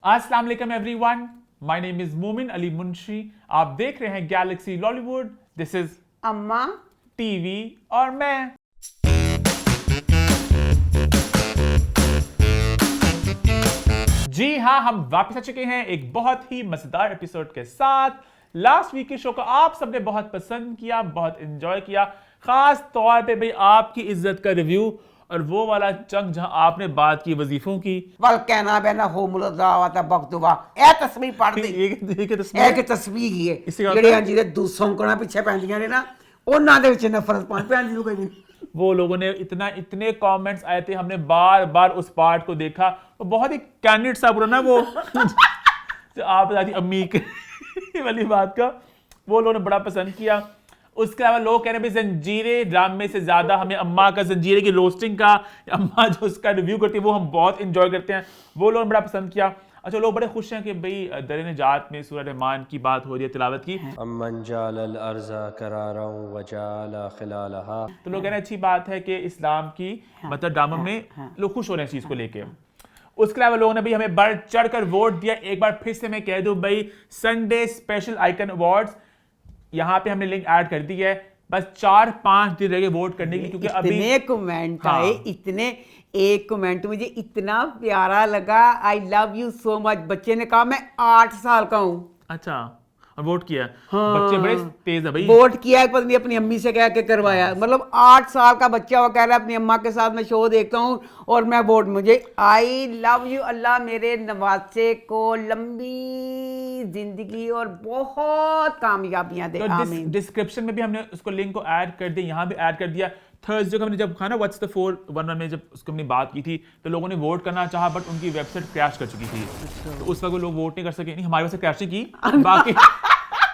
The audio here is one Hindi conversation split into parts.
अस्सलाम वालेकुम एवरीवन, माय नेम इज मोमिन अली मुंशी। आप देख रहे हैं गैलेक्सी लॉलीवुड। दिस इज अम्मा टीवी और मैं। जी हाँ, हम वापस आ चुके हैं एक बहुत ही मजेदार एपिसोड के साथ। लास्ट वीक के शो को आप सबने बहुत पसंद किया, बहुत एंजॉय किया। खास तौर पे भाई आपकी इज्जत का रिव्यू और वो वाला चंक जहां आपने बात की वजीफों की। वल कहना बेना हो मुलदा बकदुवा ए तस्वीर पढ़ दी एक एक तस्वीर ही है इससे क्या ਜਿਹੜੇ होता है? ਜਿਹਦੇ ਦੂਸੋਂ ਕੋਣਾ ਪਿੱਛੇ ਪੈਂਦੀਆਂ ਨੇ ਨਾ ਉਹਨਾਂ ਦੇ ਵਿੱਚ ਨਫ਼ਰਤ ਪੈਂਦੀ ਨੂੰ ਕੋਈ नहीं वो लोगों ने इतने कमेंट्स आए थे, हमने बार बार उस पार्ट को देखा। वो बहुत ही कैंडिडेट सा पूरा ना वो जो आप बताती अम्मी के वाली बात का, वो लोगों ने बड़ा पसंद किया। उसके अलावा लोग कह रहे हैं जंजीरे ड्रामे से ज्यादा हमें अम्मा का जंजीरे की रोस्टिंग का, अम्मा जो उसका रिव्यू करती है वो हम बहुत इंजॉय करते हैं। वो लोगों ने बड़ा पसंद किया। अच्छा, लोग बड़े खुश हैं कि भाई दर निजात में सूरह रहमान की बात हो रही है, तिलावत की। अम्मन जालल अर्ज़ा करारं व जाला खिलालहा। तो लोग कह रहे हैं अच्छी बात है कि इस्लाम की मतलब ड्रामा में लोग खुश हो रहे हैं चीज को लेके। उसके अलावा लोगों ने भी हमें बढ़ चढ़ कर वोट दिया। एक बार फिर से मैं कह दूं भाई, संडे स्पेशल आइकन अवार्ड्स यहाँ पे हमने लिंक ऐड कर दी है। बस 4-5 दिन रह गए वोट करने के लिए, क्योंकि अभी इतने कमेंट हाँ। आए इतने। एक कमेंट मुझे इतना प्यारा लगा, I love you so much. बच्चे ने कहा मैं 8 साल का हूँ। अच्छा, और वोट किया। हाँ। बच्चे बड़े तेज है भाई। वोट किया है, पता नहीं अपनी अम्मी से कह के करवाया। मतलब 8 साल का बच्चा वो कह रहा है अपनी अम्मा के साथ मैं शो देखता हूँ और मैं वोट। मुझे आई लव यू। अल्लाह मेरे नवासे को लंबी जिंदगी और बहुत कामयाबियां दे। तो आमीन। डिस्क्रिप्शन में भी हमने उसको लिंक को ऐड कर दिया, यहाँ भी ऐड कर दिया। थर्सडे को हमने जब खाना व्हाट्स द 411 में जब उसको हमने बात की थी तो लोगों ने वोट करना चाहा, बट उनकी वेबसाइट क्रैश कर चुकी थी। तो उस वक्त लोग वोट नहीं कर सके। नहीं, हमारी वजह से क्रैश नहीं की, बाकी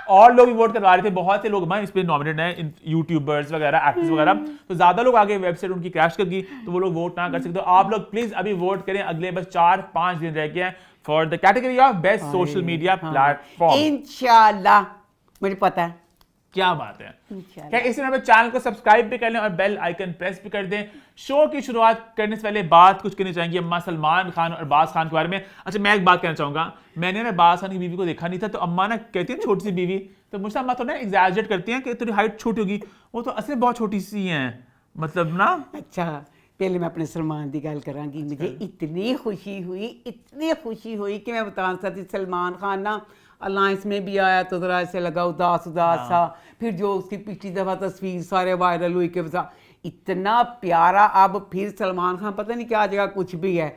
और लोग भी वोट करवा रहे थे। बहुत से लोग इस पे नॉमिनेट हैं, यूट्यूबर्स वगैरह, एक्टर्स वगैरह। तो ज्यादा लोग आगे वेबसाइट उनकी क्रैश कर गई तो वो लोग वोट ना कर सकते। तो आप लोग प्लीज अभी वोट करें। अगले बस 4-5 दिन रह गए हैं for the category of best social media platform. इंशाल्लाह मुझे पता है। क्या बात है। इंशाल्लाह। क्या इसी नंबर चैनल को सब्सक्राइब भी कर लें और बेल आइकन प्रेस भी कर दें। शो की शुरुआत करने से पहले बात कुछ करनी चाहेंगे अम्मा सलमान खान और अरबाज खान के बारे में। अच्छा, मैं एक बात कहना चाहूंगा, मैंने ना अरबाज खान की बीवी को देखा नहीं था, तो अम्मा ना कहती है छोटी सी बीवी, तो मुझसे अम्मा तो ना एग्जैजरेट करती हैं कि तेरी हाइट छोटी होगी। वो तो असली बहुत छोटी सी हैं, मतलब ना। अच्छा, पहले मैं अपने सलमान की गल करांगी। मुझे इतनी खुशी हुई कि मैं बता नहीं सकती। सलमान खान ना अलायंस में भी आया तो ज़रा ऐसे लगा उदास सा। फिर जो उसकी पिछली दफ़ा तस्वीर सारे वायरल हुई के बता इतना प्यारा। अब फिर सलमान खान पता नहीं क्या जगह कुछ भी है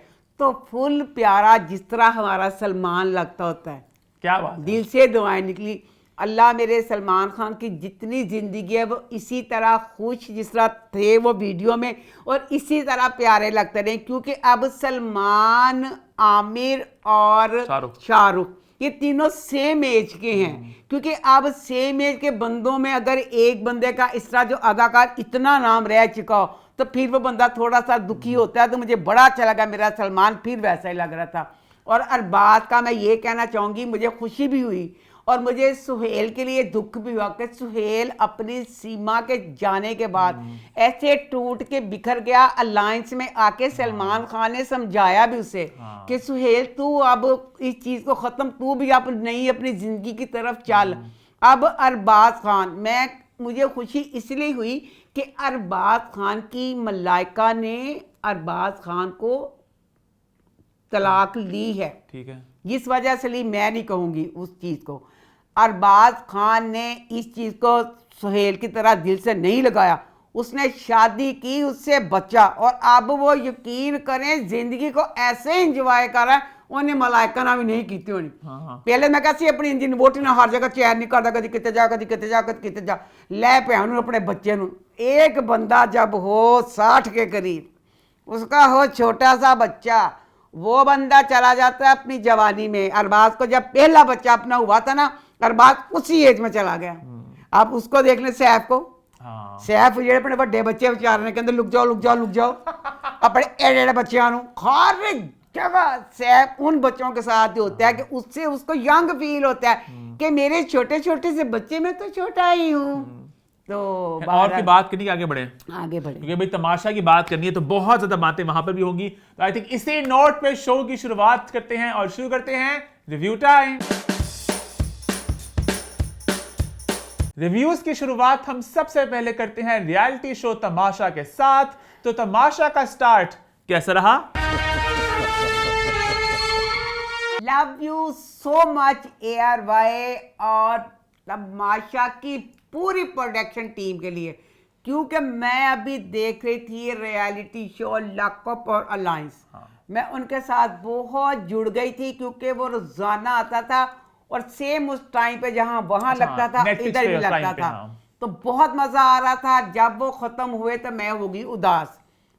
तो फुल प्यारा, जिस तरह हमारा सलमान लगता होता है। क्या बात है। दिल से दुआएं निकली। अल्लाह मेरे सलमान खान की जितनी ज़िंदगी है वो इसी तरह खुश जिस तरह थे वो वीडियो में, और इसी तरह प्यारे लगते रहे। क्योंकि अब सलमान, आमिर और शाहरुख ये तीनों सेम एज के हैं। क्योंकि अब सेम एज के बंदों में अगर एक बंदे का इस तरह जो अदाकार इतना नाम रह चुका हो तो फिर वो बंदा थोड़ा सा दुखी होता है। तो मुझे बड़ा अच्छा लगा, मेरा सलमान फिर वैसा ही लग रहा था। और अरबाज का मैं ये कहना चाहूँगी, मुझे खुशी भी हुई और मुझे सुहेल के लिए दुख भी हुआ कि सुहेल अपनी सीमा के जाने के बाद ऐसे टूट के बिखर गया। अलायंस में आके सलमान खान ने समझाया भी उसे कि सुहेल तू अब इस चीज़ को ख़त्म, तू भी अब नई अपनी ज़िंदगी की तरफ चल। अब अरबाज खान, मुझे खुशी इसलिए हुई कि अरबाज खान की मलाइका ने अरबाज खान को तलाक ली है। ठीक है। जिस वजह से ली मैं नहीं कहूँगी उस चीज़ को। अरबाज खान ने इस चीज़ को सुहेल की तरह दिल से नहीं लगाया। उसने शादी की, उससे बच्चा, और अब वो यकीन करें ज़िंदगी को ऐसे इंजॉय कर रहा है उन्हें मलाइका ना भी नहीं की होनी। पहले मैं कैसी अपनी इंजन वोटी ना हर जगह चैन नहीं करता, कभी कितने जा कभी कितने जा कभी कितने जा लै भैन अपने बच्चे नू। एक बंदा जब हो 60 के करीब, उसका हो छोटा सा बच्चा, वो बंदा चला जाता है अपनी जवानी में। अरबाज को जब पहला बच्चा अपना हुआ था ना, अरबाज उसी एज में चला गया। आप उसको देख लें, सैफ को। सैफ जेड़े अपने बड़े बच्चे विचारने के अंदर लुक जाओ अपने एडे बच्चों हर जगह सैफ उन बच्चों के साथ ही होता है कि उससे उसको यंग फील होता है कि मेरे छोटे छोटे से बच्चे में तो छोटा ही हूँ। तो और की बहरहाल बात करनी आगे बढ़े, आगे बढ़े। क्योंकि भाई तमाशा की बात करनी है तो बहुत ज्यादा बातें वहां पर भी होंगी। तो आई थिंक इसी नोट पे शो की शुरुआत करते हैं और शुरू करते हैं रिव्यू टाइम। रिव्यूज की शुरुआत हम सबसे पहले करते हैं रियलिटी शो तमाशा के साथ। तो तमाशा का स्टार्ट कैसा रहा? Love you so much ARY और तमाशा की पूरी प्रोडक्शन टीम के लिए, क्योंकि मैं अभी देख रही थी रियलिटी शो लॉकअप और अलायंस। मैं उनके साथ बहुत जुड़ गई थी क्योंकि वो रोजाना आता था और सेम उस टाइम पे जहां वहां अच्छा, लगता था Netflix इधर पे भी उस लगता time पे, था। हाँ। तो बहुत मजा आ रहा था। जब वो खत्म हुए तो मैं हो गई उदास।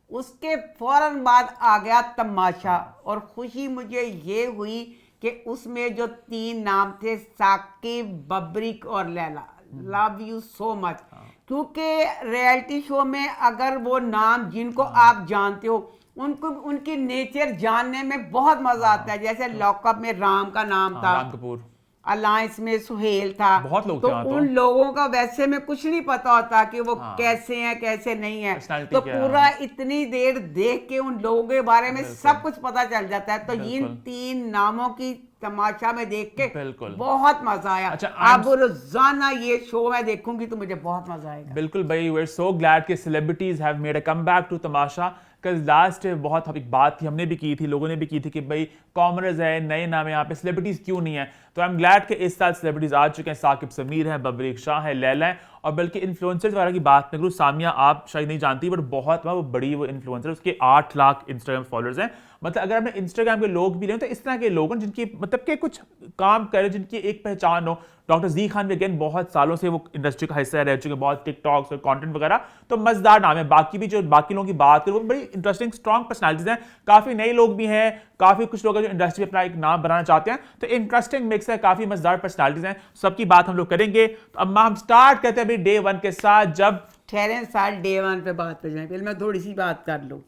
उसके फौरन बाद आ गया तमाशा और खुशी मुझे ये हुई कि उसमें जो 3 नाम थे, साकिब, बब्रिक और Laila, love you so much. क्योंकि रियलिटी शो में अगर वो नाम जिनको आप जानते हो उनको उनकी नेचर जानने में बहुत मजा आता है। जैसे लॉकअप में राम का नाम था, राम कपूर, अलायंस में सुहेल था। बहुत लोग तो थे वहाँ तो। उन लोगों का वैसे में कुछ नहीं पता होता कि वो हाँ। कैसे हैं कैसे नहीं है। Personality तो क्या है, पूरा इतनी देर देख के उन लोगों के बारे में सब कुछ पता चल जाता है। तो इन बिल्कुल। 3 नामों की तमाशा में देख के बिल्कुल। बहुत मजा आया। अच्छा, अब रोजाना ये शो मैं देखूंगी तो मुझे बहुत मजा आएगा। बिल्कुल भाई, वी आर सो ग्लैड कि celebrities have made a comeback to Tamasha. कल लास्ट बहुत एक बात थी, हमने भी की थी, लोगों ने भी की थी कि भाई कॉमनर्स है, नए नाम है यहाँ पे, सेलिब्रिटीज क्यों नहीं है। तो आई एम ग्लैड कि इस साल सेलिब्रिटीज आ चुके हैं। साकिब समीर है, बब्रिक शाह है, लैला है, और बल्कि इन्फ्लुएंसर्स वगैरह की बात न करूँ, सामिया आप शायद नहीं जानती बट बहुत वो बड़ी वो इन्फ्लुएंसर, उसके 8 लाख इंस्टाग्राम फॉलोअर्स हैं। मतलब अगर आपने इंस्टाग्राम के लोग भी लें तो इस तरह के लोग हैं जिनकी मतलब के कुछ काम करें, जिनकी एक पहचान हो। डॉक्टर जी खान भी अगेन बहुत सालों से वो इंडस्ट्री का हिस्सा रह चुके हैं, बहुत टिकटॉक्स और कंटेंट वगैरह, तो मजेदार नाम है। बाकी भी जो बाकी लोगों की बात करें वो बड़ी इंटरेस्टिंग स्ट्रॉन्ग पर्सनैलिटीज हैं, काफी नए लोग भी हैं, काफी कुछ लोग हैं जो इंडस्ट्री में अपना एक नाम बनाना चाहते हैं। तो इंटरेस्टिंग मिक्स है, काफी मजेदार पर्सनैलिटीज हैं, सबकी बात हम लोग करेंगे। तो अम्मा हम स्टार्ट करते हैं अभी डे 1 के साथ। जब ठहरें साल डे 1 पे बात पे जाएं, पहले मैं थोड़ी सी बात कर लूँ।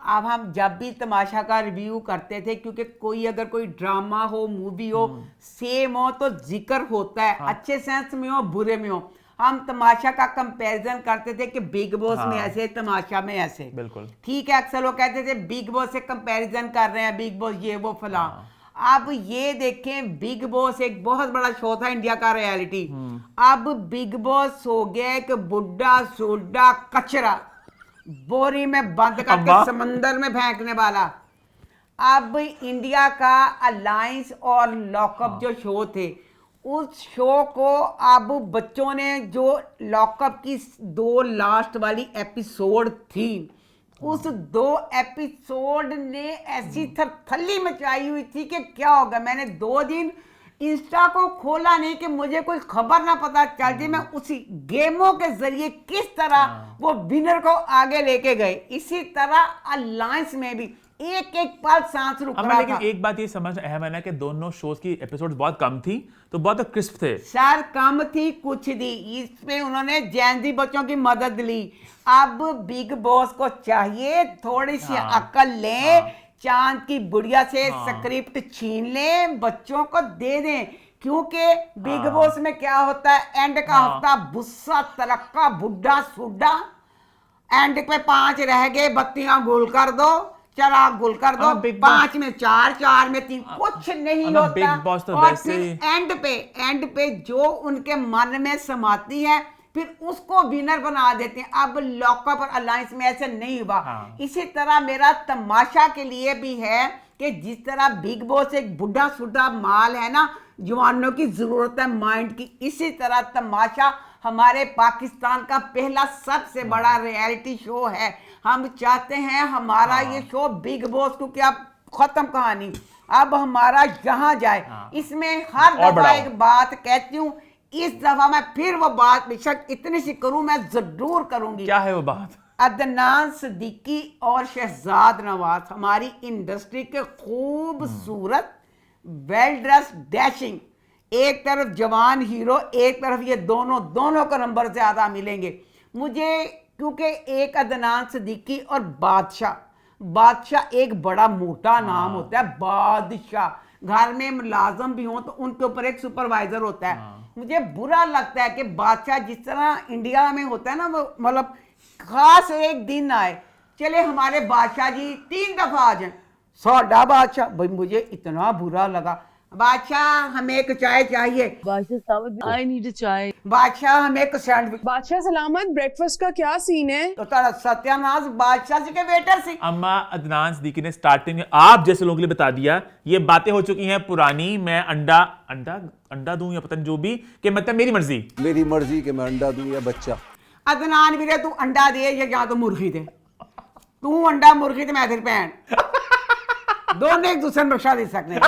अब हम जब भी तमाशा का रिव्यू करते थे, क्योंकि कोई अगर कोई ड्रामा हो, मूवी हो, सेम हो तो जिक्र होता है, अच्छे सेंस में हो बुरे में हो। हम तमाशा का कंपैरिजन करते थे कि बिग बॉस में ऐसे, तमाशा में ऐसे। बिल्कुल ठीक है, अक्सर लोग कहते थे बिग बॉस से कंपैरिजन कर रहे हैं, बिग बॉस ये वो फला। अब ये देखें, बिग बॉस एक बहुत बड़ा शो था इंडिया का रियलिटी। अब बिग बॉस हो गया एक बुड्ढा सुड्ढा कचरा, बोरी में बंद करके समंदर में फेंकने वाला। अब इंडिया का अलायंस और लॉकअप जो शो थे, उस शो को अब बच्चों ने, जो लॉकअप की 2 लास्ट वाली एपिसोड थी, उस 2 एपिसोड ने ऐसी थरथल्ली मचाई हुई थी कि क्या होगा। मैंने 2 दिन इंस्टा को खोला नहीं कि मुझे कोई खबर ना पता चल जाए। मैं उसी गेमों के जरिए किस तरह वो विनर को आगे लेके गए, इसी तरह अलायंस में भी एक एक पल सांस रुक रहा लेकिन था। एक बात ये समझ अहम है ना कि दोनों शोज की एपिसोड्स बहुत कम थी, तो बहुत क्रिस्प थे। सर कम थी कुछ दी, इसमें उन्होंने जैनजी बच्चों की मदद ली। अब बिग बॉस को चाहिए थोड़ी सी अकल लें, चांद की बुढ़िया से स्क्रिप्ट छीन लें, बच्चों को दे दें। क्योंकि बिग बॉस में क्या होता है, एंड का हफ्ता बुस्सा तरक्का बुढ़ा सुड्ढा, एंड पे 5 रह गए, बत्तियां गुल कर दो, चराग गुल कर दो, 5 में 4, 4 में 3, कुछ नहीं होता। बिग बॉस तो और वैसे फिर एंड पे जो उनके मन में समाती है फिर उसको विनर बना देते हैं। अब लॉकअप और अलायंस में ऐसे नहीं हुआ। इसी तरह मेरा तमाशा के लिए भी है कि जिस तरह बिग बॉस एक बुढ़ा सुढ़ा माल है ना, जवानों की जरूरत है माइंड की, इसी तरह तमाशा हमारे पाकिस्तान का पहला सबसे बड़ा रियलिटी शो है। हम चाहते हैं हमारा ये शो बिग बॉस, क्योंकि अब खत्म कहानी, अब हमारा यहाँ जाए। इसमें हर दफा एक बात कहती हूँ, इस दफा मैं फिर वो बात बेशक इतनी सी करूं, मैं जरूर करूंगी। क्या है वो बात? अदनान सिद्दीकी और शहजाद नवाज हमारी इंडस्ट्री के खूबसूरत वेल ड्रेस डैशिंग, एक तरफ जवान हीरो, एक तरफ ये दोनों का नंबर ज्यादा मिलेंगे मुझे। क्योंकि एक अदनान सिद्दीकी और बादशाह एक बड़ा मोटा नाम होता है, बादशाह। घर में मुलाजम भी हो तो उनके ऊपर एक सुपरवाइजर होता है, मुझे बुरा लगता है कि बादशाह जिस तरह इंडिया में होता है ना, वो मतलब खास एक दिन आए, चले हमारे बादशाह जी 3 दफा आ जाए, साडा बादशाह, भाई मुझे इतना बुरा लगा, बादशाह हमें एक चाय चाहिए, बादशाह सलामत, आई नीड अ चाय। बादशाह हमें एक सैंडविच, बादशाह सलामत, ब्रेकफास्ट का क्या सीन है? तो तारा सत्यानाश बादशाह जी के वेटर से। अम्मा अदनान सिद्दीकी ने स्टार्टिंग में आप जैसे लोगों के लिए बता दिया, ये बातें हो चुकी हैं पुरानी, मैं अंडा दूं या पता नहीं जो भी, कि मतलब मेरी मर्जी कि मैं अंडा दूं या बच्चा। अदनान वीरे तू अंडा दे या तो मुर्गी दे, तू अंडा मुर्गी ते मैं तेरी भैन दोनों एक दूसरे में बख्शा दे सकते हैं।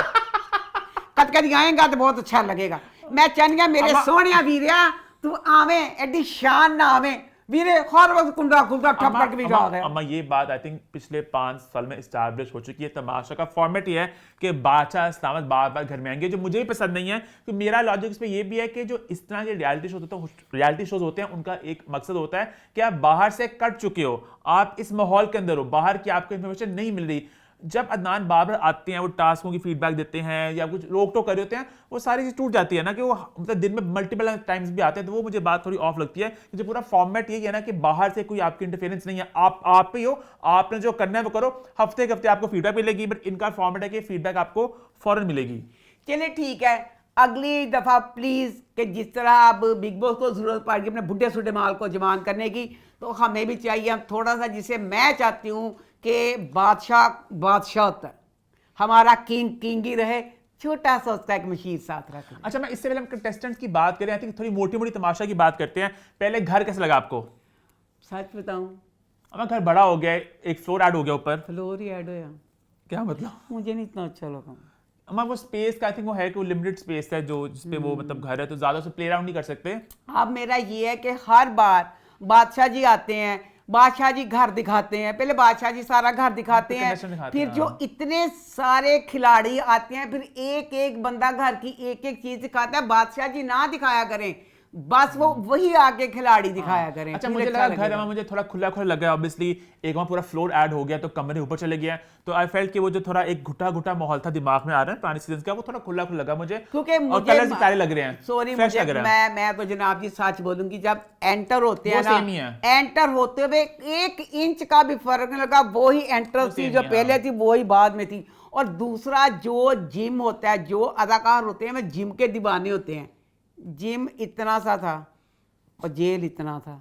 कद आएगा तो बहुत अच्छा लगेगा। मैं चाहनिया मेरे सोनिया वीरिया तू आवे एडी शान ना आवे वीरे, हर वक्त कुंडा खुलता ठप्पड़ के भी जा रहा है। अम्मा ये बात आई थिंक पिछले 5 साल में एस्टैब्लिश हो चुकी है। तमाशा का फॉर्मेट ये है कि बादशाह इस्लामत बार बार घर में आएंगे, जो मुझे भी पसंद नहीं है। तो मेरा लॉजिक इस पे ये भी है कि जो इस तरह के रियलिटी शोज होते हैं उनका एक मकसद होता है कि आप बाहर से कट चुके हो, आप इस माहौल के अंदर हो, बाहर की आपको इन्फॉर्मेशन नहीं मिल रही। जब अदनान बार बार आते हैं, वो टास्कों की फीडबैक देते हैं या कुछ रोक टोक कर रहे होते हैं, वो सारी चीज टूट जाती है ना, कि वो मतलब दिन में मल्टीपल टाइम्स भी आते हैं। तो वो मुझे बात थोड़ी ऑफ लगती है कि जो पूरा फॉर्मेट यही है ना कि बाहर से कोई आपकी इंटरफेरेंस नहीं है, आप ही हो, आपने जो करना है वो करो, हफ्ते के हफ्ते आपको फीडबैक मिलेगी। बट इनका फॉर्मेट है कि फीडबैक आपको फौरन मिलेगी। चलिए ठीक है, अगली दफा प्लीज कि जिस तरह अब बिग बॉस को जरूरत पड़ेगी अपने बुढ़े सुढ़े माल को जमान करने की, तो हमें भी चाहिए। हम थोड़ा सा, जिसे मैं चाहती हूँ कि बादशाह होता है, हमारा किंग ही रहे, छोटा सा उसका एक मशीर साथ रखें। अच्छा, मैं इससे पहले हम कंटेस्टेंट्स की बात करें, आई थिंक थोड़ी मोटी मोटी तमाशा की बात करते हैं। पहले घर कैसा लगा आपको? सच बताऊं, हमारा घर बड़ा हो गया है, एक फ्लोर ऐड हो गया ऊपर। फ्लोर ही ऐड होया, क्या मतलब? मुझे नहीं इतना अच्छा लगा। हमारा वो स्पेस का आई थिंक वो है कि वो लिमिटेड स्पेस है जो जिसपे वो मतलब घर है, तो ज्यादा से प्ले अराउंड नहीं कर सकते। अब मेरा ये है कि हर बार बादशाह जी आते हैं, बादशाह जी घर दिखाते हैं, पहले बादशाह जी सारा घर दिखाते हैं, फिर जो इतने सारे खिलाड़ी आते हैं, फिर एक एक बंदा घर की एक एक चीज दिखाता है। बादशाह जी ना दिखाया करें, बस वो वही आके खिलाड़ी दिखाया करें। अच्छा, मुझे लगा घर में मुझे थोड़ा खुला खुला लगा। ऑब्वियसली एक वहाँ पूरा फ्लोर ऐड हो गया तो कमरे ऊपर चले गया, तो आई फेल्ट कि वो जो थोड़ा एक घुटा माहौल था दिमाग में आ रहा है पुराने सीजन का, वो थोड़ा खुला खुला लगा मुझे, क्योंकि और कलर्स प्यारे लग रहे हैं। सॉरी, फ्रेश लग रहा है। मैं तो जनाब जी सच बोलूंगी, जब एंटर होते हैं वो ना, सेम ही है। एंटर होते हुए 1 इंच का भी फर्क नहीं लगा। वो ही एंटर थी जो पहले थी, वो ही बाद में थी। और दूसरा जो जिम होता है, जो अदाकार होते हैं, मैं जिम के दीवाने होते हैं। जिम इतना सा था और जेल इतना था।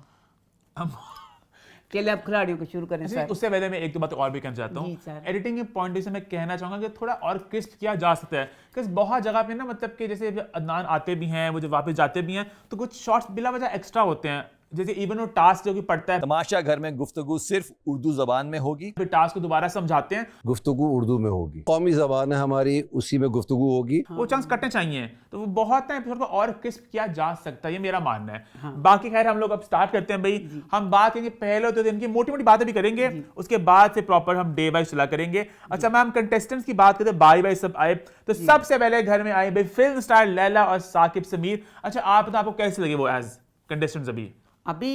चलिए अब खिलाड़ियों को शुरू करें सर। उससे पहले मैं एक दो बात और भी कहना चाहता हूँ। एडिटिंग के पॉइंट से मैं कहना चाहूंगा कि थोड़ा और क्रिस्प किया जा सकता है, क्योंकि बहुत जगह पे ना मतलब कि जैसे अदनान आते भी हैं, वो जब वापस जाते भी हैं, तो कुछ शॉट्स बिला वजह एक्स्ट्रा होते हैं। जैसे इवन वो टास्क जो कि पड़ता है, तमाशा घर में गुफ्तगू सिर्फ उर्दू जबान में होगी, फिर टास्क को दोबारा समझाते हैं, गुफ्तगू उर्दू में होगी, कौमी जबान है हमारी, उसी में गुफ्तगू होगी। वो चांस कटने चाहिए, तो वो बहुत ना एपिसोड को और क्रिस्प किया जा सकता है, ये मेरा मानना है। बाकी खैर हम लोग अब स्टार्ट करते हैं भाई। हम बात करेंगे पहले तो दिन की मोटी मोटी बातें भी करेंगे, उसके बाद से प्रॉपर हम डे वाइज चला करेंगे। अच्छा मैम, कंटेस्टेंट्स की बात करते हैं, बारी बारी सब आए, तो सबसे पहले घर में आए भाई फिल्म स्टार लैला और साकिब समीर। अच्छा आप बताओ, आपको कैसे लगे वो एज कंटेस्टेंट्स? अभी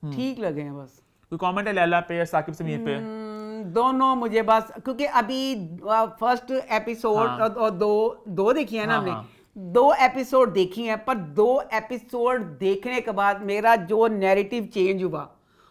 ठीक लगे हैं बस। कोई कमेंट है लैला पे या साकिब समीर पे? दोनों मुझे बस, क्योंकि अभी फर्स्ट एपिसोड और दो देखी है ना हमने, 2 एपिसोड देखी हैं, पर 2 एपिसोड देखने के बाद मेरा जो नैरेटिव चेंज हुआ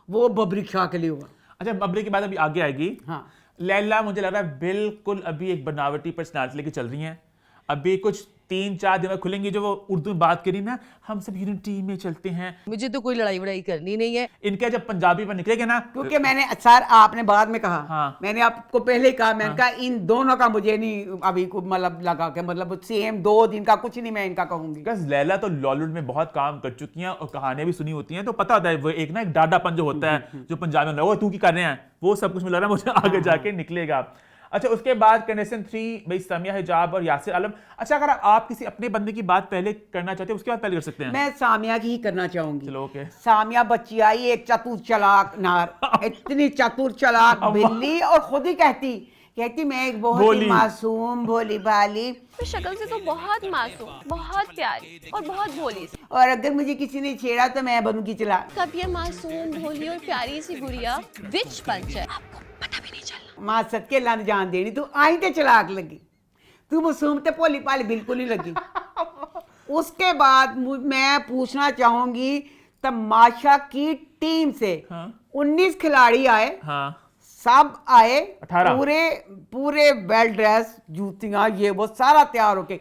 वो बबरी शाह के लिए हुआ। अच्छा, बबरी की बात अभी आगे आएगी। हाँ, लैला मुझे लग रहा है बिल्कुल अभी एक बनावटी पर्सनालिटी लेके चल रही हैं। अभी कुछ 3-4 दिन में खुलेंगी, जो वो उर्दू में बात करी ना, हम सब यूनिटी में चलते हैं, मुझे तो कोई लड़ाई वड़ाई करनी नहीं है। इनके जब पंजाबी पर निकलेगा ना, क्योंकि मैंने सर आपने बाद में कहा, हाँ। मैंने आपको पहले ही कहा, मैंने कहा इन दोनों का मुझे नहीं अभी मतलब लगा के, मतलब सेम 2 दिन का कुछ नहीं मैं इनका कहूंगी। बिकॉज़ लैला तो लॉलीवुड में बहुत काम कर चुकी हैं और कहानियां भी सुनी होती हैं, तो पता होता है वो एक ना एक डाडापन जो होता है जो पंजाबी में, वो तू की कर रहे हैं, वो सब कुछ मिल रहा है मुझे आगे जाके निकलेगा। अच्छा, उसके बाद कंटेस्टेंट 3 भाई सामिया हिजाब और यासिर आलम। अच्छा, अगर आप किसी अपने बंदे की बात पहले करना चाहते हैं, उसके बाद पहले कर सकते हैं। मैं सामिया की ही करना चाहूंगी। चलो ओके। सामिया बच्ची आई एक चतुर चालाक नार, इतनी चतुर चालाक बिल्ली, और खुद ही कहती मैं एक बहुत ही मासूम भोली भाली, शक्ल से तो बहुत मासूम, बहुत प्यारी और बहुत भोली सी, और अगर मुझे किसी ने छेड़ा तो मैं बनूंगी चालाक। कब ये मासूम भोली और प्यारी सी गुड़िया विच पंच है आपको पता भी नहीं चलना। मां सदके लन जान देनी, तू आई ते चलाक लगी, तू मासूम ते भोली भाली बिल्कुल नहीं लगी। उसके बाद मैं पूछना चाहूंगी तमाशा की टीम से, हाँ। 19 खिलाड़ी आए, हाँ सब आए 18 पूरे वेल ड्रेस, जूतियां ये वो सारा तैयार होके,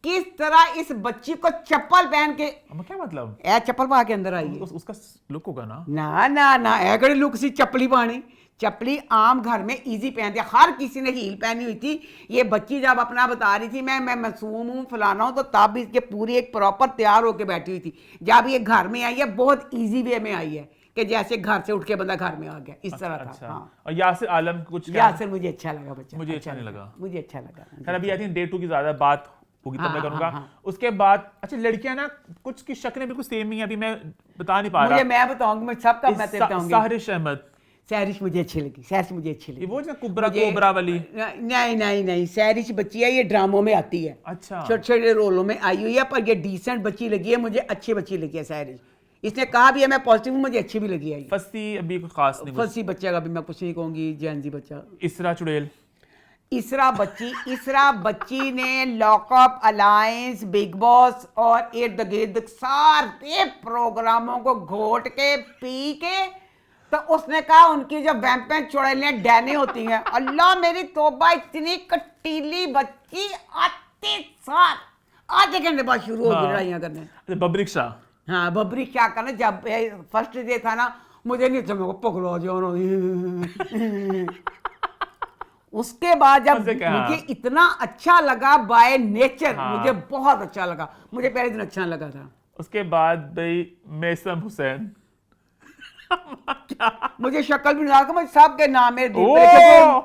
किस तरह इस बच्ची को चप्पल पहन के अम्मा क्या मतलब ए चप्पल पा के अंदर आई है? उसका लुक होगा ना। ना ना ना ए कड़ी लुक सी चप्पली पानी, चप्पली आम घर में इजी पहनते, हर किसी ने हील पहनी हुई थी। ये बच्ची जब अपना बता रही थी मैं मासूम हूँ फलाना हूँ, तो तब इसके पूरी एक प्रॉपर तैयार होके बैठी हुई थी। जब ये घर में आई है बहुत इजी वे में आई है कि जैसे घर से उठ के बंदा घर में आ गया, इस तरह था। अच्छा। हाँ। और यासिर आलम कुछ यासिर मुझे अच्छा लगा बच्चा, मुझे अच्छा नहीं लगा। मुझे अच्छा लगा। खैर अभी आई थिंक डे 2 की ज्यादा बात होगी तब हाँ, मैं हाँ, करूंगा। हाँ। उसके बाद अच्छा लड़कियां ना कुछ की शक्लें बिल्कुल सेम ही हैं, अभी मैं बता नहीं पा मुझे रहा। मैं बताऊंगी, मैं सबका मैं तेरे बताऊंगी। साहरिश अहमद, सैरिश मुझे अच्छी लगी, सैरिश मुझे अच्छी लगी। ये वो जो कुबरा मुझे- कोबरा वाली। नहीं नहीं नहीं, सैरिश बच्ची है, ये ड्रामों में आती है, अच्छा छोटे छोटे रोलों में आई हुई है, पर ये डिसेंट बच्ची लगी है, मुझे अच्छी बच्ची लगी है सैरिश। इसने कहा भी है मैं पॉजिटिव हूँ, मुझे अच्छी भी लगी है। फस्ती अभी कोई खास नहीं। फंसी बच्चा का भी मैं कुछ नहीं कहूंगी, जैनजी बच्चा। इसरा चुड़ैल, इसरा बच्ची ने लॉकअप, अलायंस, बिग बॉस और इर्द गिर्द सारे प्रोग्रामों को घोट के पी के, तो उसने कहा उनकी जो वैम्पें चुड़ैलें डैने होती हैं, अल्लाह मेरी तौबा, इतनी कटीली बच्ची आते साल आधे घंटे बाद शुरू हो गई हाँ। लड़ाइयाँ करने। अच्छा, बबरिक शाह। हाँ बबरी क्या करना, जब फर्स्ट डे था ना, मुझे नहीं समझ पकड़ो जाओ। उसके बाद जब मजे का। मुझे इतना अच्छा लगा बाय नेचर, हाँ। मुझे बहुत अच्छा लगा, मुझे पहले दिन अच्छा लगा था। उसके बाद भाई मेसम हुसैन। मुझे शक्ल भी नहीं लगा, मुझे सबके नाम मेरे दिल ओ!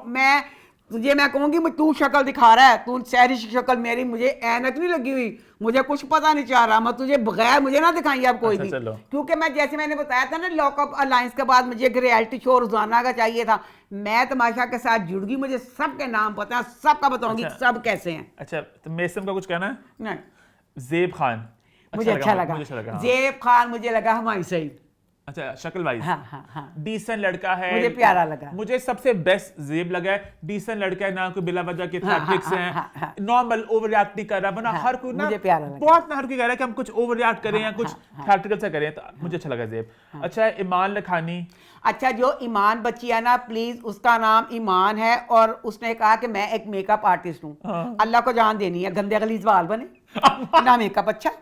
पे क्योंकि मैं कहूंगी तू शक्ल दिखा रहा है, तू सैरिश की शक्ल मेरी, मुझे ऐनक नहीं लगी हुई, मुझे कुछ पता नहीं चाह रहा, मैं तुझे बगैर मुझे ना दिखाई अब कोई अच्छा, भी, चलो। क्योंकि मैं जैसे मैंने बताया था ना लॉकअप अलायंस के बाद मुझे एक रियलिटी शो रोजाना का चाहिए था। मैं तमाशा के साथ जुड़ गई, मुझे सबके नाम पता है, सबका बताऊंगी अच्छा। सब कैसे हैं। अच्छा तो मेसम का कुछ कहना है? नहीं जेब खान मुझे अच्छा लगा, मुझे अच्छा लगा हाँ। जेब खान मुझे लगा हमारी सही। अच्छा शक्ल वाइज हाँ हाँ हाँ, डिसेंट लड़का है, मुझे प्यारा लगा। मुझे सबसे बेस्ट जेब लगा है, डिसेंट लड़का है, ना कोई बिला वजह के हाँ, थैटिक्स हाँ, हैं, हाँ, हाँ। नॉर्मल ओवर रिएक्ट नहीं कर रहा, वरना हाँ, हर कोई ना मुझे प्यारा लगा। बहुत ना हर कोई कह रहा है कि हम कुछ ओवर रिएक्ट करें या कुछ हाँ, थैटिकल सा करें, तो मुझे अच्छा लगा जेब। अच्छा ईमान लखानी, अच्छा जो ईमान बच्ची है ना, प्लीज उसका नाम ईमान है, और उसने कहा कि मैं एक मेकअप आर्टिस्ट हूँ, हाँ। अल्लाह को जान देनी है, गंदे गलीज बाल बने, ना मेकअप अच्छा,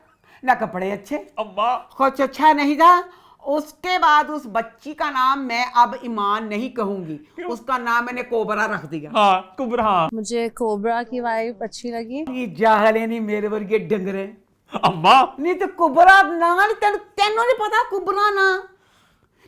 ना कपड़े अच्छे, अम्मा कुछ अच्छा नहीं था। उसके बाद उस बच्ची का नाम मैं अब ईमान नहीं कहूंगी, उसका नाम मैंने कोबरा रख दिया। हाँ कुबरा हाँ। मुझे कोबरा की वाइब अच्छी लगी। ये जाहले नहीं मेरे वर्गे डंगरे, अम्मा नहीं तो कुबरा ना तेनों नहीं पता कुबरा ना,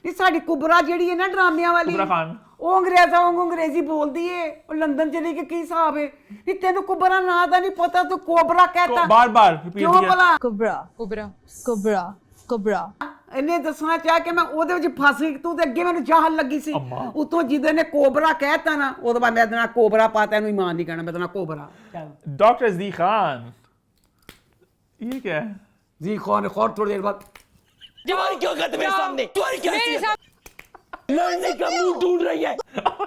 ये साड़ी कुबरा ਜਿਹੜੀ है ना ड्रामिया वाली, कुबरा खान। ਉਹ ਅੰਗਰੇਜ਼ਾਂ ਵਾਂਗੂ ਅੰਗਰੇਜ਼ੀ ਬੋਲਦੀ ਏ, ਉਹ ਲੰਦਨ ਚਲੀ ਕੇ ਕੀ ਹਿਸਾਬ ਹੈ, ਨਹੀਂ ਤੈਨੂੰ ਕੁਬਰਾ ਨਾਂ ਦਾ ਨਹੀਂ ਪਤਾ, ਤੂੰ ਕੋਬਰਾ कहता बार बार रिपीट ਕਿਉਂ किया। ਭਲਾ? कोबरा कोबरा कोबरा कोबरा ਇਹਨੇ ਦੱਸਣਾ ਚਾਹ ਕਿ ਮੈਂ ਉਹਦੇ ਵਿੱਚ ਫਸ ਗਈ, ਤੂੰ ਤੇ ਅੱਗੇ ਮੈਨੂੰ ਚਾਹਲ ਲੱਗੀ ਸੀ, ਅੰਮਾ। ਉਤੋਂ ਜਿਹਦੇ ਨੇ ਕੋਬਰਾ ਕਹਿਤਾ ਨਾ, ਉਹਦੇ ਬਾਅਦ ਮੈਂ ਦੇਣਾ ਕੋਬਰਾ ਪਾਤਾ, ਇਹਨੂੰ ਈਮਾਨ ਨਹੀਂ ਕਹਿਣਾ, ਮੈਂ ਦੇਣਾ ਕੋਬਰਾ। डॉक्टर जी खान, ये क्या है? जी खान और थोड़ी देर बाद जवान क्यों करते मेरे सामने? तुम्हारी क्या हैसियत? लड़ने का मुंह ढूंढ रही है।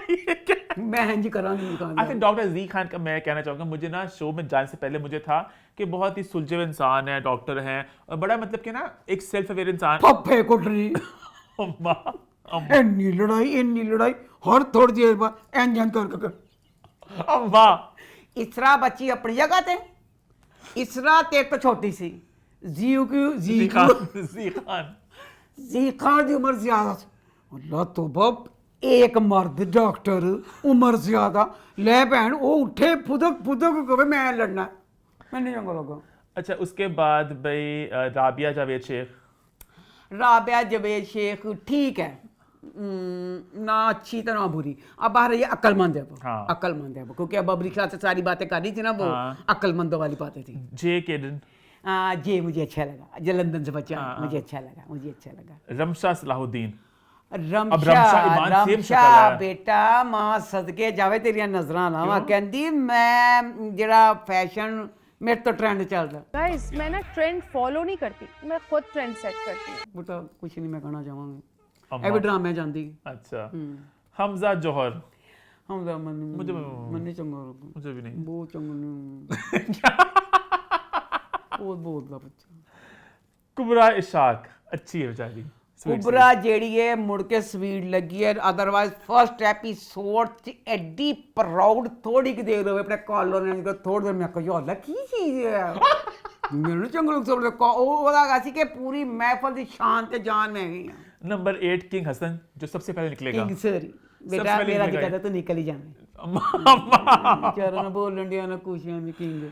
ये क्या है? मैं जी करांगी जी खान। आई थिंक डॉक्टर जी खान का मैं कहना चाहूँगा, मुझे ना शो में जाने से पहले मुझे था कि बहुत ही सुलझे हुए इंसान है, डॉक्टर हैं, और बड़ा मतलब कि ना एक सेल्फ अवेयर इंसान। पप्पे कुटरी अम्मा अम्मा ਇੰਨੀ ਲੜਾਈ ਹਰ ਥੋੜੀ ਦੇਰ ਬਾਅਦ ਇੰਜਨ ਕਰ अम्मा इसरा बच्ची अपनी जगह थे, इसरा तेरे तो छोटी सी, जी जी खान खान की उम्र ज्यादा थी, अल्लाह तौबा, एक मर्द डॉक्टर उम्र ज्यादा, ले भैन वो उठे फुदक कहे मैं लड़ना, मैं नहीं चंगा लगा। अच्छा उसके बाद भाई राबिया जावेद शेख, राबिया जवेद शेख ठीक है, ना अच्छी तो ना बुरी, अब बाहर ये अक्लमंद है वो, हाँ। अक्लमंद है वो, क्योंकि अब अबरी से सारी बातें कर रही थी ना वो, हाँ। अक्लमंदों वाली बातें थी। जे केडन, ये मुझे अच्छा लगा, जो लंदन से बच्चा, हाँ, मुझे अच्छा लगा। रमशा सलाहुद्दीन, रमशा ईमान सेम शक्ल रमशा है। बेटा मां सदके जावे तेरिया नजरां लावां, कहंदी मैं जेड़ा फैशन मेरे तो ट्रेंड चल रहा। गाइस मैं ना ट्रेंड फॉलो नहीं करती, मैं खुद ट्रेंड सेट करती हूँ। बेटा कुछ नहीं मैं कहना चाहांगी, अम्मा। ए भी ड्रामे जांदी अच्छा हमजा जौहर, हम दा मन मन चंगा मुझे भी नहीं। वो चंगा नहीं वो बहुत बोलता बच्चा। कुबरा इशाक अच्छी है बेचारी, sweet कुबरा जेड़ी है मुड़ के स्वीट लगी है, अदरवाइज फर्स्ट एपिसोड च एडी प्राउड थोड़ी कि देर होवे अपने कॉलर ने को थोड़ी देर मैं कहो अल्लाह की चीज है मेरे चंगल सब को ओदा गासी के पूरी महफिल दी शान ते जान में गई है। नंबर 8 किंग हसन जो सबसे पहले निकलेगा। किंग सॉरी बेटा पहले मेरा जी निकलेगा कहता तू निकल ही जाना अम्मा। बेचारा ना बोलन दिया ना कुछ में किंग।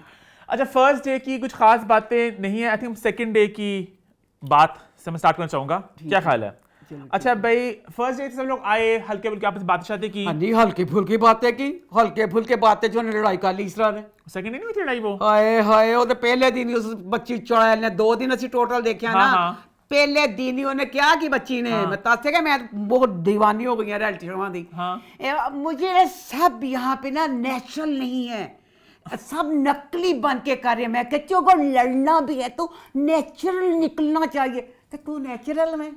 अच्छा फर्स्ट डे की कुछ खास बातें नहीं है, आई थिंक सेकंड डे की बात से मैं स्टार्ट करना चाहूंगा, क्या ख्याल है? अच्छा भाई फर्स्ट डे सब लोग आए हल्के फुल्के आपस में बातें की, हाँ जी हल्की फुल्की बातें की, हल्के फुल्के बातें जो लड़ाई कर ली इस तरह ने। सेकंड डे नहीं हुई थी लड़ाई वो? हाय हाय वो तो पहले दिन ही उस बच्ची चढ़ाया ने 2 दिन ਅਸੀਂ टोटल देखा ना। हाँ। पहले दिन ही उन्हें क्या की बच्ची ने मैं ताते कि मैं बहुत दीवानी हो गई रियलिटी शो दी। मुझे ये सब यहाँ पे ना नेचुरल नहीं है, सब नकली बन के कर रहे हैं। मैं कहती हूँ अगर लड़ना भी है तो नेचुरल निकलना चाहिए, तो तू नेचुरल में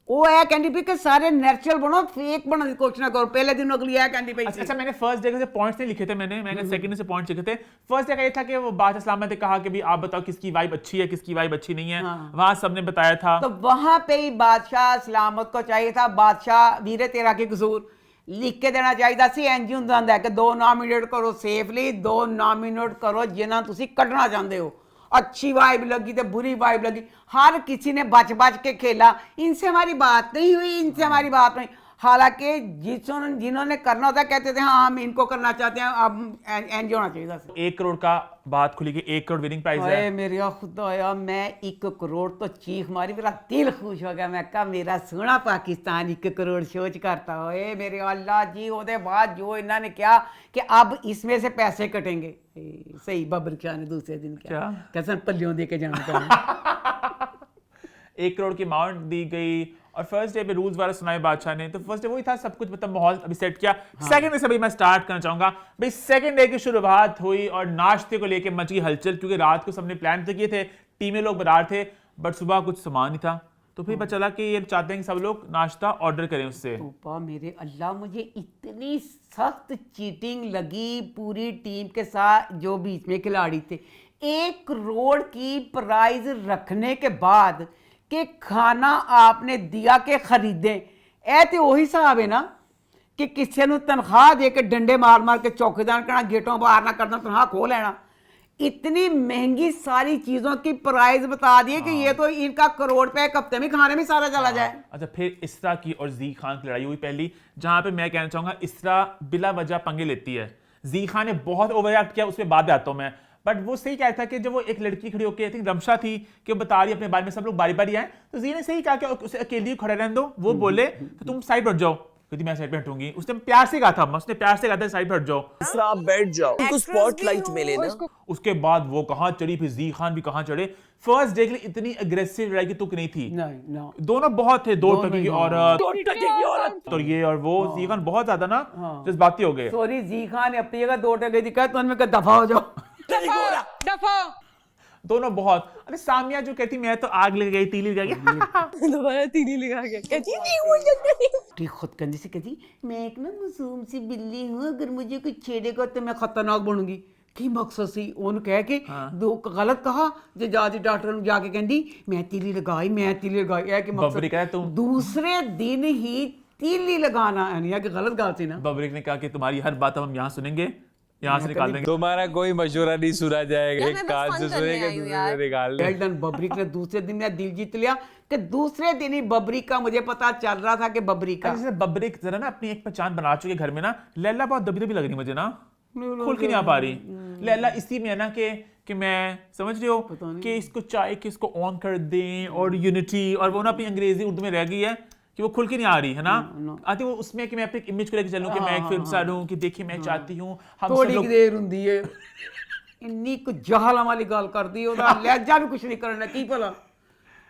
वो है कैंडी भी के सारे नेचुरल बनो, फेक बनने की कोशिश ना करो। पहले दिन अगली है कैंडी पे। अच्छा मैंने फर्स्ट डे के पॉइंट्स नहीं लिखे थे, मैंने सेकंड डे से पॉइंट्स लिखे थे। फर्स्ट डे का ये था कि वो बादशाह सलामत ने कहा कि भी आप बताओ किसकी वाइब अच्छी है किसकी वाइब अच्छी नहीं है, वहां सबने बताया था। तो वहां पे ही बादशाह सलामत को चाहिए था, बादशाह वीरे तेरा के कसूर लिख के देना चाहिए सी। इंज ਹੁੰਦਾ है कि 2 नॉमिनेट करो सेफली, 2 नॉमिनेट करो जिन्हें तुसी कटना चाहते हो। अच्छी वाइब लगी तो बुरी वाइब लगी, हर किसी ने बच बच के खेला। इनसे हमारी बात नहीं हुई, इनसे हमारी बात नहीं। हालांकि जिन्होंने करना होता कहते थे हाँ हम इनको करना चाहते हैं, अब एंज होना चाहिए था। 1 करोड़ का बात खुली कि 1 करोड़ विनिंग प्राइस है। मेरा खुदाया मैं 1 करोड़ तो चीख मारी, मेरा दिल खुश हो गया। मैं कहा मेरा सोना पाकिस्तान 1 करोड़ सोच करता हो। मेरे अल्लाह जी ओदे बाद जो इन्होंने क्या कि अब इसमें से पैसे कटेंगे। सही बबर शाह ने दूसरे दिन क्या कसम पल्लियों दे के जाना चाहिए। 1 करोड़ की अमाउंट दी गई और फर्स्ट डे पे रूल्स वाला सुनाए बादशाह ने। तो फर्स्ट डे वही था, सब कुछ मतलब माहौल अभी सेट किया। सेकंड डे से भाई मैं स्टार्ट करना चाहूंगा। भाई सेकंड डे की शुरुआत हुई और नाश्ते को लेके मची हलचल, क्योंकि रात को सबने प्लान तो किए थे, टीमें लोग बरार थे, बट सुबह कुछ सामान ही था। तो फिर पता चला कि ये चाहते हैं कि सब लोग नाश्ता ऑर्डर करें उससे। तोबा मेरे अल्लाह, मुझे इतनी सख्त चीटिंग लगी पूरी टीम के साथ जो बीच में खिलाड़ी थे। 1 करोड़ की प्राइज रखने के बाद कि खाना आपने दिया के खरीदे, ए तो वही हिसाब है ना कि किसी को तनख्वाह दे के डंडे मार मार के चौकीदार करना, गेटों बाहर ना करना, तनख्वाह खो लेना। इतनी महंगी सारी चीजों की प्राइस बता दिए कि ये तो इनका करोड़ पे एक हफ्ते में खाने में सारा चला जाए। अच्छा फिर इसरा की और जी खान की लड़ाई हुई पहली, जहां पे मैं कहना चाहूंगा इसरा बिला वजह पंगे लेती है। जी खान ने बहुत ओवर एक्ट किया, उस पर बाद आता हूं मैं, बट वो सही कहता है कि जब वो एक लड़की खड़ी होकर, आई थिंक रमशा थी, कि वो बता रही अपने बारे में सब लोग बारी बारी आए, तो जी ने सही कहा कि उसे अकेली खड़े रहने दो। वो बोले तो तुम साइड हट जाओ, क्योंकि मैं साइड पे हटूंगी। उसने प्यार से कहा था, उसने प्यार से कहा था साइड पे हट जाओ, इसरा आप बैठ जाओ, उनको स्पॉटलाइट मिले ना। उसके बाद वो कहां चढ़ी, फिर जी खान भी कहां चढ़े। फर्स्ट डे के लिए इतनी अग्रेसिव लड़ाई की तुक नहीं थी। नहीं दोनों बहुत थे, 2 टके की औरत और ये और वो। जी खान बहुत ज्यादा ना जज्बाती हो गए। सॉरी जी खान ने अपनी जगह 2 टके दिखा तो उनमें कहा दफा हो जाओ। दोनों बहुत। अरे सामिया जो कहती मैं तो आग लग गई, तीली लगा गई, दोबारा तीली लगा के कहती खुद कंधी से कहती मैं एक ना मासूम सी बिल्ली हूँ, अगर मुझे कोई छेड़ेगा तो मैं खतरनाक बनूंगी। की मकसद सी उन्होंने कह के दो गलत कहा जे जादी डॉक्टर ने जाके कहती मैं तीली लगाई, मैं तीली लगाई, है कि बबरी कहा तुम दूसरे दिन ही तीली लगाना है कि गलत गाल थी ना। बबरी ने कहा कि तुम्हारी हर बात हम यहाँ सुनेंगे, यहाँ से निकाल देंगे, तुम्हारा कोई मशवरा नहीं सुना जाएगा, यार, मैं कान बस से fun करने सुनेंगे आई हूँ दूसरे यार। से निकाल देंगे। वेल डन बबरीक ने दूसरे दिन मेरा दिल जीत लिया कि दूसरे दिन ही बबरीक का मुझे पता चल रहा था कि बबरीक का जैसे बबरी जरा ना अपनी एक पहचान बना चुके घर में ना। लैला बहुत दबी दबी लग रही मुझे ना, खुल के नहीं आ पा रही। लैला इसी में है ना कि मैं समझ रही हो कि इसको चाहे कि इसको ऑन कर दें और यूनिटी, और वो ना अपनी अंग्रेजी उर्दू में रह गई है कि वो खुल के नहीं आ रही है ना। आती वो उसमें कि मैं अपनी इमेज को लेकर चलूं कि मैं एक फिल्म स्टार हूं, कि देखिए मैं चाहती हूं हम सब लोग। देर हुंदी है इन्नी कुछ जहाला वाली गाल कर दी, ओदा लहजा भी कुछ नहीं करना की भला।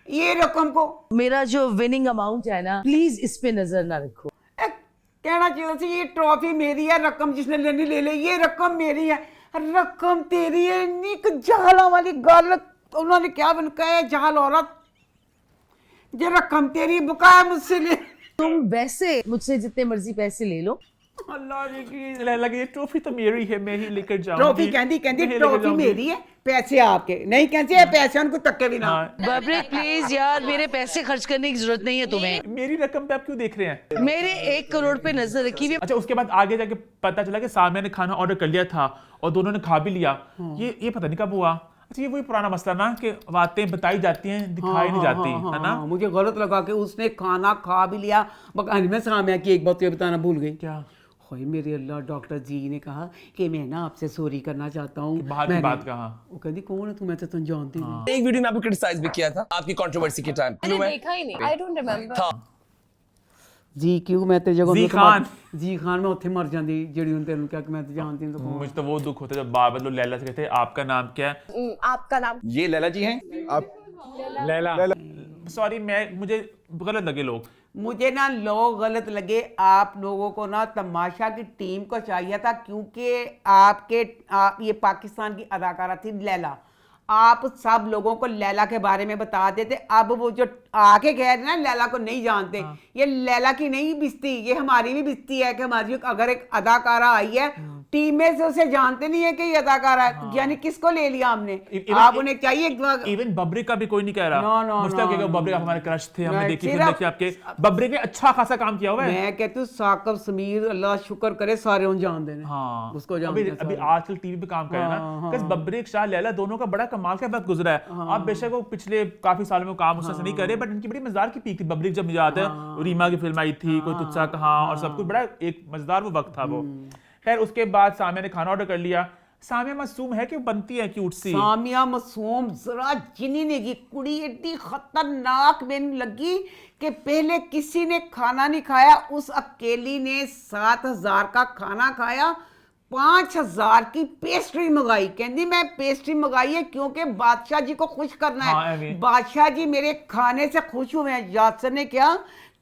ये रकम को मेरा जो विनिंग अमाउंट है ना, प्लीज इस पे नजर ना रखो। कहना चाहिए था ये ट्रॉफी मेरी है, रकम जिसने लेनी ले ले, ये रकम मेरी है, रकम तेरी है। इन्नी कुछ जहाला वाली गाल उन्होंने क्या बन कहा, जहाल औरत, ये रकम तेरी बकाया मुझसे ले। तुम वैसे मुझसे जितने मर्जी पैसे ले लो, अल्लाह जी की लैला की ये ट्रॉफी तो मेरी है, मैं ही लेकर जाऊंगी। ट्रॉफी कहती मैं ही लेकर ट्रॉफी जाऊंगी। मेरी है, पैसे आपके नहीं, कैसे पैसे उनको तक्के भी ना। हाँ, बबरी प्लीज यार, मेरे पैसे खर्च करने की जरूरत नहीं है तुम्हें। मेरी रकम पे आप क्यों देख रहे हैं? मेरे 1 करोड़ पे नजर रखी हुई। अच्छा, उसके बाद आगे जाके पता चला कि सामिया ने खाना ऑर्डर कर लिया था और दोनों ने खा भी लिया। ये पता नहीं कब हुआ। अच्छा, ये वही पुराना मसला ना कि बातें बताई जाती हैं, दिखाई नहीं जाती, है ना? मुझे गलत लगा कि उसने खाना खा भी लिया। बकानी में सामिया की एक बात ये बताना भूल गई। क्या? होए मेरे अल्लाह, डॉक्टर जी ने कहा कि मैं ना आपसे सॉरी करना चाहता हूँ। बाहर की बात कहा। वो कहती कौन है तू, मैं तो तुम जानती नहीं। एक वीडियो में आपको क्रिटिसाइज भी किया था आपकी कंट्रोवर्सी के टाइम। मैंने देखा ही नहीं, आई डोंट रिमेम्बर। जी क्यों मैं तेरे जगह जी तो खान। जी खान मैं उत्थे मर जाती ਜਿਹੜੀ ਹੁਣ ਤੈਨੂੰ ਕਿਹਾ ਕਿ मैं तो जानती हूं तो कौन। मुझे तो वो दुख होता है जब बार बार लोग लैला से कहते हैं आपका नाम क्या है। आपका नाम? ये लैला जी हैं आप? सॉरी, मुझे गलत लगे लोग। मुझे ना लोग गलत लगे। आप लोगों को ना तमाशा की टीम को चाहिए था, क्योंकि आप ये पाकिस्तान की अदाकारा थी लैला। आप सब लोगों को लैला के बारे में बता देते। अब वो जो आके कह रहे ना लैला को नहीं जानते, ये लैला की नहीं बिस्ती, ये हमारी भी बिस्ती है कि हमारी अगर एक अदाकारा आई है टीम में से उसे जानते नहीं है कि ये अदाकारा है, यानी किसको ले लिया हमने। आप उन्हें चाहिए इवन बबरी का भी कोई नहीं कह रहा। मुझसे कहेगा बबरी आप हमारे क्रश थे, हमने देखी फिल्म देखी आपके। बबरी ने अच्छा खासा काम किया हुआ है। मैं कहती हूँ साकिब समीर अल्लाह शुक्र करे सारे उन जान देने। हाँ, उसको अभी आजकल टीवी पे काम कर रहे हैं ना, बिकॉज़ बबरी शाह लैला दोनों का बड़ा कमाल का वक्त गुजरा है। आप बेशक वो पिछले काफी सालों में काम उससे नहीं करे, बट इनकी बड़ी मजेदार की पीक थी। बबरी जब मुझे याद है रीमा की फिल्म आई थी कोई तुझसा कहां, और सब कुछ बड़ा एक मजेदार वो वक्त था वो। खैर उसके बाद सामिया ने खाना ऑर्डर कर लिया। सामिया मासूम है कि बनती है क्यूट सी। सामिया मासूम जरा जिनी ने की कुड़ी इतनी खतरनाक मैंने लगी कि पहले किसी ने खाना नहीं खाया, उस अकेली ने 7,000 का खाना खाया, 5,000 की पेस्ट्री मंगाई। कहती मैं पेस्ट्री मंगाई है क्योंकि बादशाह जी को खुश करना है। हाँ, बादशाह जी मेरे खाने से खुश हुए हैं। यासर ने क्या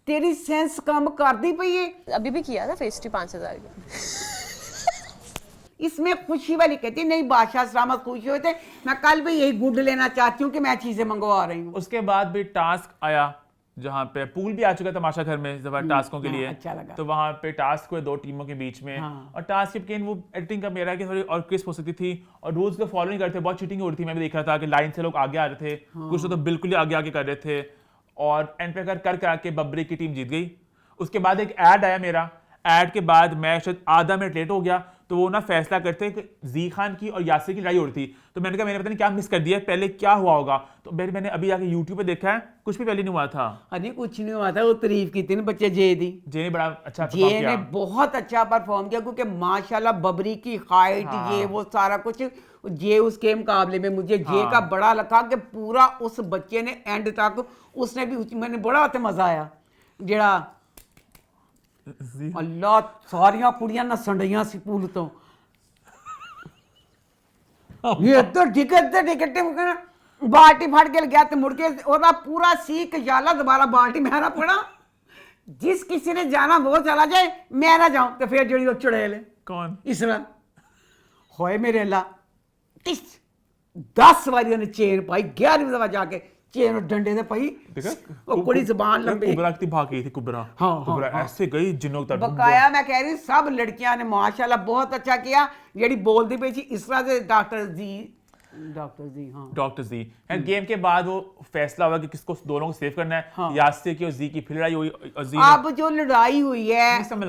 तेरी सेंस कम कर दी पई है। अभी भी किया था पेस्ट्री 5,000 की। इसमें खुशी वाली कहती नहीं, बादशाह सलामत खुश हुए थे, मैं कल भी यही गुड लेना चाहती हूँ कि मैं चीजें मंगवा रही हूँ। उसके बाद भी टास्क आया जहाँ पे पूल भी आ चुका तमाशा घर में टास्कों के लिए। अच्छा लगा। तो वहाँ पे टास्क हुए 2 टीमों के बीच में। और टास्क के वो एडिटिंग का मेरा कि थोड़ी और क्रिस्प हो सकती थी और रूल्स को फॉलो नहीं करते, बहुत चीटिंग हो रही थी। मैं भी देख रहा था कि लाइन से लोग आगे आ रहे थे, कुछ तो बिल्कुल ही आगे आगे कर रहे थे, और एंड पे कर के बबरी की टीम जीत गई। उसके बाद एक ऐड आया मेरा, ऐड के बाद मैं शायद आधा मिनट लेट हो गया, तो वो ना फैसला करते कि जी खान की और यासिर की लड़ाई हो रही थी। तो मैंने कहा मैंने पता नहीं क्या मिस कर दिया, पहले क्या हुआ होगा। तो मैंने अभी जाके यूट्यूब पे देखा है, कुछ भी पहले नहीं हुआ था। अरे कुछ नहीं हुआ था, वो तारीफ की थी ना बच्चे जे दी। जे ने बड़ा अच्छा जे ने बहुत अच्छा परफॉर्म किया, क्योंकि माशाल्लाह बबरी की हाइट ये वो सारा कुछ जे उसके मुकाबले में मुझे जे का बड़ा लगा कि पूरा उस बच्चे ने एंड तक उसने भी, मैंने बड़ा मजा आया जेड़ा अल्लाह सारियां कुड़ियां नसन रही सी पूल तो ये इधर टिकट बाल्टी फट के गया तो मुड़ के ओदा पूरा सीख जाला दोबारा बाल्टी मेरा पड़ा। जिस किसी ने जाना वो चला जाए, मैं ना जाऊं तो फिर जड़ी वो चुड़ैल कौन इसरा होए मेरे अल्लाह 10 बारी उन्हें चेन पाई, 11वीं दफा जाके चेन और डंडे से पाई, वो कुड़ी जुबान लंबी। कुबरा की भाग गई थी कुबरा। कुबरा ऐसे गई जिन्हों तक बकाया। मैं कह रही सब लड़कियां ने माशाल्लाह बहुत अच्छा किया। जेडी बोलती पई थी इस तरह से डॉक्टर जी एंड गेम के बाद वो फैसला हुआ कि किसको दोनों को सेव करना है। यासिर की और जी की फिर लड़ाई हुई और जी अब जो लड़ाई हुई है समझ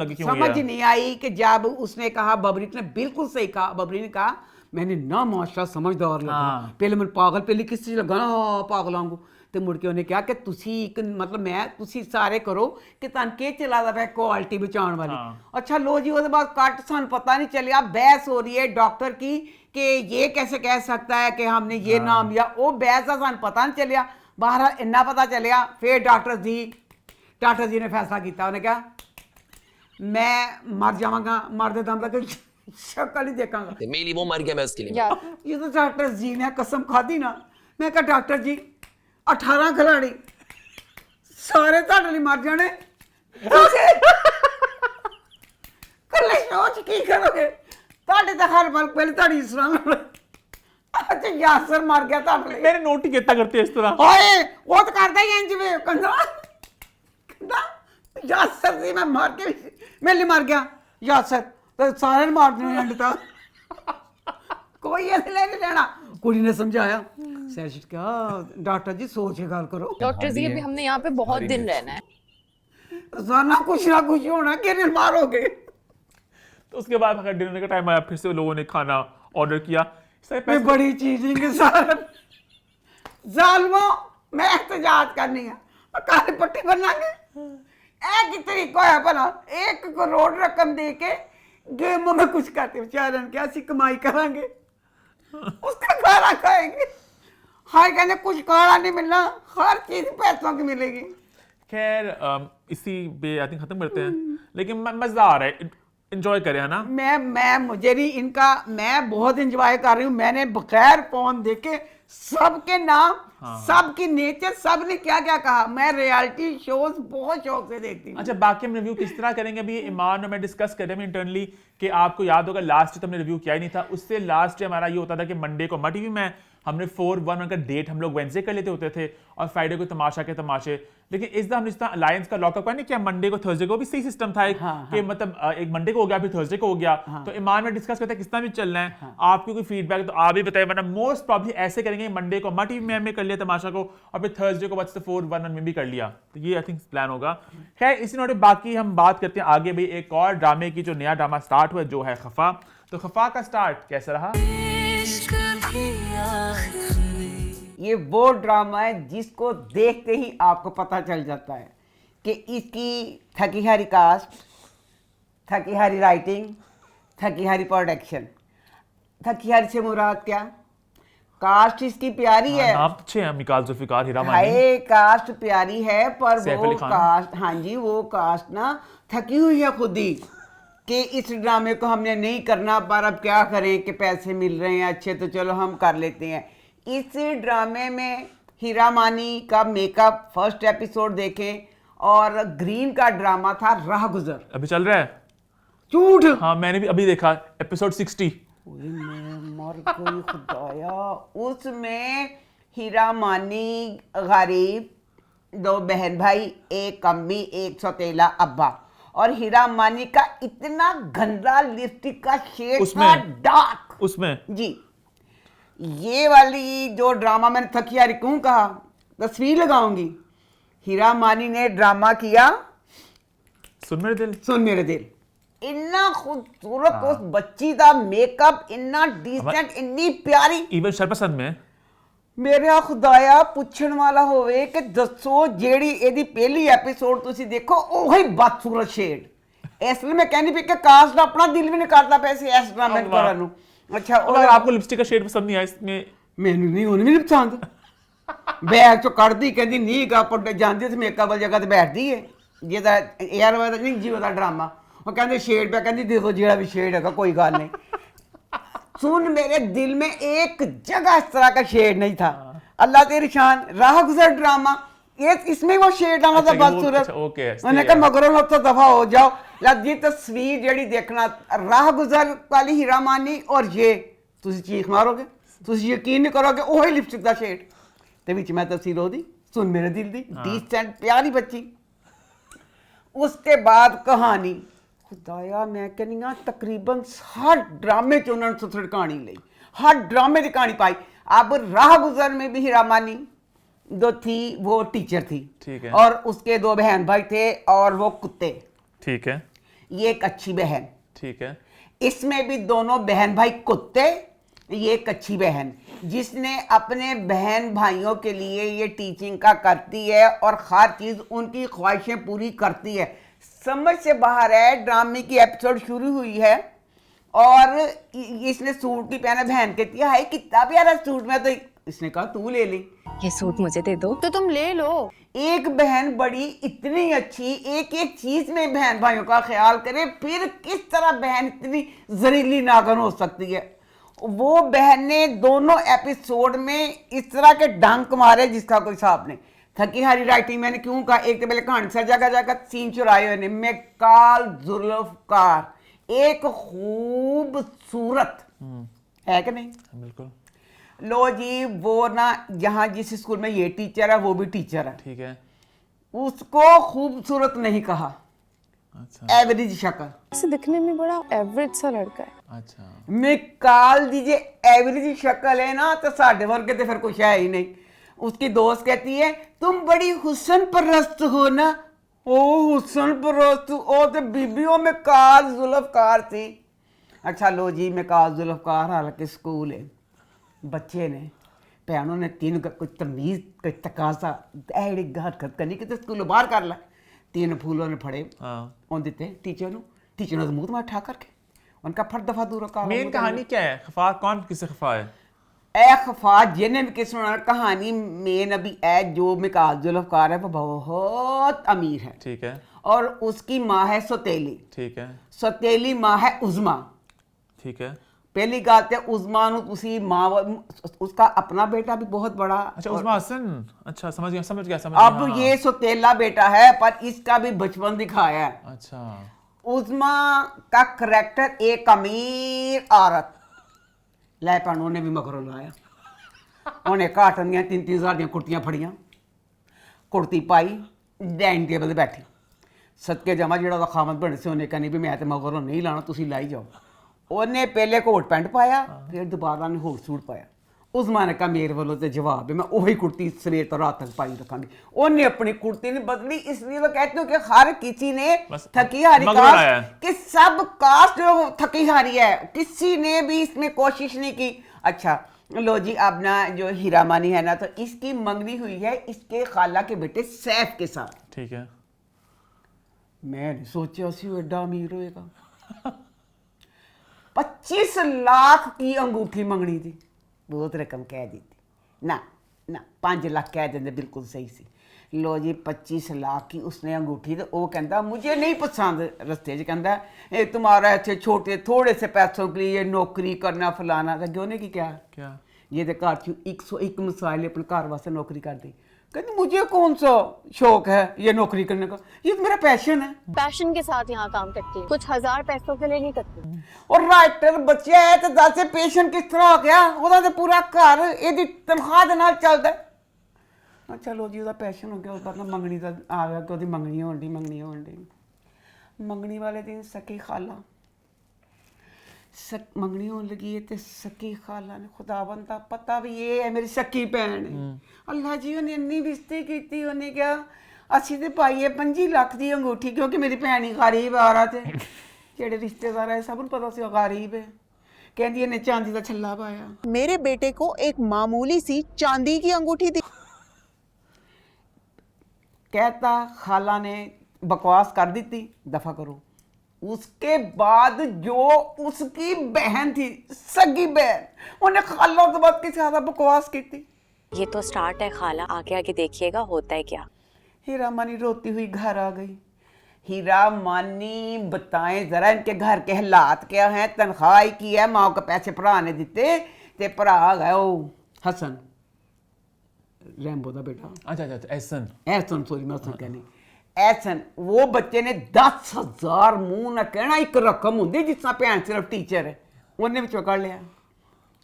नहीं आई कि जब उसने कहा, बबरी ने बिल्कुल सही कहा, बबरी ने कहा मैंने ना माशाल्लाह समझदार लगा। पहले मैं पागल पहले किस चीज लगा ना पागल वांगू, तो मुड़ के उन्हें कहा कि तुसी एक मतलब मैं तुसी सारे करो कि तन के चला दा क्वालिटी बचाने वाली। अच्छा लो जी, उसके बाद कट सन पता नहीं चलिया, बहस हो रही है डॉक्टर की कि ये कैसे कह सकता है कि हमने ये नाम लिया, वो बहस का सन पता नहीं चलिया। बहरहाल इन्ना पता चलिया, फिर डॉक्टर जी ने फैसला किया। उन्हें कहा मैं मर जावांगा, मर दे दम तक शक्ल ही देखांगा। मेरी वो मर गया, मैं उसके लिए। ये तो डॉक्टर जी ने कसम खादी ना। मैं कहा डॉक्टर जी 18 खिलाड़ी सारे ਤੁਹਾਡੇ ਲਈ मर जाने, कल्ले सोच की करोगे? ਤੁਹਾਡੇ ਤਾਂ हर पल पहले ਤੁਹਾਡੀ इस्लाम अच्छा यासर मर गया ਤੁਹਾਡੇ ਲਈ। मेरे नोट ही कितना करते इस तरह। ओए वो तो करता ही इंज वे कंदा यासर जी मैं मर के मेरे लिए मर गया। यासर तो सारे ने मारने एंड तक कोई ये नहीं लेना। कुड़ी ने समझाया सैशिट क्या डॉक्टर जी सोच के गल करो। डॉक्टर जी अभी हमने यहाँ पे बहुत दिन रहना है। ना कुछ होना कि मारोगे। तो उसके बाद अगर डिनर का टाइम आया फिर से लोगों ने खाना ऑर्डर किया। ये बड़ी चीजें के साथ जालमो मैं एहतजाज करनी है काली पट्टी बनाएंगे। एक ही तरीका है भला 1 करोड़ रकम दे के गेमों में कुछ करते बेचारे क्या सी कमाई करांगे उसका खाना खाएंगे। हाय कहने कुछ खाना नहीं मिलना हर चीज पैसों की मिलेगी। खैर इसी पे आई थिंक खत्म करते हैं लेकिन मजा आ रहा है एंजॉय करें है ना। मैं मुझे नहीं इनका मैं बहुत एंजॉय कर रही हूँ। मैंने बगैर फोन देखे सबके नाम सबकी नेचर सब ने क्या क्या कहा। मैं रियलिटी शोज बहुत शौक से देखती हूँ। अच्छा बाकी हम रिव्यू किस तरह करेंगे अभी ईमान और मैं डिस्कस कर रहे हैं इंटरनली कि आपको याद होगा लास्ट तो हमने रिव्यू किया ही नहीं था। उससे लास्ट हमारा ये होता था कि मंडे को मा टीवी में हमने 4-1 का डेट हम लोग वेडनेसडे कर लेते होते थे और फ्राइडे को तमाशा के तमाशे। लेकिन इस हमने जितना अलायंस का लॉकअप है ना कि मंडे को थर्सडे को भी सही सिस्टम था कि मतलब एक मंडे को हो गया फिर थर्सडे को हो गया। तो ईमान में डिस्कस करते हैं कितना भी चलना है। आपकी कोई फीडबैक तो आप भी बताएं वरना मोस्ट प्रॉब्ली ऐसे करेंगे मंडे को मा टीवी में हमने कर लिया तमाशा को और फिर थर्सडे को बच 4-1 में भी कर लिया। तो ये आई थिंक प्लान होगा। खैर इसी नोट बाकी हम बात करते हैं आगे भी एक और ड्रामे की जो नया ड्रामा स्टार्ट हुआ जो है खफा। तो खफा का स्टार्ट कैसा रहा? ये वो ड्रामा है जिसको देखते ही आपको पता चल जाता है कि इसकी थकी हारी कास्ट, थकी हारी राइटिंग, थकी हारी प्रोडक्शन। थकी हारी से मुराद क्या? कास्ट इसकी प्यारी है। नाम अच्छे हैं मिकाल जुल्फिकार हीरा मानी। हाय कास्ट प्यारी है पर सैफ वो अली खान। कास्ट हाँ जी वो कास्ट ना थकी हुई है खुद ही कि इस ड्रामे को हमने नहीं करना पर अब क्या करें कि पैसे मिल रहे हैं अच्छे तो चलो हम कर लेते हैं। इस ड्रामे में हीरा मानी का मेकअप फर्स्ट एपिसोड देखें और ग्रीन का ड्रामा था राह गुजर। अभी चल रहा है झूठ हाँ मैंने भी अभी देखा एपिसोड 60। मैं मर गई खुदाया। उसमें हीरा मानी गरीब 2 बहन भाई एक अम्मी एक सौतेला अब्बा और हीरा मानी का इतना गंदा लिपस्टिक का शेड था डार्क उसमें जी। ये वाली जो ड्रामा मैंने थकियारी क्यों कहा तस्वीर लगाऊंगी। हीरा मानी ने ड्रामा किया सुन मेरे दिल इतना खूबसूरत उस बच्ची का मेकअप इतना डिसेंट इतनी प्यारी इवन शर्पसंद में मेरा खुदाया पूछण वाला होवे कि दसो जेड़ी एदी पहली एपिसोड तुसी देखो ओही बदसूरत शेड। इसलिए मैं कहनी पई कि कास्ट अपना दिल भी नहीं करता पैसे इस ड्रामे को करन नू। अच्छा और आपको लिपस्टिक का शेड पसंद नहीं आया इसमें? मैनू नहीं उन्हें नहीं पसंद। बैग चो कढ़दी कहती नहीं गा पट जांदी ते मेकअप वाली जगह ते बैठदी है जेदा एयर वाला नहीं जीव दा ड्रामा वो कहंदे शेड पे कहंदी देखो जेड़ा भी शेड है कोई गल नहीं। सुन मेरे दिल में एक जगह इस तरह का शेड नहीं था। अल्लाह तेरी शान राह गुजर ड्रामा ये इसमें वो शेड आना था बदसूरत। मैंने कहा मगरों लोग तो दफा हो जाओ। ये तस्वीर जेड़ी देखना राह गुजर वाली हीरा मानी और ये तुसी चीख मारोगे तुसी यकीन नहीं करोगे ओही लिपस्टिक का शेड ते विच मैं तस्वीर ओदी सुन मेरे दिल दी डिसेंट प्यारी बच्ची। उसके बाद कहानी खुदाया मैं कहनी हाँ तकरीबन हर ड्रामे च उन्होंने सुथड़ कहानी ली हर ड्रामे की कहानी पाई। अब राह गुजर में भी हीरा मानी जो थी वो टीचर थी ठीक है और उसके 2 बहन भाई थे और वो कुत्ते ठीक है ये एक अच्छी बहन ठीक है। इसमें भी दोनों बहन भाई कुत्ते ये एक अच्छी बहन जिसने अपने बहन भाइयों के लिए ये टीचिंग का करती है और हर चीज उनकी ख्वाहिशें पूरी करती है। समझ से बाहर है। ड्रामे की एपिसोड शुरू हुई है और इसने सूट की पहना बहन कहती है हाय कितना प्यारा सूट में तो इसने कहा तू ले ले ये सूट मुझे दे दो तो तुम ले लो। एक बहन बड़ी इतनी अच्छी एक एक चीज में बहन भाइयों का ख्याल करे फिर किस तरह बहन इतनी जहरीली नागन हो सकती है। वो बहन ने दोनों एपिसोड में इस तरह के डंक मारे जिसका कोई हिसाब नहीं। थकी हारी राइटिंग मैंने क्यों कहा एक तो पहले कहानी सर जगह जगह सीन चुराए हुए ने मिकाल जुल्फकार एक खूबसूरत है कि नहीं बिल्कुल। लो जी वो ना जहाँ जिस स्कूल में ये टीचर है वो भी टीचर है ठीक है उसको खूबसूरत नहीं कहा अच्छा एवरेज शक्ल। इसे दिखने में बड़ा एवरेज सा लड़का है। अच्छा निकाल दीजिए एवरेज शक्ल है ना तो साढ़े वर्ग के फिर कुछ है ही नहीं। उसकी दोस्त कहती है तुम बड़ी हुस्न परस्त हो ना। ओ हुस्न परस्त, ओ तो बीबियों में काज जुल्फकार थी। अच्छा लो जी मैं काज जुल्फकार, हालांकि स्कूल है, बच्चे ने भैनों ने तीन कोई तमीज कोई तकाजा ऐड़ी हरकत करनी कि स्कूलों बाहर कर ला। तीन फूलों ने फड़े उन दिते टीचर नु, टीचर ने मुंह मार ठा करके उनका फट दफा दूर का। मेन कहानी क्या है? खफा कौन किससे खफा है? ए खफा जिन्हें भी किस कहानी मेन अभी है जो मिकाल जुल्फकार है वो बहुत अमीर है, ठीक है, और उसकी माँ है सौतेली, ठीक है, सौतेली माँ है उज़मा, ठीक है। पहली बात है उज़मा नु उसी माँ उसका अपना बेटा भी बहुत बड़ा। अच्छा उस्मा हसन, अच्छा समझ गया समझ गया समझ अब गया, हाँ। ये सौतेला बेटा है पर इसका भी बचपन दिखाया है। अच्छा उज़मा का करैक्टर एक अमीर औरत लैपन उन्हें भी मगरों लाया। उन्हें काटन दियां 3-3 दियां कुर्तियां फड़ियां, कुर्ती पाई, डाइनिंग टेबल ते बैठी। सदके जमा जेड़ा खामद बने से उन्हें कहनी भी मैं तो मगरों नहीं लाना, तुसी लाई जाओ। उन्हें पहले कोट पैंट पाया, फिर दोबारा ने होर सूट पाया। उज़मा ने कहा मेरे वालों तो जवाब है मैं वही कुर्ती सवेर तो रात तक पाई रखांगी। उन्हें अपनी कुर्ती नहीं बदली, इसलिए तो कहते हो कि हर किसी ने थकी हारी कास्ट कि सब कास्ट जो थकी हारी है, किसी ने भी इसमें कोशिश नहीं की। अच्छा लो जी अब ना जो हीरा मानी है ना तो इसकी मंगनी हुई है इसके खाला के बेटे सैफ के साथ, ठीक है। मैं सोचा सी एडा अमीर होएगा। 25 लाख की अंगूठी मंगनी थी, बहुत रकम कह दी थी ना, 5 लाख कह देंगे बिल्कुल सही सी। लो जी 25 लाख की उसने अंगूठी, तो वो कहता मुझे नहीं पसंद। रस्ते च कहता तुम्हारा ऐसे छोटे थोड़े से पैसों के लिए नौकरी करना फलाना। तो क्यों नहीं की क्या ये तो घर च 101 मिसाइल अपने घर वास्ते नौकरी कर दी। कहती मुझे कौन सा शौक है ये नौकरी करने का, ये तो मेरा पैशन है। पैशन के साथ यहाँ काम करती है, कुछ 1000 पैसों के लिए नहीं करती। और राइटर बच्चा है तो दस पेशन किस तरह हो गया, ਉਹਦਾ ਤੇ ਪੂਰਾ ਘਰ ਇਹਦੀ ਤਨਖਾਹ ਦੇ ਨਾਲ ਚੱਲਦਾ। ਚਲੋ ਜੀ ਉਹਦਾ ਪੈਸ਼ਨ ਹੋ ਗਿਆ, ਉਸ ਬਾਅਦ ਮੰਗਣੀ ਦਾ ਆ ਗਿਆ ਕਿ ਉਹਦੀ ਮੰਗਣੀ ਹੋਣ ਦੀ। ਮੰਗਣੀ ਵਾਲੇ ਦਿਨ ਸਕੀ ਖਾਲਾ ਮੰਗਣੀ ਹੋਣ ਲੱਗੀ ਹੈ ਤੇ ਸਕੀ ਖਾਲਾ ਨੇ ਖੁਦਾਵੰਦ ਦਾ ਪਤਾ ਵੀ ਇਹ ਹੈ ਮੇਰੀ ਸਕੀ ਭੈਣ ਹੈ। ਅੱਲਾ ਜੀ ਉਹਨੇ ਇੰਨੀ ਬਿਸਤੀ ਕੀਤੀ, ਉਹਨੇ ਕਿਹਾ ਅਸੀਂ ਤੇ ਪਾਈਏ 25 ਲੱਖ ਦੀ ਅੰਗੂਠੀ ਕਿਉਂਕਿ ਮੇਰੀ ਭੈਣ ਹੀ ਗਰੀਬ ਔਰਤ ਹੈ। ਜਿਹੜੇ ਰਿਸ਼ਤੇਦਾਰ ਹੈ ਸਭ ਨੂੰ ਪਤਾ ਸੀ ਉਹ ਗਰੀਬ ਹੈ। कहती है चांदी का छल्ला पाया। मेरे बेटे को एक मामूली सी चांदी की अंगूठी दी। कहता खाला ने बकवास कर दी थी, दफा करो। उसके बाद जो उसकी बहन थी सगी बहन, उन्हें खाला तो बाद किसी ज्यादा बकवास की थी। ये तो स्टार्ट है खाला, आगे आगे देखिएगा होता है क्या। हीरा मानी रोती हुई घर आ गई। हीरा मानी बताएं जरा इनके घर के हालात क्या हैं, तनख्वाह ही की है, माँ को पैसे भरा ने दिते ते भरा गए वो हसन रैम्बो दा बेटा। अच्छा एहसन सॉरी मैं हसन कहनी एहसन। वो बच्चे ने 10,000 मुंह ना कहना एक रकम होंगी जिस तरह भैन सिर्फ टीचर है, उन्हें भी चुका लिया।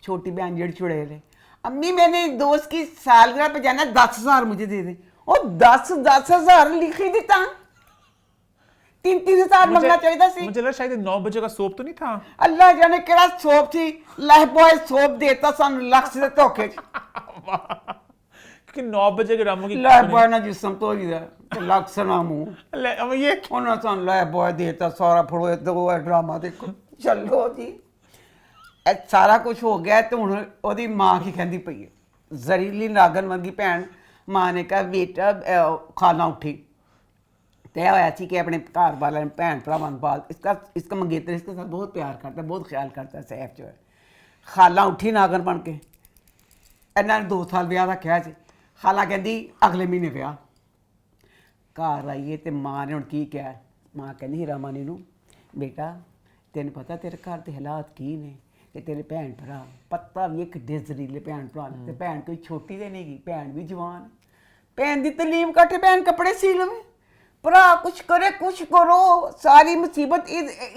छोटी बहन जेड़ी चुड़ैल है, अम्मी मैंने दोस्त की सालगिरह पे जाना 10,000 मुझे दे दे। और 10,000 लिखी दिता, 3-3 मंगना चाहिए सी। मुझे लगा शायद 9 बजे का सोप तो नहीं था। अल्लाह जाने केड़ा सोप थी, लाइफ बॉय सोप देता सन लक्ष्य से धोखे कि 9 बजे के रामों की लाइफ बॉय ना जिसम तो ही है लक्ष्य ना मुंह ले अब ये उन्होंने सन लाइफ बॉय देता सारा फड़ो दो ड्रामा देखो। चलो जी सारा कुछ हो गया तो हुण ओदी मां की कहंदी पई है, जरीली नागन वर्गी भैन। मां ने कहा बेटा खाना उठी तय होया थी कि अपने घर वाले भैन भरावां बाल इसका मंगेतर इसके साथ बहुत प्यार करता है, बहुत ख्याल करता है सैफ जो है। खाला उठी नागन बन के, इन्होंने 2 साल ब्याह रखा जी। खाला कहती अगले महीने ब्याह। घर आइए तो माँ ने हुण की कहा, माँ कहनी हीरा मानी नूं बेटा तेन पता तेरे घर के हालात की ने कि तेरे भैन भरा पता भी एक डिजरीले भैन भरा ने, भैन कोई छोटी तो नहीं गई, भैन भी जवान, भैन की तलीम कटे, भैन कपड़े सी लवे, भरा कुछ करे कुछ करो, सारी मुसीबत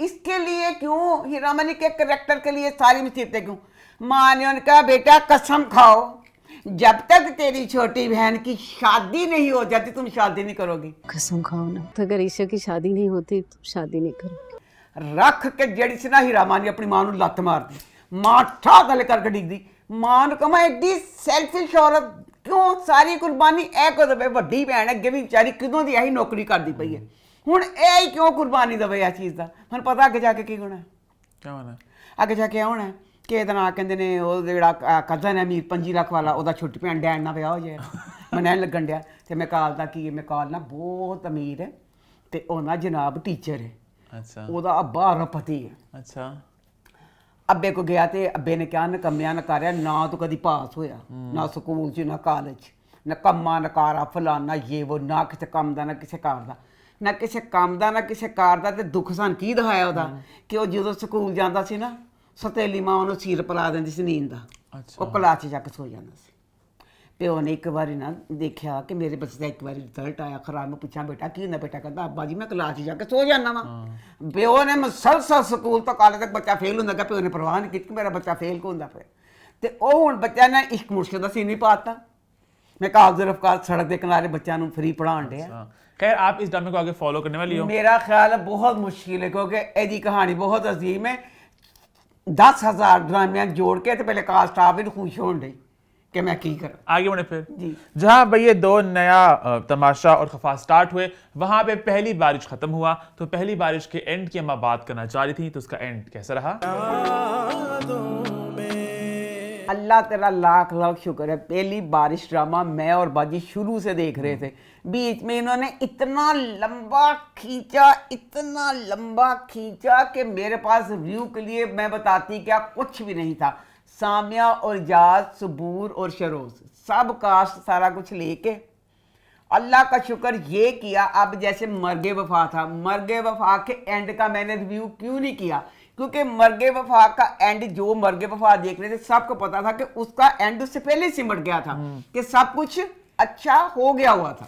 इसके लिए क्यों, हीरा मानी के करैक्टर के लिए सारी मुसीबतें क्यों। माँ ने उन्हें कहा बेटा कसम खाओ जब तक तेरी छोटी बहन की शादी नहीं हो जाती तुम शादी नहीं करोगी। कसम खाओ ना, तो अगर ईशा की शादी नहीं होती तो शादी नहीं करूंगी। रख के जड़ी से ना हीरा मानी अपनी मां ਨੂੰ ਲੱਤ ਮਾਰ ਦੀ ਮਾਂ ਠਾ ਗਲੇ ਕਰਕੇ ਡਿੱਗਦੀ ਮਾਂ ਨੂੰ ਕਮਾ ਐਡੀ ਸੈਲਫਿਸ਼ ਔਰਤ ਕਿਉਂ ਸਾਰੀ ਕੁਰਬਾਨੀ ਇਹ ਕੋ ਦਵੇ ਵੱਡੀ ਭੈਣ ਅੱਗੇ ਵੀ ਵਿਚਾਰੀ ਕਿਦੋਂ ਦੀ ਇਹੀ ਨੌਕਰੀ ਕਰਦੀ ਪਈ ਹੈ ਹੁਣ ਇਹ ਹੀ ਕਿਉਂ ਕੁਰਬਾਨੀ ਦਵੇ ਆ ਚੀਜ਼ ਦਾ ਹੁਣ ਪਤਾ ਅੱਗੇ ਜਾ ਕੇ ਕੀ ਹੋਣਾ क्या होना है? ਅੱਗੇ ਜਾ ਕੇ ਆਉਣਾ ਕਿ ਇਹਦਾ ਨਾਂ ਕਹਿੰਦੇ ਨੇ ਉਹ ਜਿਹੜਾ ਕਜ਼ਨ ਹੈ ਅਮੀਰ 5 ਲੱਖ ਵਾਲਾ ਉਹਦਾ ਛੋਟੀ ਭੈਣ ਡੈਣ ਨਾਲ ਵਿਆਹ ਹੋ ਜਾਏਗਾ ਮੈਨੂੰ ਐਂ ਲੱਗਣ ਡਿਆ ਤੇ ਮੈਂ ਕਾਲ ਦਾ ਕੀ ਹੈ ਮੈਂ ਕਾਲ ਨਾ ਬਹੁਤ ਅਮੀਰ ਹੈ ਤੇ ਉਹ ਨਾ ਜਨਾਬ ਟੀਚਰ ਹੈ अच्छा ਉਹਦਾ ਅੱਬਾ ਅਰਬਪਤੀ ਹੈ अच्छा ਅੱਬੇ ਕੋ ਗਿਆ ਤੇ ਅੱਬੇ ਨੇ ਕਿਹਾ ਨਕੰਮਿਆਂ ਨਕਾਰਿਆ ਨਾ ਤੂੰ ਕਦੀ ਪਾਸ ਹੋਇਆ ਨਾ ਸਕੂਲ 'ਚ ਨਾ ਕਾਲਜ 'ਚ ਨਕੰਮਾ ਨਕਾਰਾ ਫਲਾਨਾ ਇਹ ਉਹ ਨਾ ਕਿਸੇ ਕੰਮ ਦਾ ਨਾ ਕਿਸੇ ਕਾਰ ਦਾ ਨਾ ਕਿਸੇ ਕੰਮ ਦਾ ਨਾ ਕਿਸੇ ਕਾਰ ਦਾ ਤੇ ਦੁੱਖ ਸਾਨੂੰ ਕੀ ਦਿਖਾਇਆ ਉਹਦਾ ਕਿ ਉਹ ਜਦੋਂ ਸਕੂਲ ਜਾਂਦਾ ਸੀ ਨਾ ਸਤੇਲੀ ਮਾਂ ਉਹਨੂੰ ਸਿਰ ਪਲਾ ਦਿੰਦੀ ਸੀ ਨੀਂਦ ਦਾ अच्छा ਉਹ ਕਲਾਸ 'ਚ ਜਾ ਕੇ ਸੋ ਜਾਂਦਾ ਸੀ ਪਿਓ ਨੇ ਇੱਕ ਵਾਰੀ ਨਾ ਦੇਖਿਆ ਕਿ ਮੇਰੇ ਬੱਚੇ ਦਾ ਇੱਕ ਵਾਰੀ ਰਿਜ਼ਲਟ ਆਇਆ ਖਰਾਬ ਮੈਂ ਪੁੱਛਾਂ ਬੇਟਾ ਕੀ ਹੁੰਦਾ ਬੇਟਾ ਕਹਿੰਦਾ ਅੱਬਾ ਜੀ ਮੈਂ ਕਲਾਸ 'ਚ ਜਾ ਕੇ ਸੋ ਜਾਂਦਾ ਵਾਂ ਪਿਓ ਨੇ ਮੁਸਲਸਲ ਸਕੂਲ ਤੋਂ ਕਾਲਜ ਤੱਕ ਬੱਚਾ ਫੇਲ ਹੁੰਦਾ ਕਿ ਪਿਓ ਨੇ ਪਰਵਾਹ ਨਹੀਂ ਕੀਤੀ ਕਿ ਮੇਰਾ ਬੱਚਾ ਫੇਲ ਕਿਉਂ ਹੁੰਦਾ ਪਿਆ ਤੇ ਉਹ ਹੁਣ ਬੱਚਾ ਨੇ ਇਸ਼ਕ ਮੁਰਸ਼ਦ ਦਾ ਸੀਨ ਨਹੀਂ ਪਾਤਾ ਮੈਂ ਕਾਬਜ਼ ਰਫਕਾਰ ਸੜਕ ਦੇ ਕਿਨਾਰੇ ਬੱਚਿਆਂ ਨੂੰ ਫਰੀ ਪੜ੍ਹਾਉਣ ਡਿਆ खैर आप इस ड्रामे को आगे फॉलो करने वाली हो? मेरा ख्याल है बहुत मुश्किल है क्योंकि एदी कहानी बहुत अजीम है 10,000 ड्रामियां जोड़ के तो पहले कास्ट आप भी खुश हो रही कि मैं की करूं आगे बढ़े फिर जी जहां भाई ये दो नया तमाशा और खफा स्टार्ट हुए वहां पे पहली बारिश खत्म हुआ तो पहली बारिश के एंड की हम बात करना चाह रही थी तो उसका एंड कैसा रहा? अल्लाह तेरा लाख लाख शुक्र है पहली बारिश ड्रामा मैं और बाजी शुरू से देख रहे थे बीच में इन्होंने इतना लंबा खींचा कि मेरे पास रिव्यू के लिए मैं बताती क्या कुछ भी नहीं था सामिया और इजाज सबूर और शरोज सब कास्ट सारा कुछ लेके अल्लाह का शुक्र ये किया अब जैसे मर्गे वफा था मर्गे वफा के एंड का मैंने रिव्यू क्यों नहीं किया क्योंकि मर्गे वफा का एंड जो मर्गे वफा देख रहे थे सबको पता था कि उसका एंड उससे पहले सिमट गया था कि सब कुछ अच्छा हो गया हुआ था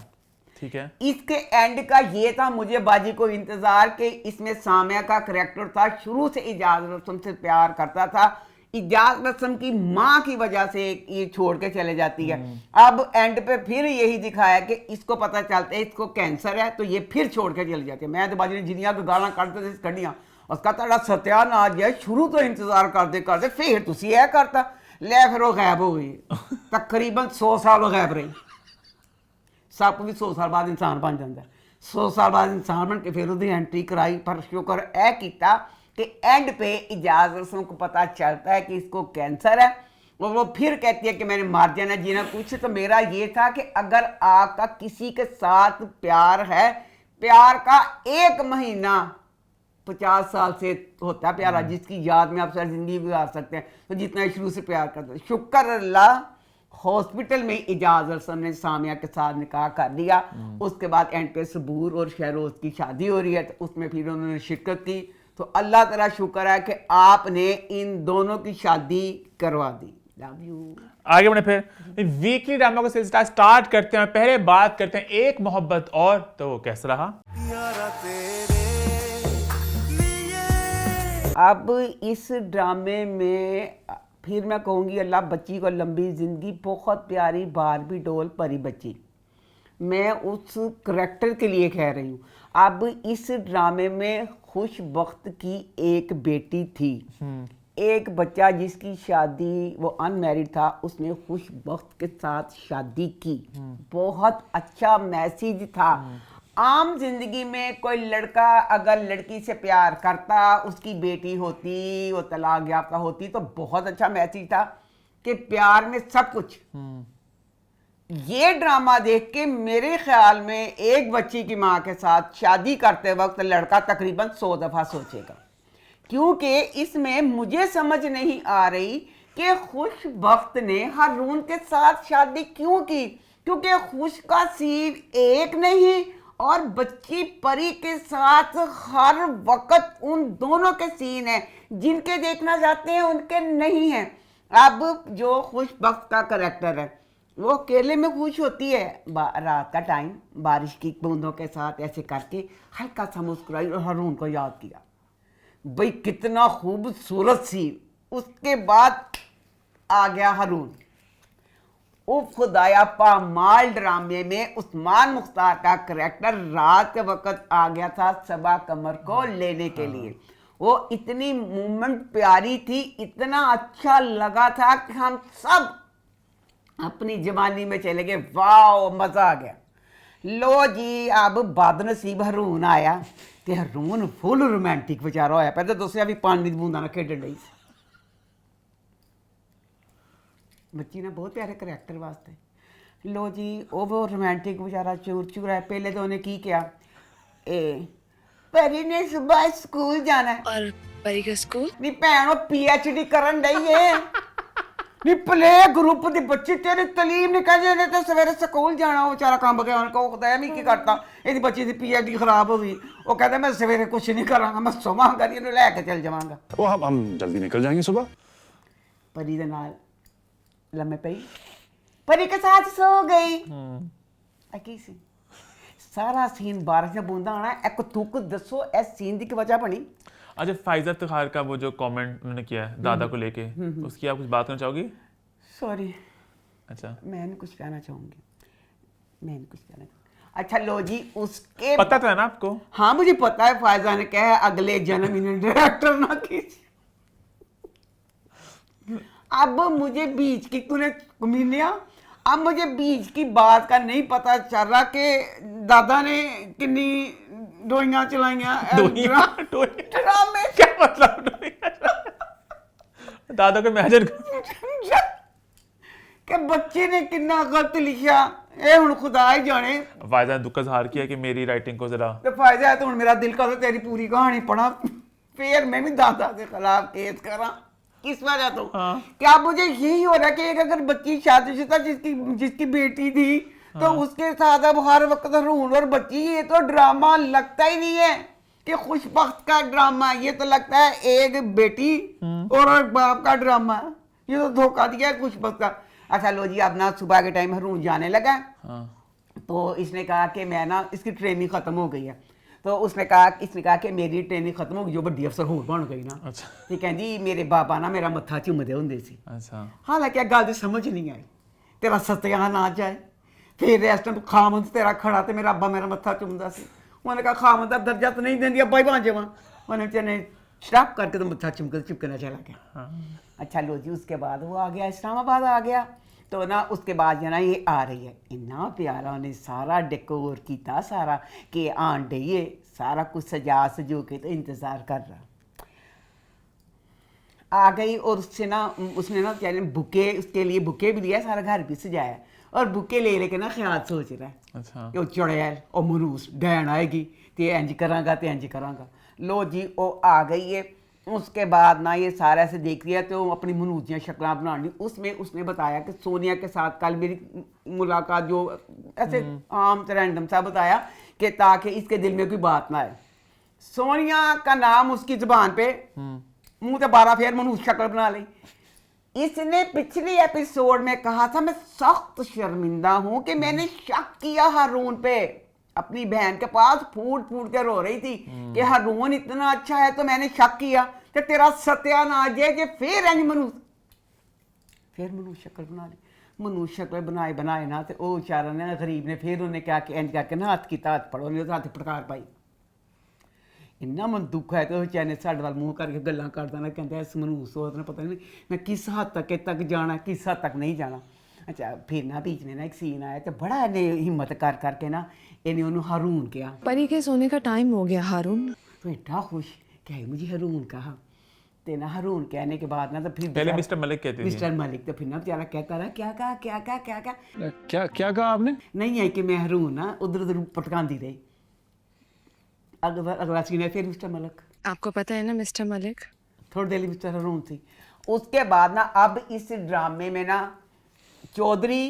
ठीक है इसके एंड का ये था मुझे बाजी को इंतजार कि इसमें सामिया का करैक्टर था शुरू से इजाज रस्म से प्यार करता था इजाज रस्म की माँ की वजह से ये छोड़ के चले जाती है अब एंड पे फिर यही दिखाया कि इसको पता चलता है इसको कैंसर है तो ये फिर छोड़ के चली जाती है मैं तो बाजी ने जिनिया को गाला कढ़ते थे कढ़ियां उसका तेरा सत्यानाश है शुरू तो इंतजार करते करते फिर तुसी यह करता ले फिर वो गायब हो गई तकरीबन 100 साल वो गायब रही सब भी 100 साल बाद इंसान बन जाता है 100 साल बाद इंसान बन के फिर उसकी एंट्री कराई पर शुक्र ए किया कि एंड पे इजाज रस्म को पता चलता है कि इसको कैंसर है और वो फिर कहती है कि मैंने मार जाना जीना कुछ तो मेरा ये था कि अगर आपका किसी के साथ प्यार है प्यार का 1 महीना 50 साल से होता है प्यारा जिसकी याद में आप सारी जिंदगी गुजार सकते हैं तो जितना शुरू से प्यार करते हैं शुक्र अल्लाह हॉस्पिटल में इजाज रस्म ने सामिया के साथ निकाह कर लिया उसके बाद एंड पे सबूर और शहरोज की शादी हो रही है तो उसमें फिर उन्होंने शिरकत की तो अल्लाह तेरा शुक्र है कि आपने इन दोनों की शादी करवा दी लव यू आगे बढ़े फिर वीकली ड्रामा का सिलसिला स्टार्ट करते हैं पहले बात करते हैं एक मोहब्बत और तो वो कैसा रहा अब इस ड्रामे में फिर मैं कहूँगी अल्लाह बच्ची को लंबी ज़िंदगी बहुत प्यारी बारबी डॉल परी बच्ची मैं उस करैक्टर के लिए कह रही हूँ अब इस ड्रामे में खुशबख्त की एक बेटी थी एक बच्चा जिसकी शादी वो अनमैरिड था उसने खुशबख्त के साथ शादी की बहुत अच्छा मैसेज था आम जिंदगी में कोई लड़का अगर लड़की से प्यार करता उसकी बेटी होती वो तलाक याफ्ता होती तो बहुत अच्छा मैसेज था कि प्यार में सब कुछ ये ड्रामा देख के मेरे ख्याल में एक बच्ची की माँ के साथ शादी करते वक्त लड़का तकरीबन 100 दफ़ा सोचेगा क्योंकि इसमें मुझे समझ नहीं आ रही कि खुशबख्त ने हारून के साथ शादी क्यों की क्योंकि खुश का सीन एक नहीं और बच्ची परी के साथ हर वक्त उन दोनों के सीन हैं जिनके देखना चाहते हैं उनके नहीं हैं अब जो खुशबख्त का करैक्टर है वो अकेले में खुश होती है रात का टाइम बारिश की बूंदों के साथ ऐसे करके हल्का सा मुस्कुराई और हारून को याद किया भाई कितना खूबसूरत सी उसके बाद आ गया हारून उफ खुदाया पामाल ड्रामे में उस्मान मुख्तार का करैक्टर रात के वक्त आ गया था सबा कमर को लेने के लिए। वो इतनी मूवमेंट प्यारी थी, इतना अच्छा लगा था कि हम सब अपनी जवानी में चले गए, वाह मजा आ गया। लो जी अब बदनसीब रून आया ते रून फुल रोमांटिक बेचारा होया, पहले दसिया भी पानी दी बूंदा ना खेडन लई बच्ची ने बहुत प्यारे करैक्टर वास्ते। लो जी वो रोमांटिक बेचारा चूर चूर है। पहले तो उन्हें की किया, परी ने सुबह स्कूल जाना है। और परी का स्कूल नी भैन PhD करन डई है नी प्ले ग्रुप दी बच्ची तेरी तलीम ने कह ने तो सवेरे स्कूल जाना। वो बेचारा काम गया उनको कहता मैं की करता, ਇਹਦੀ बच्ची दी PhD खराब हो गई। वो कहता मैं सवेरे कुछ नहीं करांगा, मैं सोवांगा नी इन्हें लेके चल जावांगा। वो हम जल्दी निकल जाएंगे सुबह। परी दे नाल लम्मे पई, परी के साथ सो गई। की सी सारा सीन बारिश में बूंदा आना। एक तुक दसो इस सीन की वजह बनी। अच्छा फाइजा इफ्तिखार का वो जो कमेंट उन्होंने किया है दादा को लेके, उसकी आप कुछ बात करना चाहोगी? सॉरी अच्छा मैं नहीं कुछ कहना चाहूंगी, मैं नहीं कुछ कहना। अच्छा लो जी उसके पता तो है ना आपको? हाँ मुझे पता है, फायजा ने कहा अगले जन्म इन्हें डायरेक्टर ना कीजिए। अब मुझे बीच की तूने कमीनिया, अब मुझे बीच की बात का नहीं पता चल रहा कि दादा ने कितनी डोइयां चलाइयां। ड्रामे क्या मतलब दादा को इमेजिन कि बच्चे ने कितना गलत लिखा, ये हुन खुदा ही जाने। फायजा ने दुख का इजहार किया कि मेरी राइटिंग को जरा तो फायदा है तो हुन मेरा दिल कर तेरी पूरी कहानी पढ़ा, फिर मैं भी दादा के खिलाफ केस करा। किस वजह तो क्या मुझे यही हो रहा है कि एक अगर बच्ची शादीशुदा जिसकी बेटी थी तो उसके साथ अब हर वक्त रून और बच्ची, ये तो ड्रामा लगता ही नहीं है कि खुशबख्त का ड्रामा, ये तो लगता है एक बेटी और एक बाप का ड्रामा। ये तो धोखा दिया है खुशबख्त का। अच्छा लो जी अब ना सुबह के टाइम रून जाने लगा। तो इसने कहा कि मैं ना इसकी ट्रेनिंग खत्म हो गई है। तो इसने कहा कि मेरी ट्रेनिंग खत्म हो गई, जो बड़ी अफसर होर बन गई ना। अच्छा ते कहंदी मेरे बाबा ना मेरा मत्था चुमदे हुंदे सी। अच्छा हालांकि गल दी समझ नहीं आई, तेरा सत्यान आ जाए फिर इस टाइम खामद तेरा खड़ा ते मेरा अब्बा मेरा मत्था चुमदा सी। उन्होंने कहा खामद दा दर्जा तो नहीं देंदी, अब्बा ही बन जावां। उन्होंने बेचारे शराब करके तो मत्था चिपकना चला गया। अच्छा लो जी उसके बाद वो आ गया इस्लामाबाद आ गया। तो ना उसके बाद ना ये आ रही है, इन्ना प्यारा उन्हें सारा डेकोर किया सारा कि आन डे सारा कुछ सजा सजो के तो इंतज़ार कर रहा। आ गई और उसने ना बेचारे बुके उसके लिए बुके भी दिया, सारा घर भी सजाया और बुके ले लेके ना ख्याल सोच रहा है। अच्छा कि वो चुड़ैल और मनूस डैन आएगी तो इंज करांगा तो इंज करांगा। लो जी वो आ गई है। उसके बाद ना ये सारा ऐसे देख लिया तो अपनी मनूजियाँ शक्लां बनानी। उसमें उसने बताया कि सोनिया के साथ कल मेरी मुलाकात, जो ऐसे आम रैंडम सा बताया कि ताकि इसके दिल में कोई बात ना आए। सोनिया का नाम उसकी जुबान पे मुंह से 12 फेर मनूज शक्ल बना ली। इसने पिछले एपिसोड में कहा था मैं सख्त शर्मिंदा हूं कि मैंने शक किया हारून पे। अपनी बहन के पास फूट फूट के रो रही थी कि हारून इतना अच्छा है तो मैंने शक किया कि तेरा सत्यानाश है कि फिर मनूज शक्ल बना ली। मनूज शक्ल बनाए ना तो वो बेचारा ने गरीब ने फिर उन्हें क्या कि इंज करके ना हाथ किया, हाथ पड़ो नहीं हाथ पटकार पाई। इन्ना मन दुख है तो बेचारे साढ़े वाल मूँह करके गल्लां करदा ना, कहता इस मनूस हो तो पता नहीं मैं किस हद तक जाना किस हद तक नहीं जाना। अच्छा फिर ना बीच में ना एक सीन आया तो बड़ा इन्हें हिम्मत कर करके ना इन्हें उन्होंने हारून किया। परी के सोने का टाइम हो गया हारून। तो इतना खुश क्या मुझे हारून कहा ते ना हारून कहने के बाद ना तो फिर पहले मिस्टर मलिक कहते थे। मिस्टर मलिक तो फिर ना बेचारा कहता रहा क्या कहा क्या कहा क्या कहा क्या कहा आपने? नहीं है कि मैं हारून ना उधर उधर पटकांदी रही। अगला सीन है फिर मिस्टर मलिक। आपको पता है ना मिस्टर मलिक? थोड़ी देर मिस्टर हारून थी। उसके बाद ना अब इस ड्रामे में ना चौधरी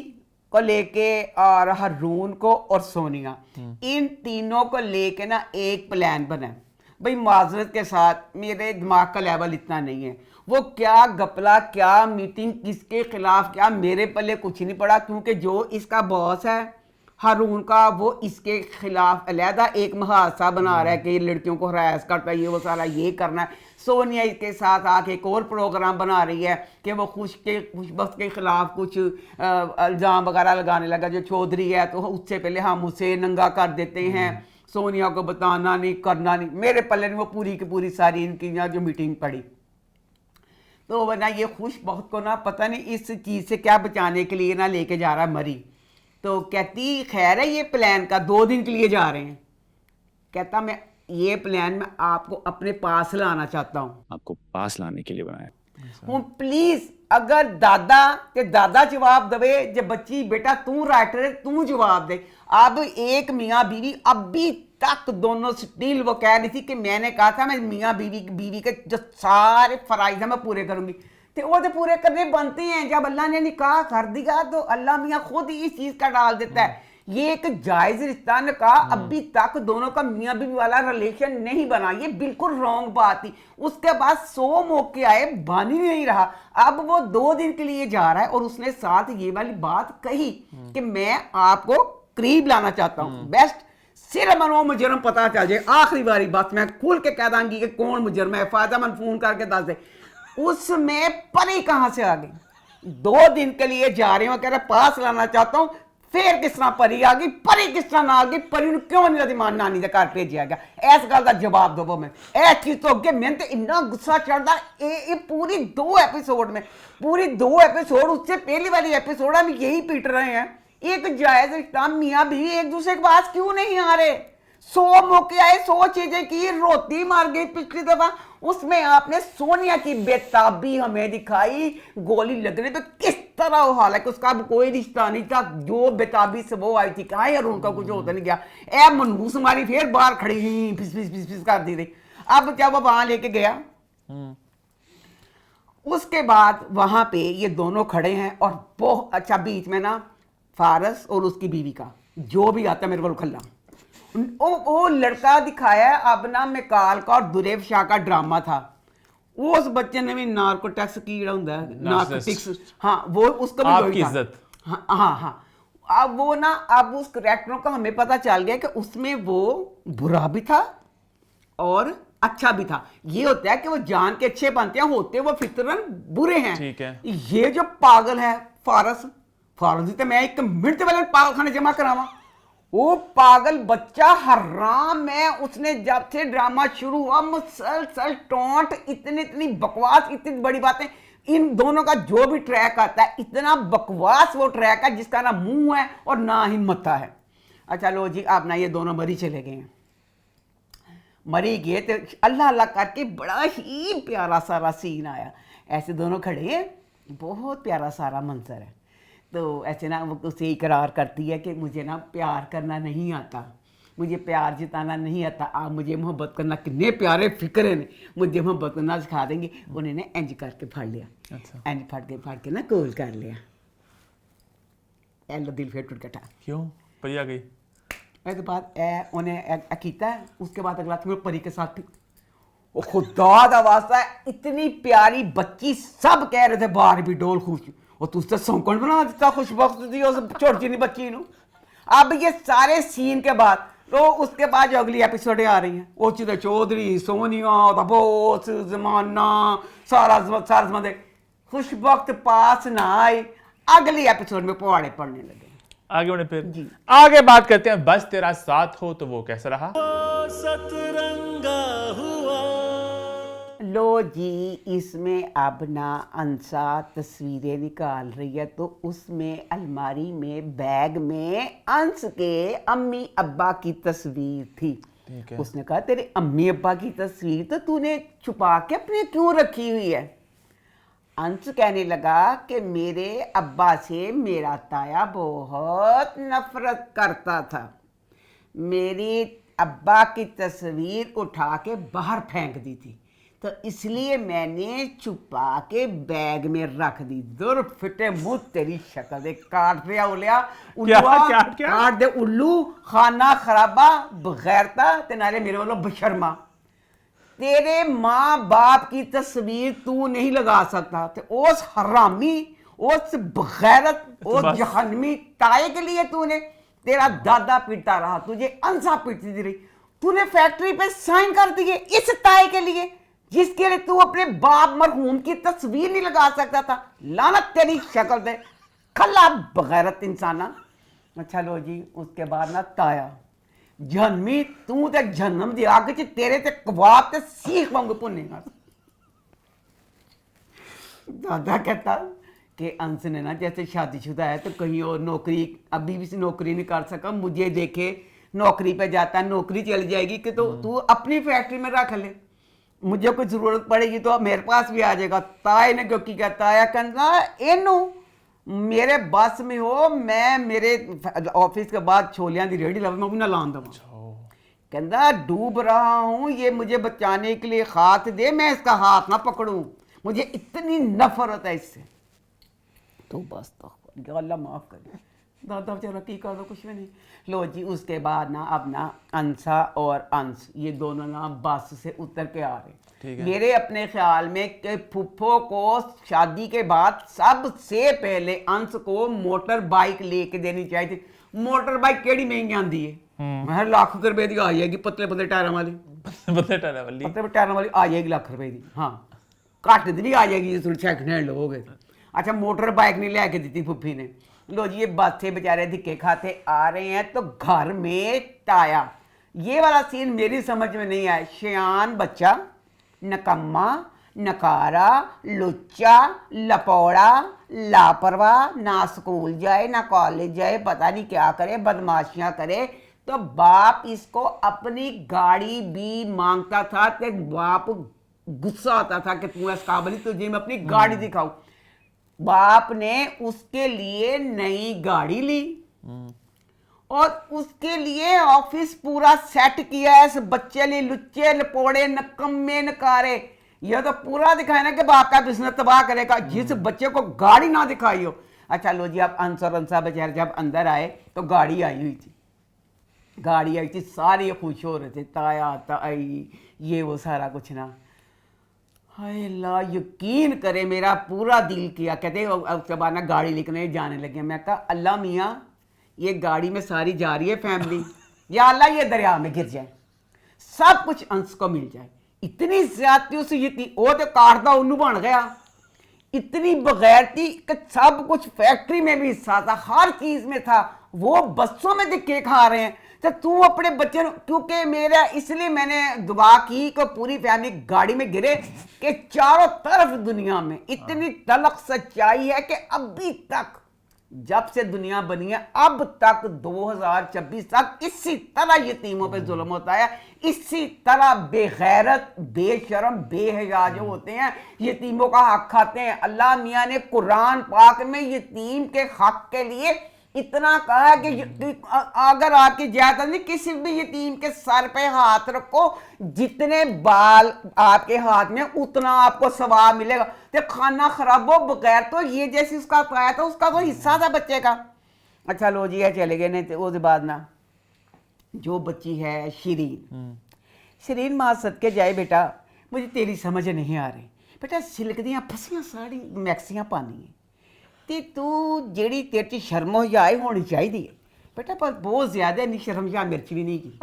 को लेके और हारून को और सोनिया इन तीनों को लेके ना एक प्लान बना। भाई माजरत के साथ मेरे दिमाग का लेवल इतना नहीं है, वो क्या गपला क्या मीटिंग किसके खिलाफ क्या मेरे पल्ले कुछ नहीं पड़ा, क्योंकि जो इसका बॉस है हारून का वो इसके खिलाफ अलहदा एक मुहासा बना रहा है कि ये लड़कियों को हरास करता है, ये वो सारा ये करना है। सोनिया इसके साथ आके एक और प्रोग्राम बना रही है कि वो खुशबख्त के खिलाफ कुछ इल्ज़ाम वगैरह लगाने लगा। जो चौधरी है तो उससे पहले हम उसे नंगा कर देते हैं, सोनिया को बताना नहीं करना नहीं। मेरे पल्ले ने वो पूरी की पूरी सारी इनकी जो मीटिंग पड़ी। तो वरना ये खुशबख्त को ना पता नहीं इस चीज़ से क्या बचाने के लिए ना लेके जा रहा है मरी। तो कहती खैर है ये प्लान का 2 दिन के लिए जा रहे हैं। कहता मैं ये प्लान मैं आपको अपने पास लाना चाहता हूँ। आपको पास लाने के लिए बनाया हूँ प्लीज अगर दादा जवाब दे जब बच्ची बेटा तू राइटर है तू जवाब दे। अब एक मियाँ बीवी अभी तक दोनों स्टिल वो कह रही थी कि मैंने कहा था मैं मियाँ बीवी के जो सारे फराइज हैं मैं पूरे करूंगी। तो वो तो पूरे करने बनते हैं। जब अल्लाह ने निकाह कर दिया तो अल्लाह मियाँ खुद ही इस चीज़ का डाल देता है। ये एक जायज़ रिश्ता निकाह अभी तक दोनों का मियाँ बीवी वाला रिलेशन नहीं बना, ये बिल्कुल रॉन्ग बात थी। उसके बाद 100 मौके आए बन ही नहीं रहा। अब वो 2 दिन के लिए जा रहा है और उसने साथ ये वाली बात कही कि मैं आपको करीब लाना चाहता हूँ। बेस्ट सिर्फ मनो मुजरम पता चल जाए, आखिरी बारी बात मैं खुल के कह दूंगी कि कौन मुजरम है, फायदा मन फोन करके दस दे। उसमें परी कहाँ से आ गई? 2 दिन के लिए जा रहे हो, कह रहे पास लाना चाहता हूँ। फिर किस तरह परी आ गई, परी किस तरह ना आ गई, परी ने क्यों नहीं दिमाग नानी के घर भेजा गया? इस गल का जवाब दो मैं। ऐ चीज तो अगे मैंने तो इन्ना गुस्सा चढ़ता ये पूरी 2 एपिसोड में, पूरी 2 एपिसोड उससे पहली वाली एपिसोड हम यही पीट रहे हैं। एक जायज रिश्ता मियाँ बीवी एक दूसरे के पास क्यों नहीं आ रहे? 100 मौके आए, 100 चीजें की, रोती मार गई पिछली दफा। उसमें आपने सोनिया की बेताबी हमें दिखाई, गोली लगने पे किस तरह वो हाल है कि उसका कोई रिश्ता नहीं था। जो बेताबी से वो आई थी कहाँ यार उनका कुछ होता नहीं गया। ए मनहूस हमारी फिर बाहर खड़ी हुई फिस फिस फिस फिस कर दी रही। अब जब वो वहां लेके गया उसके बाद वहां पे ये दोनों खड़े हैं और बहुत अच्छा बीच में ना फारस और उसकी बीवी का जो भी आता मेरे को खल्ला वो लड़का दिखाया है। अब ना मिकाल का और दुरेव शाह का ड्रामा था। उस बच्चे ने भी नार्कोटिक्स की होता है नार्कोटिक्स, हाँ वो उसका भी आपकी इज्जत, हाँ हाँ हाँ। अब वो ना अब उस कैरेक्टरों का हमें पता चल गया कि उसमें वो बुरा भी था और अच्छा भी था। ये होता है कि वो जान के अच्छे बनते हैं, होते वो फितरन बुरे हैं। ठीक है। ये जो पागल है फारस तो मैं 1 मिनट वाले पागल खाने जमा करावा। वो पागल बच्चा हराम है। उसने जब से ड्रामा शुरू हुआ मुसलसल टोंट, इतनी बकवास, इतनी बड़ी बातें। इन दोनों का जो भी ट्रैक आता है इतना बकवास वो ट्रैक है जिसका ना मुंह है और ना ही मत्था है। अच्छा लो जी आप ना ये दोनों मरी चले गए हैं। मरी गए तो अल्लाह अल्लाह करके बड़ा ही प्यारा सारा सीन आया। ऐसे दोनों खड़े हैं, बहुत प्यारा सारा मंजर है। तो ऐसे ना वो उसे इकरार करती है कि मुझे ना प्यार करना नहीं आता, मुझे प्यार जिताना नहीं आता। आप मुझे मोहब्बत करना कितने प्यारे फिक्र ने, मुझे मोहब्बत करना सिखा देंगे। उन्होंने इंज करके फाड़ लिया। अच्छा। इंज फाड़ के ना कोल कर लिया। एल दिल फिर टूट गया। क्यों? परी आ गई। इसके बाद उन्हें किया। उसके बाद अगला परी के साथ वो खुदा दा वास्ता इतनी प्यारी बच्ची, सब कह रहे थे बाहर भी डोल खुश और तू उससे सौंकन बना देता खुशबख्ती उस छोटी सी बच्ची नू। अब ये सारे सीन के बाद तो उसके बाद जो अगली एपिसोडें आ रही हैं वो चीज़ चौधरी, सोनिया, बोस, जमाना, सारा जमाने खुशबख्त पास ना आए। अगली एपिसोड में पवाड़े पड़ने लगे। आगे उन्हें फिर आगे बात करते हैं। बस तेरा साथ हो तो वो कैसा रहा? सतरंगा हुआ। लो जी इसमें अब ना अंसा तस्वीरें निकाल रही है तो उसमें अलमारी में बैग में अंश के अम्मी अब्बा की तस्वीर थी। उसने कहा तेरे अम्मी अब्बा की तस्वीर तो तूने छुपा के अपने क्यों रखी हुई है? अंश कहने लगा कि मेरे अब्बा से मेरा ताया बहुत नफरत करता था। मेरी अब्बा की तस्वीर उठा के बाहर फेंक दी थी तो इसलिए मैंने छुपा के बैग में रख दी। दुर फिटे मुंह तेरी शक्ल दे काट दिया उलिया काट दे उल्लू खाना खराबा बगैरता ते नाले मेरे वालों बशर्मा। तेरे माँ बाप की तस्वीर तू नहीं लगा सकता तो उस हरामी, उस बगैरत, उस जहन्नमी ताए के लिए तूने तेरा दादा पीटता रहा, तुझे अंसा पीटती रही, तूने फैक्ट्री पे साइन कर दिए इस ताए के लिए जिसके लिए तू अपने बाप मरहूम की तस्वीर नहीं लगा सकता था। लानत तेरी शक्ल दे, खला बगैरत इंसाना। अच्छा लो जी, उसके बाद ना ताया जन्मी तू ते जन्म दी अग च तेरे ते कबाब ते सीख वांगू भुनेगा। दादा कहता कि अंश ने ना जैसे शादीशुदा है तो कहीं और नौकरी, अभी भी नौकरी नहीं कर सका, मुझे देखे नौकरी पे जाता है, नौकरी चली जाएगी कि तो तू अपनी फैक्ट्री में रख ले, मुझे कोई ज़रूरत पड़ेगी तो मेरे पास भी आ जाएगा। ताए ने क्योंकि कहता है कहना इनू मेरे बस में हो, मैं मेरे ऑफिस के बाद छोलियां दी रेहड़ी लव मैं भी ना लान दवा, कहता डूब रहा हूँ, ये मुझे बचाने के लिए हाथ दे, मैं इसका हाथ ना पकड़ूं, मुझे इतनी नफरत है इससे। तो बस तो अल्लाह माफ़ करे, दादा बेचारा की कर दो, कुछ भी नहीं। लो जी, उसके बाद ना अब ना अंसा और अंश ये दोनों ना बस से उतर के आ रहे। मेरे अपने ख्याल में कि फुफ्फो को शादी के बाद सबसे पहले अंश को मोटर बाइक लेके देनी चाहिए थी। मोटर बाइक केड़ी महंगी आंदी है, मैं लाख रुपए की आ जाएगी, पतले पतले टायरों वाली, पतले टायरों वाली आ जाएगी लाख रुपए की। हाँ, घट दी भी आ जाएगी थोड़ी सेकंड हैंड लोगे। अच्छा, मोटर बाइक नहीं लेके दी फुफ्फी ने। लो जी, ये बातें बेचारे धिक्के खाते आ रहे हैं तो घर में ताया, ये वाला सीन मेरी समझ में नहीं आया। शयान बच्चा, नकम्मा, नकारा, लुच्चा, लपौड़ा, लापरवाह, ना स्कूल जाए ना कॉलेज जाए, पता नहीं क्या करे, बदमाशियां करे, तो बाप इसको अपनी गाड़ी भी मांगता था। तो बाप गुस्सा आता था कि तू इस काबिल, तुझे मैं अपनी गाड़ी दिखाऊं। बाप ने उसके लिए नई गाड़ी ली और उसके लिए ऑफिस पूरा सेट किया है। इस बच्चे लिए लुच्चे लपोड़े नकम्मे नकारे, यह तो पूरा दिखाया ना कि बाप का बिजनेस तबाह करेगा जिस बच्चे को गाड़ी ना दिखाई हो। अच्छा लो जी, अब अंस और अंसा बेचारे जब अंदर आए तो गाड़ी आई हुई थी, गाड़ी आई थी, सारे खुश हो रहे थे, ताया ताई ये वो सारा कुछ ना। हाय अल्लाह, यकीन करे मेरा पूरा दिल किया। कहते उसके बाद ना गाड़ी लिखने जाने लगे। मैं कहा अल्लाह मियाँ, ये गाड़ी में सारी जा रही है फैमिली, या अल्लाह ये दरिया में गिर जाए, सब कुछ अंश को मिल जाए। इतनी ज्यादती उस थी, वो तो काटदा उन्नू बन गया, इतनी बगैरती कि सब कुछ फैक्ट्री में भी हिस्सा था, हर चीज में था, वो बसों में धक्के खा रहे हैं। तो तू अपने बच्चे, क्योंकि मेरा इसलिए मैंने दुआ की कि पूरी फैमिली गाड़ी में गिरे कि चारों तरफ दुनिया में इतनी तलख सच्चाई है कि अभी तक, जब से दुनिया बनी है अब तक 2026 तक इसी तरह यतीमों पे जुल्म होता है, इसी तरह बेगैरत बेशरम बेहया जो होते हैं यतीमों का हक खाते हैं। अल्लाह मियाँ ने कुरान पाक में यतीम के हक के लिए इतना कहा कि अगर आपकी जायदाद नहीं, किसी भी यतीम के सर पे हाथ रखो, जितने बाल आपके हाथ में उतना आपको सवाब मिलेगा। तो खाना खराब हो बगैर, तो ये जैसे उसका पाया था उसका तो हिस्सा था बच्चे का। अच्छा लो जी, है चले गए। नहीं तो उसके बाद ना जो बच्ची है शिरीन, शिरीन माँ सदके जाए बेटा, मुझे तेरी समझ नहीं आ रही बेटा, सिल्क दियाँ फसियां साड़ी मैक्सियां पानी है ते तू जेड़ी तेरे च शर्म हजाए होनी चाहिए बेटा, पर बहुत ज्यादा नहीं शर्म या मिर्च भी नहीं की।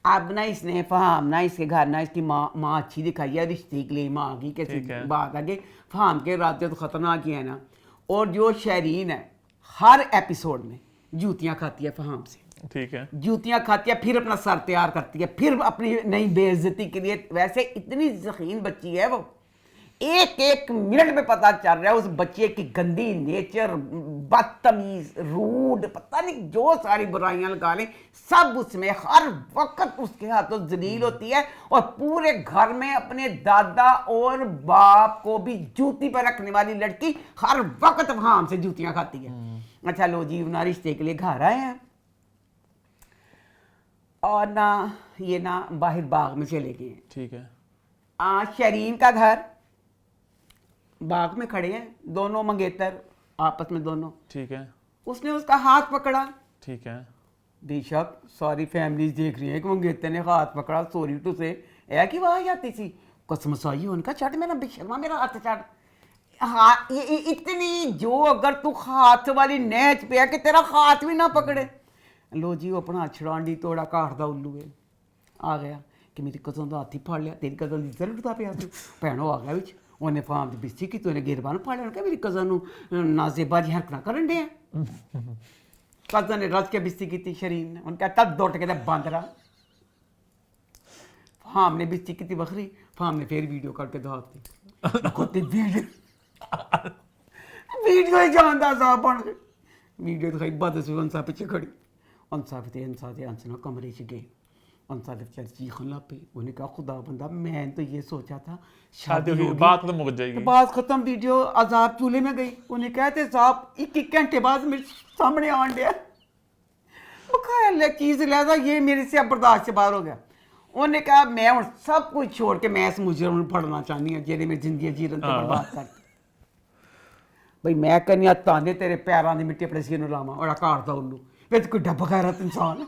अब ना इसने फहाम ना इसके घर ना इसकी माँ अच्छी दिखाई है, रिश्ते के लिए माँ की कैसी बात आगे फहाम के रातें तो खतरनाक ही है ना। और जो शरीन है हर एपिसोड में जूतियाँ खाती है फहाम से, ठीक है, जूतियाँ खाती है, फिर अपना सर तैयार करती है, फिर अपनी नई बेइज्जती के लिए। वैसे इतनी ज़हीन बच्ची है वो, एक एक मिनट में पता चल रहा है उस बच्चे की गंदी नेचर, बदतमीज, रूड, पता नहीं जो सारी बुराइयां लगा लें सब उसमें, हर वक्त उसके हाथों जलील होती है। और पूरे घर में अपने दादा और बाप को भी जूती पर रखने वाली लड़की हर वक्त वहां हमसे जूतियां खाती है। अच्छा लो जी, ना रिश्ते के लिए घर आए हैं और ना ये ना बाहर बाग में चले गए, ठीक है। शरीन का घर बाग में खड़े हैं, दोनों मंगेतर आपस में दोनों, ठीक है। उसने उसका हाथ पकड़ा, ठीक है। बेशक सारी फैमिलीज देख रही है कि मंगेतर ने हाथ पकड़ा, सॉरी टू से, ऐ कि वहाँ जाती सी कसम साई उनका चट मेरा बेशर्मा मेरा हाथ चट। हाँ ये इतनी जो अगर तू हाथ वाली नैच पे है कि तेरा हाथ भी ना पकड़े। लो जी वो अपना छड़ांडी तोड़ा काटदा उल्लू है आ गया कि मेरी कज़न का हाथ ही फाड़ लिया, तेरी कज़न की जरूरत आ पिया भैनों आ गया बिच उन्हें फार्म की बिस्ती की तो गिरबान फाड़ लिया क्या मेरी कज़न नाजेबा जी हरकत करन डे कज़न ने रज के बिस्ती की शरीर ने उनका तब दौड़ के बंद रहा। फार्म ने बिस्ती की बखरी, फार्म ने फिर वीडियो करके दिखाती वीडियो ही जानता साहब बन गए वीडियो दिखाई बद से अंसा पीछे खड़ी अंसा ना कमरे च गए अंसा चल चीखन लग पे उन्हें कहा खुदा बंदा मैं तो ये सोचा था शादी होगी बात खत्म हो जाएगी, बात खत्म वीडियो आजाद चूल्हे में गई उन्हें कहते साहब एक घंटे बाद मेरे सामने आन दिया चीज लिया ये मेरे से अब बर्दाश्त से बाहर हो गया। उन्हें कहा मैं हूँ सब कुछ छोड़ के मैं इस मुजरिम पढ़ना चाहनी हूँ जेने मेरी जिंदगी जीवन तो बर्बाद करती भाई मैं कहनी ताने तेरे पैरों की मिट्टी अपने सिर लावा और काटता उल्लू फिर कोई डब्बा गैरत इंसान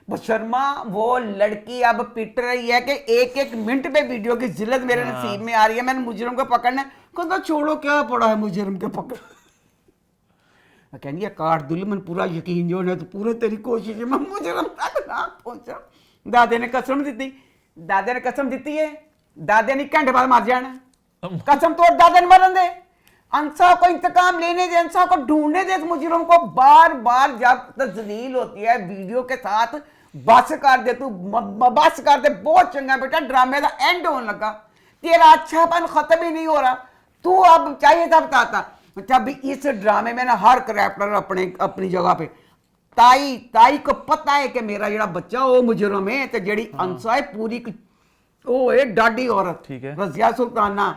शर्मा वो लड़की अब पिट रही है कि एक मिनट पे वीडियो की जिल्लत मेरे नसीब में आ रही है, मैंने मुजरिम को पकड़ना है कहता छोड़ो क्या पड़ा है मुजरिम के पकड़ कहनी है काट दुल मन पूरा यकीन जो है तो पूरा तेरी कोशिश है मैं मुजरिम तक ना पहुंचा। दादे ने कसम दी है दादे ने घंटे बाद मर जाना कसम तोड़ दादे ने मरन दे अंसा को इंतकाम लेने दे अंसा को ढूंढने दे मुजरिम को बार बार जब तजलील होती है वीडियो के साथ बस कर दे तू बस कर दे बहुत चंगा बेटा ड्रामे का एंड होने लगा तेरा अच्छापन खत्म ही नहीं हो रहा तू अब चाहिए था बताता जब इस ड्रामे में ना हर करैक्टर अपनी जगह पे ताई को पता है कि मेरा जड़ा बच्चा वो मुजरिम है तो जड़ी अंसा है पूरी वो है डाडी औरत ठीक है रजिया सुल्ताना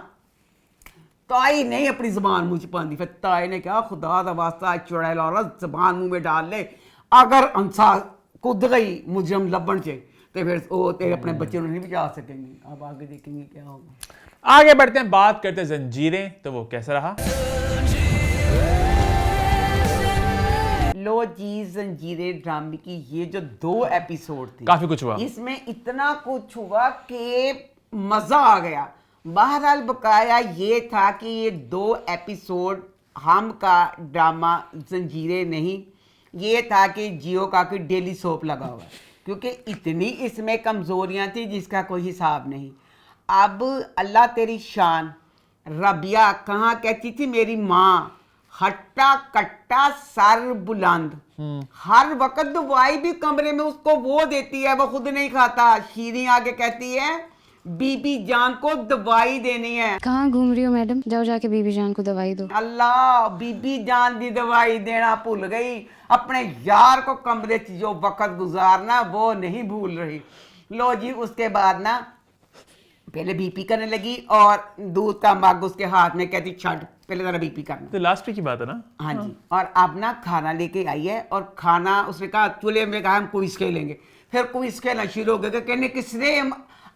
ताई नहीं अपनी जबान मुंह च पाती फिर ताई ने कहा खुदा का वास्ता चुड़ैल औरत जबान मुंह में डाल ले अगर अंसा कूद गई मुजरिम लबन से तो फिर वो तेरे अपने बच्चे नहीं बचा सकेंगे। अब आगे देखेंगे क्या होगा। आगे बढ़ते हैं बात करते हैं जंजीरें तो वो कैसा रहा। लो जी जंजीरें ड्रामे की ये जो 2 एपिसोड थे काफी कुछ हुआ इसमें इतना कुछ हुआ कि मजा आ गया। बहरहाल बकाया ये था कि ये 2 एपिसोड हम का ड्रामा जंजीरें नहीं ये था कि जियो का कोई डेली सोप लगा हुआ है क्योंकि इतनी इसमें कमज़ोरियां थी जिसका कोई हिसाब नहीं। अब अल्लाह तेरी शान रबिया कहाँ कहती थी मेरी माँ हट्टा कट्टा सर बुलंद हर वक्त दवाई भी कमरे में उसको वो देती है वो खुद नहीं खाता। शीरी आगे कहती है बीबी जान को दवाई देनी है। कहाँ घूम रही हो मैडम जाओ जाके बीबी जान को दवाई दो। अल्लाह बीबी जान दी दवाई देना भूल गई अपने यार को कमरे च जो वक्त गुजारना वो नहीं भूल रही। लो जी उसके बाद ना पहले बीपी करने लगी और दूध का मग उसके हाथ में कहती छड़ पहले जरा बीपी करना तो लास्ट की बात है ना। हाँ जी और अब ना खाना लेके आई है और खाना उसने कहा चूल्हे में कहा हम क्विज खेलेंगे फिर क्विज खेलना शुरू हो गया कहने किसने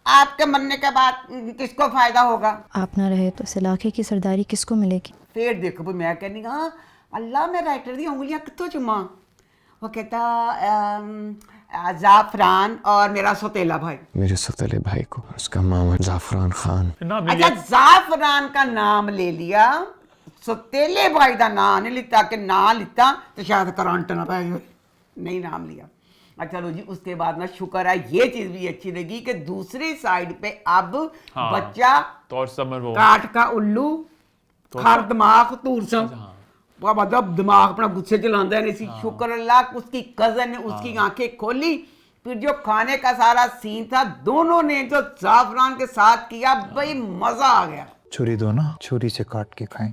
आपके मरने के बाद किसको फायदा होगा आप ना रहे तो इस इलाके की सरदारी किसको मिलेगी। फिर देखो भाई मैं कहनी हाँ अल्लाह मैं राइटर दी उंगलियां कितों चुमा वो कहता जाफरान और मेरा सौतेला भाई मेरे सौतेले भाई को उसका मामा जाफरान खान अच्छा जाफरान का नाम ले लिया सौतेले भाई का नाम नहीं लिता कि ना लिता तो शायद करंट ना पै नहीं नाम लिया। अच्छा लो जी उसके बाद ना शुक्र है ये चीज भी अच्छी लगी कि दूसरी साइड पे अब बच्चा तो समर वो काट का उल्लू हर दिमाग तूर सा मतलब दिमाग अपना गुस्से चलाता नहीं सी। शुक्र अल्लाह उसकी कजन ने उसकी आंखें खोली फिर जो खाने का सारा सीन था दोनों ने जो जाफरान के साथ किया भाई मजा आ गया। छुरी दो ना छुरी से काट के खाएं।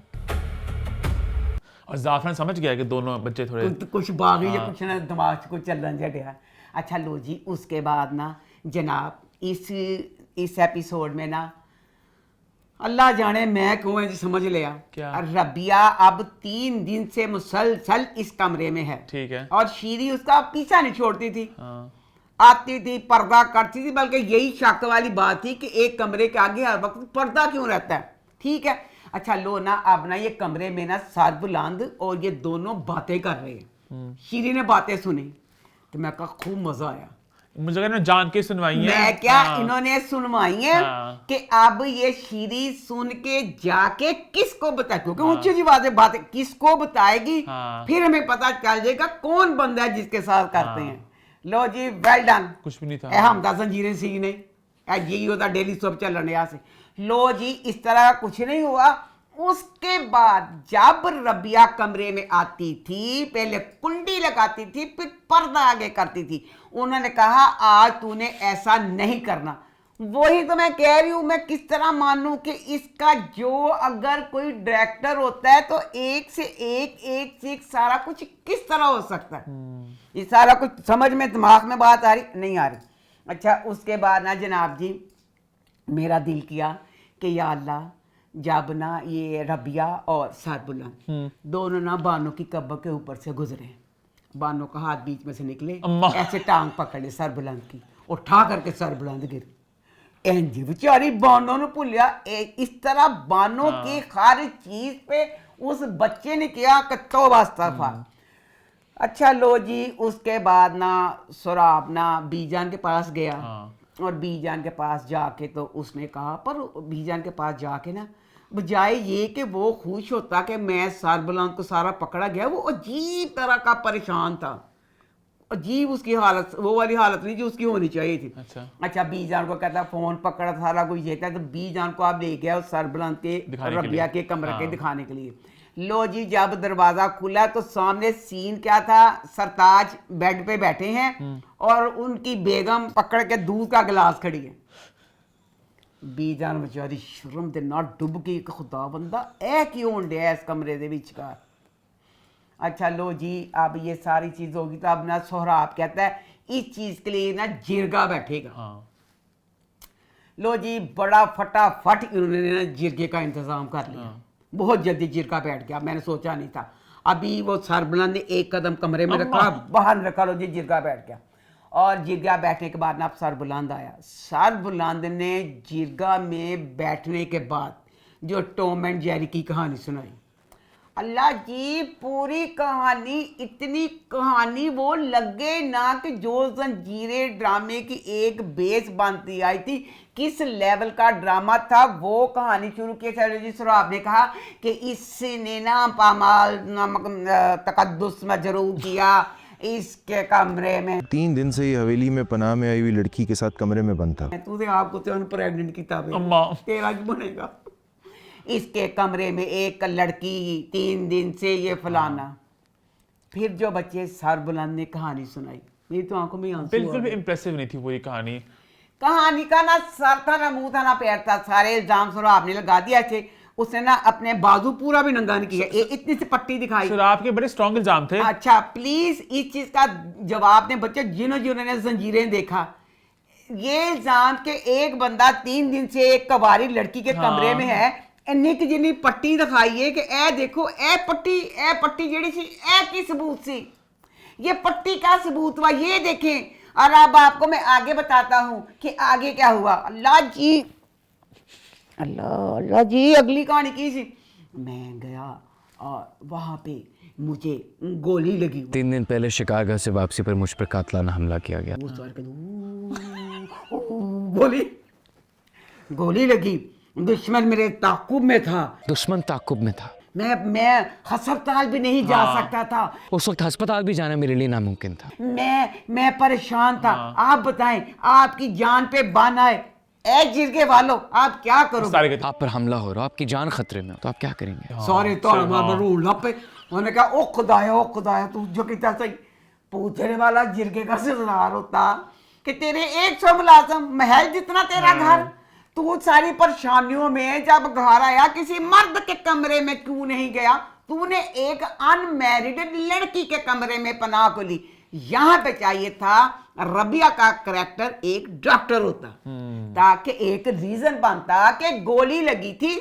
और जाफरान समझ गया कि दोनों बच्चे थोड़े कुछ बागी या कुछ ना दिमाग से कुछ चलन जटिया। अच्छा लो जी उसके बाद ना जनाब इस एपिसोड में ना अल्लाह जाने मैं क्यों है जी समझ लिया क्या रबिया अब 3 दिन से मुसलसल इस कमरे में है ठीक है और शीरी उसका पीछा नहीं छोड़ती थी आती थी पर्दा करती थी बल्कि यही शक वाली बात थी कि एक कमरे के आगे हर वक्त पर्दा क्यों रहता है ठीक है। अच्छा लो ना अब ना ये कमरे में ना सर बुलंद और ये दोनों बातें कर रहे हैं शीरी ने बातें सुनी तो मैं कहा खूब मजा आया मुझे लगा ना जान के सुनवाई है। मैं क्या हाँ। इन्होंने सुनवाई है हाँ। कि अब ये सीरीज सुन के जाके किसको बताए, क्योंकि ऊंची ऊंची बातें किसको बताएगी। हाँ। फिर हमें पता चल जाएगा कौन बंदा है जिसके साथ करते हैं। लो जी, वेल डन। कुछ भी नहीं था। ए हम दस जंजीरें सी नहीं, यही होता डेली सब चल रहे यहाँ से। लो जी, इस तरह कुछ नहीं हुआ। उसके बाद जब रबिया कमरे में आती थी, पहले कुंडी लगाती थी, फिर पर्दा आगे करती थी। उन्होंने कहा आज तूने ऐसा नहीं करना। वही तो मैं कह रही हूं, मैं किस तरह मानूं कि इसका जो अगर कोई डायरेक्टर होता है तो एक से एक सारा कुछ किस तरह हो सकता है। ये सारा कुछ समझ में, दिमाग में बात आ रही नहीं आ रही। अच्छा, उसके बाद ना जनाब जी मेरा दिल किया कि या अल्लाह, जब ना ये रबिया और सरबुलंद दोनों ना बानो की कब्र के ऊपर से गुजरे, बानो का हाथ बीच में से निकले, ऐसे टांग पकड़े सरबुलंद की, उठा करके सरबुलंद गिर। एंजी बेचारी बानो ने भूलिया। इस तरह बानो की हर चीज पे उस बच्चे ने किया कि तौबा इस्तग़फ़ार। अच्छा लो जी, उसके बाद ना सुराब ना बीजान के पास गया। और बीजान के पास जाके तो उसने कहा, पर बीजान के पास जाके ना बजाय ये कि वो खुश होता कि मैं सरबुलंद को सारा पकड़ा गया, वो अजीब तरह का परेशान था। अजीब उसकी हालत, वो वाली हालत नहीं जो उसकी होनी चाहिए थी। अच्छा, बीजान को कहता फोन पकड़ा, सारा कुछ ये था। तो बीजान को आप ले गया उस सरबुलंद के रबिया के कमरे के दिखाने के लिए। लो जी, जब दरवाजा खुला तो सामने सीन क्या था, सरताज बेड पे बैठे हैं और उनकी बेगम पकड़ के दूध का गिलास खड़ी है। बीजान बेचारी शर्म दे नाल डुब गई, खुदा बंदा ऐ क्यों होंडे इस कमरे दे विचकार। अच्छा लो जी, अब ये सारी चीज होगी तो अब ना सोहराब कहता है इस चीज के लिए ना जिरगा बैठेगा। लो जी, बड़ा फटाफट इन्होंने ना जिरगे का इंतजाम कर लिया। बहुत जल्दी जिरगा बैठ गया, मैंने सोचा नहीं था। अभी वो सरबुलंद ने एक कदम कमरे में रखा, बाहर रखा, लो जी जिरगा बैठ गया। और जिरगा बैठने के बाद ना अब सरबुलंद आया। सरबुलंद ने जिरगा में बैठने के बाद जो टॉम एंड जेरी की कहानी सुनाई, अल्लाह जी पूरी कहानी, इतनी कहानी वो लगे ना कि जो जंजीरे ड्रामे की एक बेस बनती आई थी, किस लेवल का ड्रामा था वो कहानी शुरू की। चलो जी, सुराब ने कहा कि इसने ना पामाल नामक तकद्दुस मजरू किया इसके कमरे में। 3 दिन से ये हवेली में पनाह में आई हुई लड़की के साथ कमरे में बंद था। तूने आपको तो प्रेग्नेंट की तेरा की बनेगा। इसके कमरे में एक लड़की, 3 दिन से ये फलाना। फिर जो बच्चे सरबुलंद ने कहानी सुनाई, मेरी तो आंखों में आंसू। बिल्कुल भी इम्प्रेसिव नहीं थी पूरी कहानी। कहानी का ना सर था ना मुंह था ना पैर था, सारे इल्जाम सुराब ने लगा दिया थे। उसने ना अपने बाजू पूरा भी नंगा नहीं किया, इतनी सी पट्टी दिखाई। सुराब के बड़े स्ट्रॉन्ग इल्जाम थे। अच्छा प्लीज इस चीज का जवाब दें बच्चे जिन्होंने जंजीरें देखा। ये इल्जाम के एक बंदा 3 दिन से एक कवारी लड़की के कमरे में है, निक जिनी पट्टी दिखाई है कि ए देखो ए पट्टी जेड़ी सी ए की सबूत सी, ये पट्टी का सबूत हुआ, ये देखें। और अब आपको मैं आगे बताता हूं कि आगे क्या हुआ। अल्लाह जी अगली कहानी की सी। मैं गया और वहां पे मुझे गोली लगी। 3 दिन पहले शिकागो से वापसी पर मुझ पर कातलाना हमला किया गया। गोली लगी। दुश्मन मेरे ताकुब में था। दुश्मन ताकुब में था। मैं अस्पताल भी नहीं जा सकता था। उस वक्त अस्पताल भी जाना मेरे लिए नामुमकिन था। मैं परेशान था। आप बताएं, आपकी जान पे बान आए, ए जिरगे वालों आप क्या करोगे? आप पर हमला हो रहा, आपकी जान खतरे में, तो आप क्या करेंगे? सॉरी तो उन्होंने कहा ओ खुदाया तू जो कहता सही। पूछने वाला जिरगे का सिरदार होता कि तेरे 100 मुलाजम, महल जितना तेरा घर, तू सारी परेशानियों में जब घर आया किसी मर्द के कमरे में क्यों नहीं गया? तूने एक अनमैरिड लड़की के कमरे में पनाह को ली। यहाँ पे चाहिए था रबिया का करैक्टर एक डॉक्टर होता, ताकि एक रीजन बनता कि गोली लगी थी,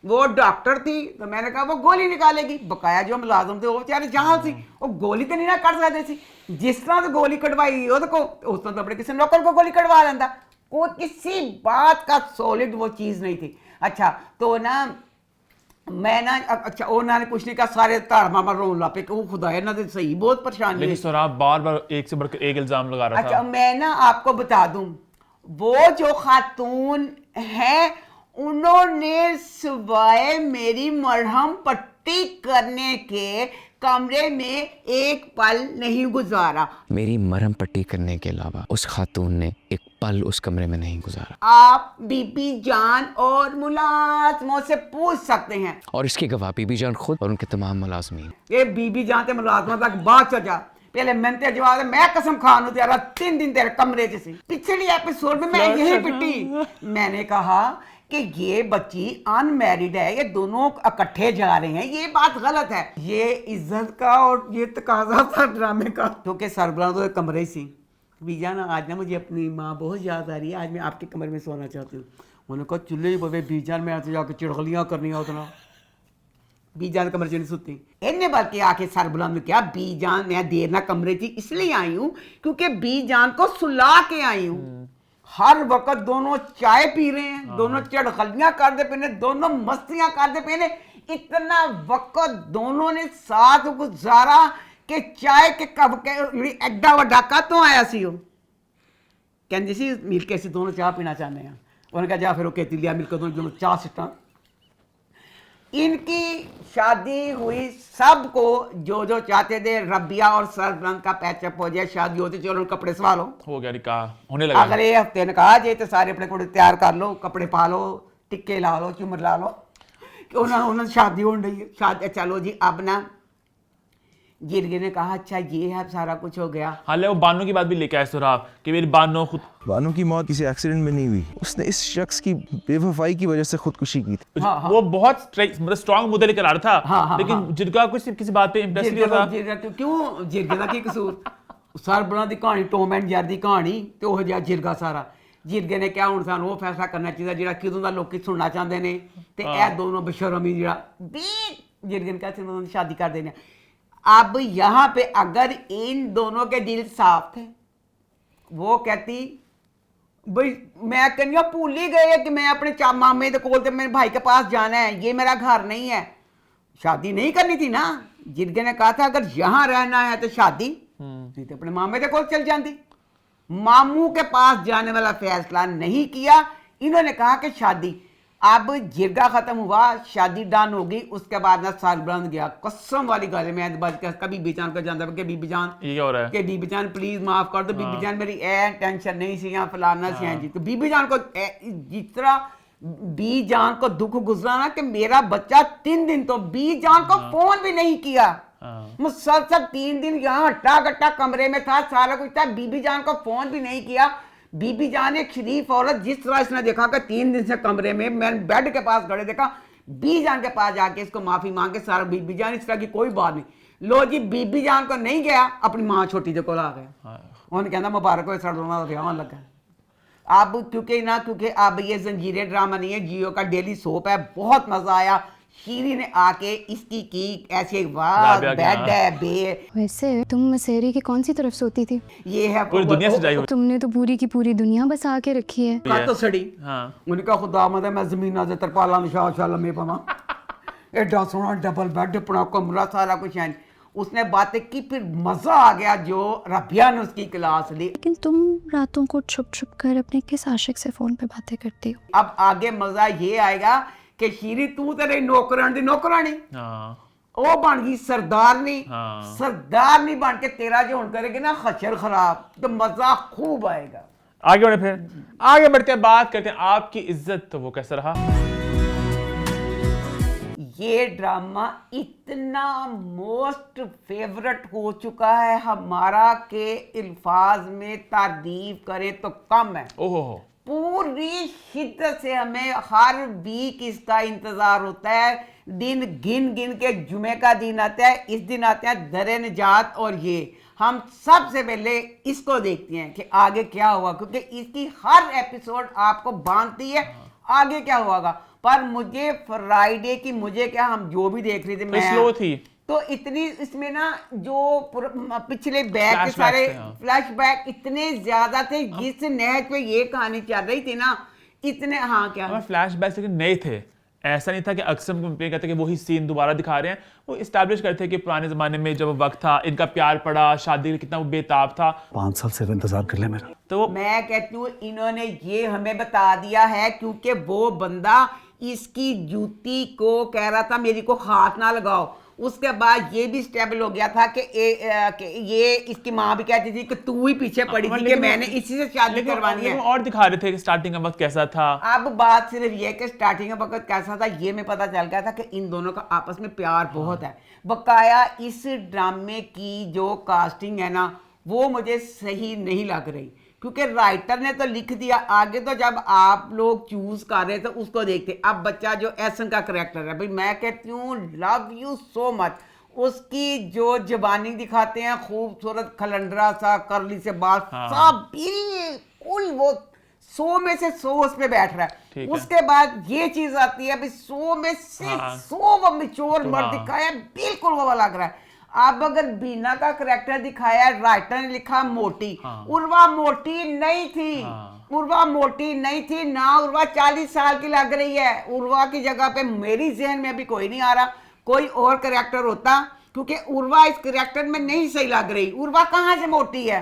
वो डॉक्टर थी, तो मैंने कहा वो गोली निकालेगी। बकाया जो मुलाजम थे वो बेचारे जहां सी वो गोली तो नहीं ना कर सकते सी। जिस तरह तो गोली कटवाई उस तरह तो अपने किसी नौकर को गोली कटवा लेंदा। कोई किसी बात का सॉलिड वो चीज नहीं थी। अच्छा तो ना मैं ना अच्छा उन्होंने कुछ नहीं कहा, सारे धड़ मामा रोन ला पे कि वो खुदा है ना तो सही बहुत परेशानी लेकिन है। सोहराब बार बार एक से बढ़कर एक इल्जाम लगा रहा अच्छा था। मैं ना आपको बता दूं, वो जो खातून है उन्होंने सिवाय मेरी मरहम पट्टी करने के कमरे में एक पल नहीं गुजारा। मेरी मरहम पट्टी करने के अलावा उस खातून ने एक पल उस कमरे में नहीं गुजारा। आप बीबी जान और मुलाजमों से पूछ सकते हैं, और इसकी गवाह बीबी जान खुद और उनके तमाम मुलाजमीन। ये बीबी जान ते मुलाजमों तक बात चल जा, पहले मैंने जवाब दे, मैं कसम खान हूं तेरा 3 दिन तेरे कमरे च सी। पिछली एपिसोड में मैं यही पिटी, मैंने कहा कि ये बच्ची अनमैरिड है, ये दोनों इकट्ठे जा रहे हैं, ये बात गलत है। ये इज्जत का और ये तकाजा था ड्रामे का, क्योंकि सरबराह तो कमरे सी। बीजा ना आज ना मुझे अपनी माँ बहुत याद आ रही है, आज मैं आपके कमरे में सोना चाहती हूँ। उन्होंने कहा चूल्हे पे बीजान में आते जाके चिड़गलियाँ करनी उतना बीजान कमरे च नहीं सुती। इन्हें बल्कि आके सरबराह ने कहा बीजान मैं देर ना कमरे थी इसलिए आई हूँ क्योंकि बीजान को सुला के आई हूँ। हर वक्त दोनों चाय पी रहे हैं, दोनों चढ़गलियां करते पे, दोनों मस्तियां करते पे, इतना वक्त दोनों ने साथ गुजारा कि चाय के कप के एडा वड्डा कतों आया सी हो। कहती सी मिल के ਅਸੀਂ दोनों चाह पीना चाहते हैं। उन्होंने कहा जा फिर वो कहती लिया मिलकर दोनों चाह सिटा। इनकी शादी हुई, सबको जो जो चाहते थे रबिया और सरबरंग का पैचअप हो जाए, शादी होती चलो कपड़े सवालो, हो गया निकाह होने लगा। अगले हफ्ते ने कहा जे तो सारे अपने कपड़े तैयार कर लो, कपड़े पा लो, टिक्के ला लो, झूमर ला लो, कि उन्होंने शादी हो रही है। शादी चलो जी अब ना जिरगे ने कहा अच्छा ये है सारा कुछ हो गया। हालांकि वो बानो की बात भी लेके आए सोहराब कि मेरी बानो खुद बानो की मौत किसी एक्सीडेंट में नहीं हुई, उसने इस शख्स की बेवफाई की वजह से खुदकुशी की थी। वो बहुत मतलब स्ट्रांग मुद्दे लेकर आ रहा था, लेकिन जिरगा कुछ किसी बात पे इंटरेस्ट नहीं होता। क्यों जिरगे का की कसूर? सरबराह की कहानी टॉम एंड जेरी की कहानी ते ओह जिहा जिरगा सारा। जिरगे ने क्या हुण सानू वो फैसला करना चाहिए जिहड़ा किदों दा लोकी सुनना चाहते ने ते ए दोनों बेशरमी जिहड़ा जिरगे ने कहा दोनों शादी कर देने। अब यहाँ पे अगर इन दोनों के दिल साफ थे, वो कहती भाई मैं कन्या भूल ही गए कि मैं अपने मामे के कोल ते मेरे भाई के पास जाना है, ये मेरा घर नहीं है, शादी नहीं करनी थी ना। जिरगे ने कहा था अगर यहाँ रहना है तो शादी, नहीं तो अपने मामे के कोल चल जाती। मामू के पास जाने वाला फैसला नहीं किया, इन्होंने कहा कि शादी। अब जिरगा खत्म हुआ, शादी डन होगी, उसके बाद ना सरबराह गया। कसम वाली गल है, मैं बच के कभी बीबी को जानता कि बीबी जान ये क्या हो रहा है कि बीबी जान प्लीज माफ कर दो, बीबी जान मेरी ए टेंशन नहीं सी या फलाना सी जी। तो बीबी जान को जिस तरह बी जान को दुख गुजरा ना कि मेरा बच्चा 3 दिन तो बी जान को फोन भी नहीं किया, मुसलसल 3 दिन यहाँ हट्टा गट्टा कमरे में था, सारा कुछ था, बीबी जान को फोन भी नहीं किया। बीबी जान एक शरीफ औरत, जिस तरह इसने देखा कि 3 दिन से कमरे में मैं बेड के पास खड़े देखा, बी जान के पास जाके इसको माफी मांग के सारा बीबी जान इस तरह की कोई बात नहीं। लो जी बीबी जान को नहीं गया, अपनी माँ छोटी जो को आ गया, उन्होंने कहना मुबारक हो सर दोनों ब्याह लगा। अब क्योंकि अब ये जंजीरें ड्रामा नहीं है, जियो का डेली सोप है, बहुत मजा आया। शीरी ने आके इसकी की ऐसे वाह बेड है बे। वैसे तुम मसेरी की कौन सी तरफ सोती थी? ये है पूरी दुनिया सजाई हुई। तुमने तो पूरी की पूरी दुनिया बसा के रखी है। का तो सड़ी। हाँ। उनका खुदा मदद मैं जमीना से तरपाला निशान शाला में पवा एडा सोना डबल बेड अपना कमरा सारा कुछ है। उसने बातें की, फिर मजा आ गया जो रबिया ने उसकी क्लास ली। लेकिन तुम रातों को छुप छुप कर अपने किस आशिक से फोन पे बातें करती हो? अब आगे मजा ये आएगा कि शीरी तू तेरे नौकरान दी नौकरानी वो बन गई सरदारनी। सरदारनी बन के तेरा जो हुन करेगी ना खच्चर खराब, तो मजा खूब आएगा। आगे बढ़े, फिर आगे बढ़ते हैं, बात करते हैं आपकी इज्जत, तो वो कैसा रहा? ये ड्रामा इतना मोस्ट फेवरेट हो चुका है हमारा कि अल्फाज में तारीफ करें तो कम है। ओहो, पूरी शिद्दत से हमें हर वीक इसका इंतजार होता है। दिन गिन गिन के जुमे का दिन आता है, इस दिन आते हैं दरे निजात, और ये हम सबसे पहले इसको देखते हैं कि आगे क्या हुआ, क्योंकि इसकी हर एपिसोड आपको बांधती है आगे क्या होगा। पर मुझे फ्राइडे की मुझे क्या, हम जो भी देख रहे थे मैं स्लो थी, तो इतनी इसमें ना जो पिछले बैक के सारे फ्लैशबैक इतने ज्यादा थे, जिस नहज पे ये कहानी चल रही थी ना, इतने हाँ क्या फ्लैशबैक लेकिन नए थे, ऐसा नहीं था कि अक्सर हम कंपेयर करते कि वही सीन दोबारा दिखा रहे हैं, वो इस्टेब्लिश करते हैं कि पुराने ज़माने में जब वक्त था, इनका प्यार पड़ा, शादी कितना वो बेताब था। 5 साल से इंतजार कर ले मेरा। तो मैं कहती हूँ इन्होंने ये हमें बता दिया है क्योंकि वो बंदा इसकी जूती को कह रहा था मेरी को हाथ ना लगाओ, उसके बाद ये भी स्टेबल हो गया था कि ये इसकी माँ भी कहती थी कि तू ही पीछे पड़ी थी कि मैंने इसी से शादी करवानी है। और दिखा रहे थे कि स्टार्टिंग का वक्त कैसा था। अब बात सिर्फ ये कि स्टार्टिंग का वक्त कैसा था ये में पता चल गया था कि इन दोनों का आपस में प्यार बहुत है। बकाया इस ड्रामे की जो कास्टिंग है ना वो मुझे सही नहीं लग रही, क्योंकि राइटर ने तो लिख दिया, आगे तो जब आप लोग चूज कर रहे थे उसको देखते। अब बच्चा जो एहसन का करैक्टर है भाई, मैं कहती हूँ लव यू सो मच, उसकी जो जवानी दिखाते हैं खूबसूरत खलंडरा सा करली से बाल सब बिल्कुल वो 100 में से 100 उस पे बैठ रहा है। उसके बाद ये चीज आती है अभी 100 में से 100 वो मिच्योर मर्द दिखाया बिल्कुल वो लग रहा है। अब अगर बीना का करैक्टर दिखाया है, राइटर ने लिखा मोटी, उर्वा मोटी नहीं थी, उर्वा मोटी नहीं थी ना, उर्वा 40 साल की लग रही है। उर्वा की जगह पे मेरी जहन में अभी कोई नहीं आ रहा, कोई और करैक्टर होता, क्योंकि उर्वा इस करैक्टर में नहीं सही लग रही। उर्वा कहाँ से मोटी है?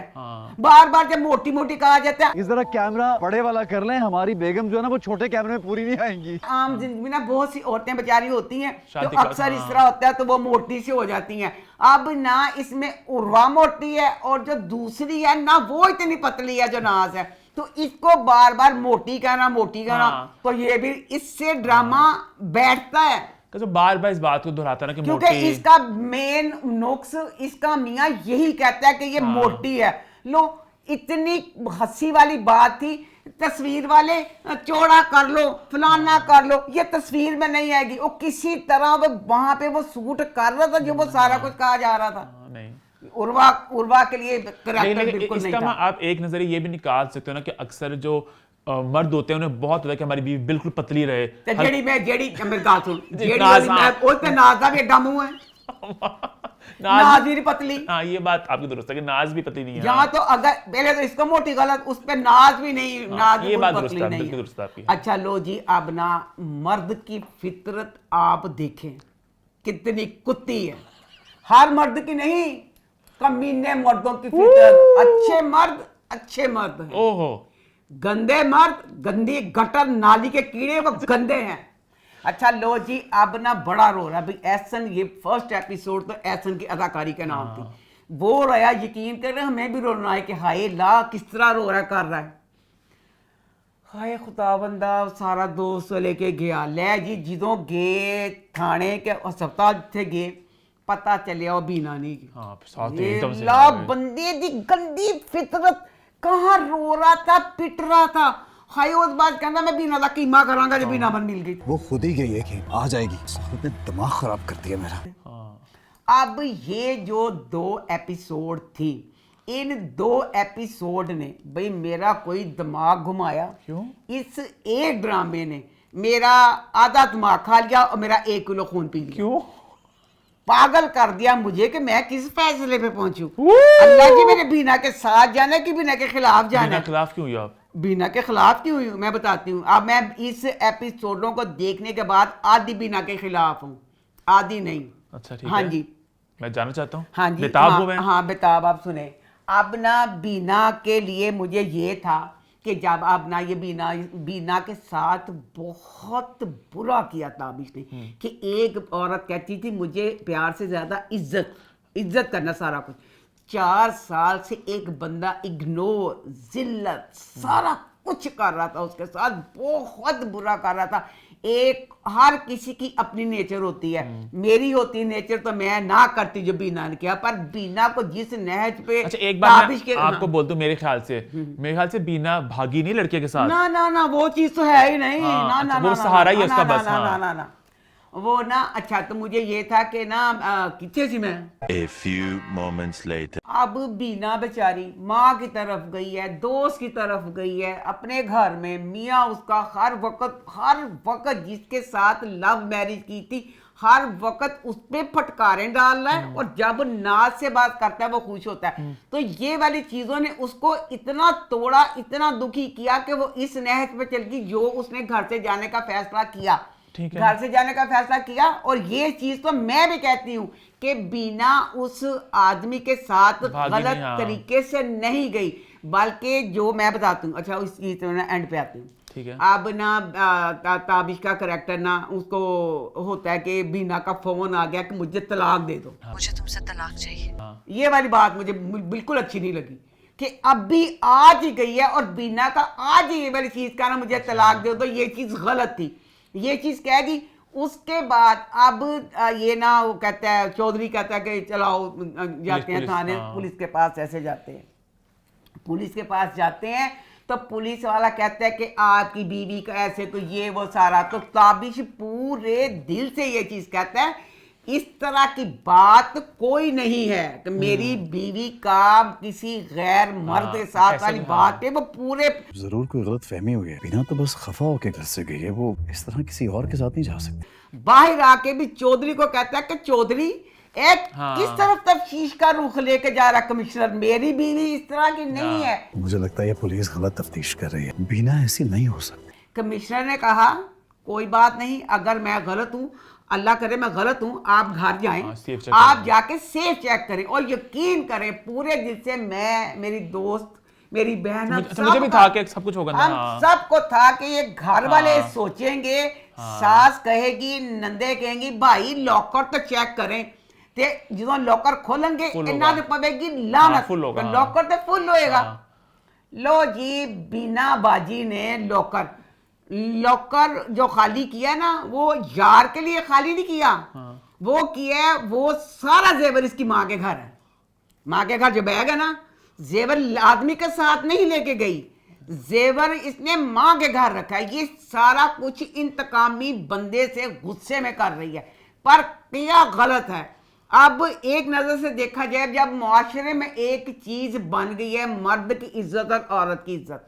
बार बार जब मोटी मोटी कहा जाता है। इस तरह कैमरा बड़े वाला कर लें, हमारी बेगम जो है ना वो छोटे कैमरे में पूरी नहीं आएंगी। आम जिंदगी में ना बहुत सी औरतें बेचारी होती हैं तो अक्सर इस तरह होता है तो वो मोटी सी हो जाती हैं। अब ना इसमें उर्वा मोटी है और जो दूसरी है ना वो इतनी पतली है जो नाज है, तो इसको बार बार मोटी कहना तो ये भी इससे ड्रामा बैठता है। तो बार बार इस बात को दोहराता ना कि क्योंकि इसका मेन नुक्स इसका मियाँ यही कहता है कि ये मोटी है। लो इतनी हंसी वाली बात थी, तस्वीर वाले चौड़ा कर लो फलाना कर लो, ये तस्वीर में नहीं आएगी। वो किसी तरह वो वहां पे वो सूट कर रहा था जो वो सारा कुछ कहा जा रहा था। नहीं उर्वा के लिए करैक्टर बिल्कुल नहीं था। आप एक नजरिए ये भी निकाल सकते हो ना कि अक्सर जो मर्द होते हैं उन्हें बहुत होता है कि हमारी बीवी बिल्कुल पतली रहे। जेडी मेरी बात सुन, नाज का भी एडा मुंह है, नाज भी पतली। हाँ ये बात आपकी दुरुस्त है कि नाज भी पतली नहीं है। यहाँ तो अगर पहले तो इसको मोटी गलत, उस पे नाज भी नहीं, नाज ये बात पतली नहीं है। अच्छा लो जी, अब ना मर्द की फितरत आप देखें कितनी कुत्ती है। हर मर्द की नहीं, कमीने मर्दों की फितरत। अच्छे मर्द हैं। ओहो, गंदे मर्द गंदी गटर नाली के कीड़े वो गंदे हैं। अच्छा लो जी, अब ना बड़ा रो रहा है भाई एहसन। ये फर्स्ट एपिसोड तो एहसन की अदाकारी के नाम थी, वो रोया, यकीन कर रहे हमें भी रोना है कि हाय ला किस तरह रो रहा कर रहा है। हाय खुदा बंदा सारा दोस्त लेके गया ले जी, जिदों गए थाने के अस्पताल थे गए, पता चलिया वो बीना नहीं ला बंदे दी गंदी फितरत कहाँ रो रहा था, पिट रहा था। हाय उस बात कहना मैं बीना दा कीमा करांगा जब बीना बन मिल गई। वो खुद ही गई है कि आ जाएगी, उसने दिमाग खराब कर दिया मेरा। अब ये जो 2 एपिसोड थी, इन 2 एपिसोड ने भाई मेरा कोई दिमाग घुमाया। क्यों? इस एक ड्रामे ने मेरा आधा दिमाग खा लिया और मेरा 1 किलो खून पी लिया। क्यों? पागल कर दिया मुझे कि मैं किस फैसले पे पहुंचूं। अल्लाह की मेरे बीना के साथ जाना कि बीना के खिलाफ जाना? बीना खिलाफ क्यों हुई आप? बीना के खिलाफ क्यों हुई मैं बताती हूँ। अब मैं इस एपिसोडों को देखने के बाद आधी बीना के खिलाफ हूँ, आधी नहीं। अच्छा ठीक हाँ है। जी मैं जानना चाहता हूँ। हाँ जी, बेताब हाँ, हूँ मैं। हाँ बेताब। आप सुने, अब ना बीना के लिए मुझे ये था कि जब अब ना ये बीना के साथ बहुत बुरा किया ताबिश ने कि एक औरत कहती थी मुझे प्यार से ज्यादा इज्जत करना सारा कुछ। 4 साल से एक बंदा इग्नोर जिल्लत सारा कुछ कर रहा था उसके साथ, बहुत बुरा कर रहा था। एक हर किसी की अपनी नेचर होती है, मेरी होती नेचर तो मैं ना करती जो बीना ने किया, पर बीना को जिस नहज पे अच्छा एक बार मैं आपको बोल दूं, मेरे ख्याल से बीना भागी नहीं लड़के के साथ। ना वो चीज तो है ही नहीं। हाँ, ना वो सहारा ही उसका बस। ना वो ना। अच्छा तो मुझे ये था कि ना कितने सी मैं A few moments later. अब बीना बेचारी माँ की तरफ गई है, दोस्त की तरफ गई है, अपने घर में मियाँ उसका हर वक्त जिसके साथ लव मैरिज की थी हर वक्त उस पे फटकारें डाल रहा है, और जब नाज से बात करता है वो खुश होता है। तो ये वाली चीजों ने उसको इतना तोड़ा, इतना दुखी किया कि वो इस नहज पे चल गई जो उसने घर से जाने का फैसला किया। ठीक है। घर से जाने का फैसला किया। और ये चीज तो मैं भी कहती हूँ कि बीना उस आदमी के साथ भागी गलत नहीं, हाँ। तरीके से नहीं गई, बल्कि जो मैं बताती हूँ। अच्छा, इस एंड पे आती हूँ। ठीक है। अब ना ताबिश का करैक्टर ना, उसको होता है कि बीना का फोन आ गया कि मुझे तलाक दे दो, मुझे तुमसे तलाक चाहिए। ये वाली बात मुझे बिल्कुल अच्छी नहीं लगी कि अब भी आज ही गई है और बीना का आज ही ये वाली चीज का ना मुझे तलाक दे दो, ये चीज गलत थी, ये चीज कह दी। उसके बाद अब ये ना वो कहता है, चौधरी कहता है कि चलाओ जाते हैं थाने, पुलिस के पास ऐसे जाते हैं, पुलिस के पास जाते हैं तो पुलिस वाला कहता है कि आपकी बीवी का ऐसे कोई ये वो सारा। तो ताबिश पूरे दिल से ये चीज कहता है इस तरह की बात कोई नहीं है कि मेरी बीवी का किसी गैर मर्द के साथ वाली बात है, वो पूरे जरूर कोई गलत फहमी हुई है। बिना तो बस खफा होके घर से गई है, वो इस तरह किसी और के साथ नहीं जा सकती। बाहर आके भी चौधरी को कहता है कि चौधरी एक किस तरफ तफ्तीश का रुख लेके जा रहा कमिश्नर, मेरी बीवी इस तरह की नहीं है। मुझे लगता है ये पुलिस गलत तफ्तीश कर रही है, बीना ऐसी नहीं हो सकती। कमिश्नर ने कहा कोई बात नहीं, अगर मैं गलत हूँ, अल्लाह करे मैं गलत हूँ, आप घर जाएं, आप जाके सेफ चेक करें और यकीन करें पूरे दिल से, मैं, मेरी दोस्त, मेरी बहन, मुझे भी था कि सब कुछ होगा, हम सबको था कि ये घर वाले सोचेंगे, सास कहेगी, नंदे कहेंगी भाई लॉकर तो चेक करें, ते जो लॉकर खोलेंगे इन्ना तो पवेगी लानत, लॉकर तो फुल होएगा। लो जी, बीना बाजी ने लॉकर जो खाली किया ना, वो यार के लिए खाली नहीं किया, वो किया वो सारा जेवर इसकी माँ के घर है। माँ के घर जो बैग है ना, जेवर आदमी के साथ नहीं लेके गई, जेवर इसने माँ के घर रखा है। ये सारा कुछ इंतकामी बंदे से गुस्से में कर रही है, पर किया गलत है। अब एक नजर से देखा जाए, जब मुआशरे में एक चीज बन गई है मर्द की इज्जत और औरत की इज्जत,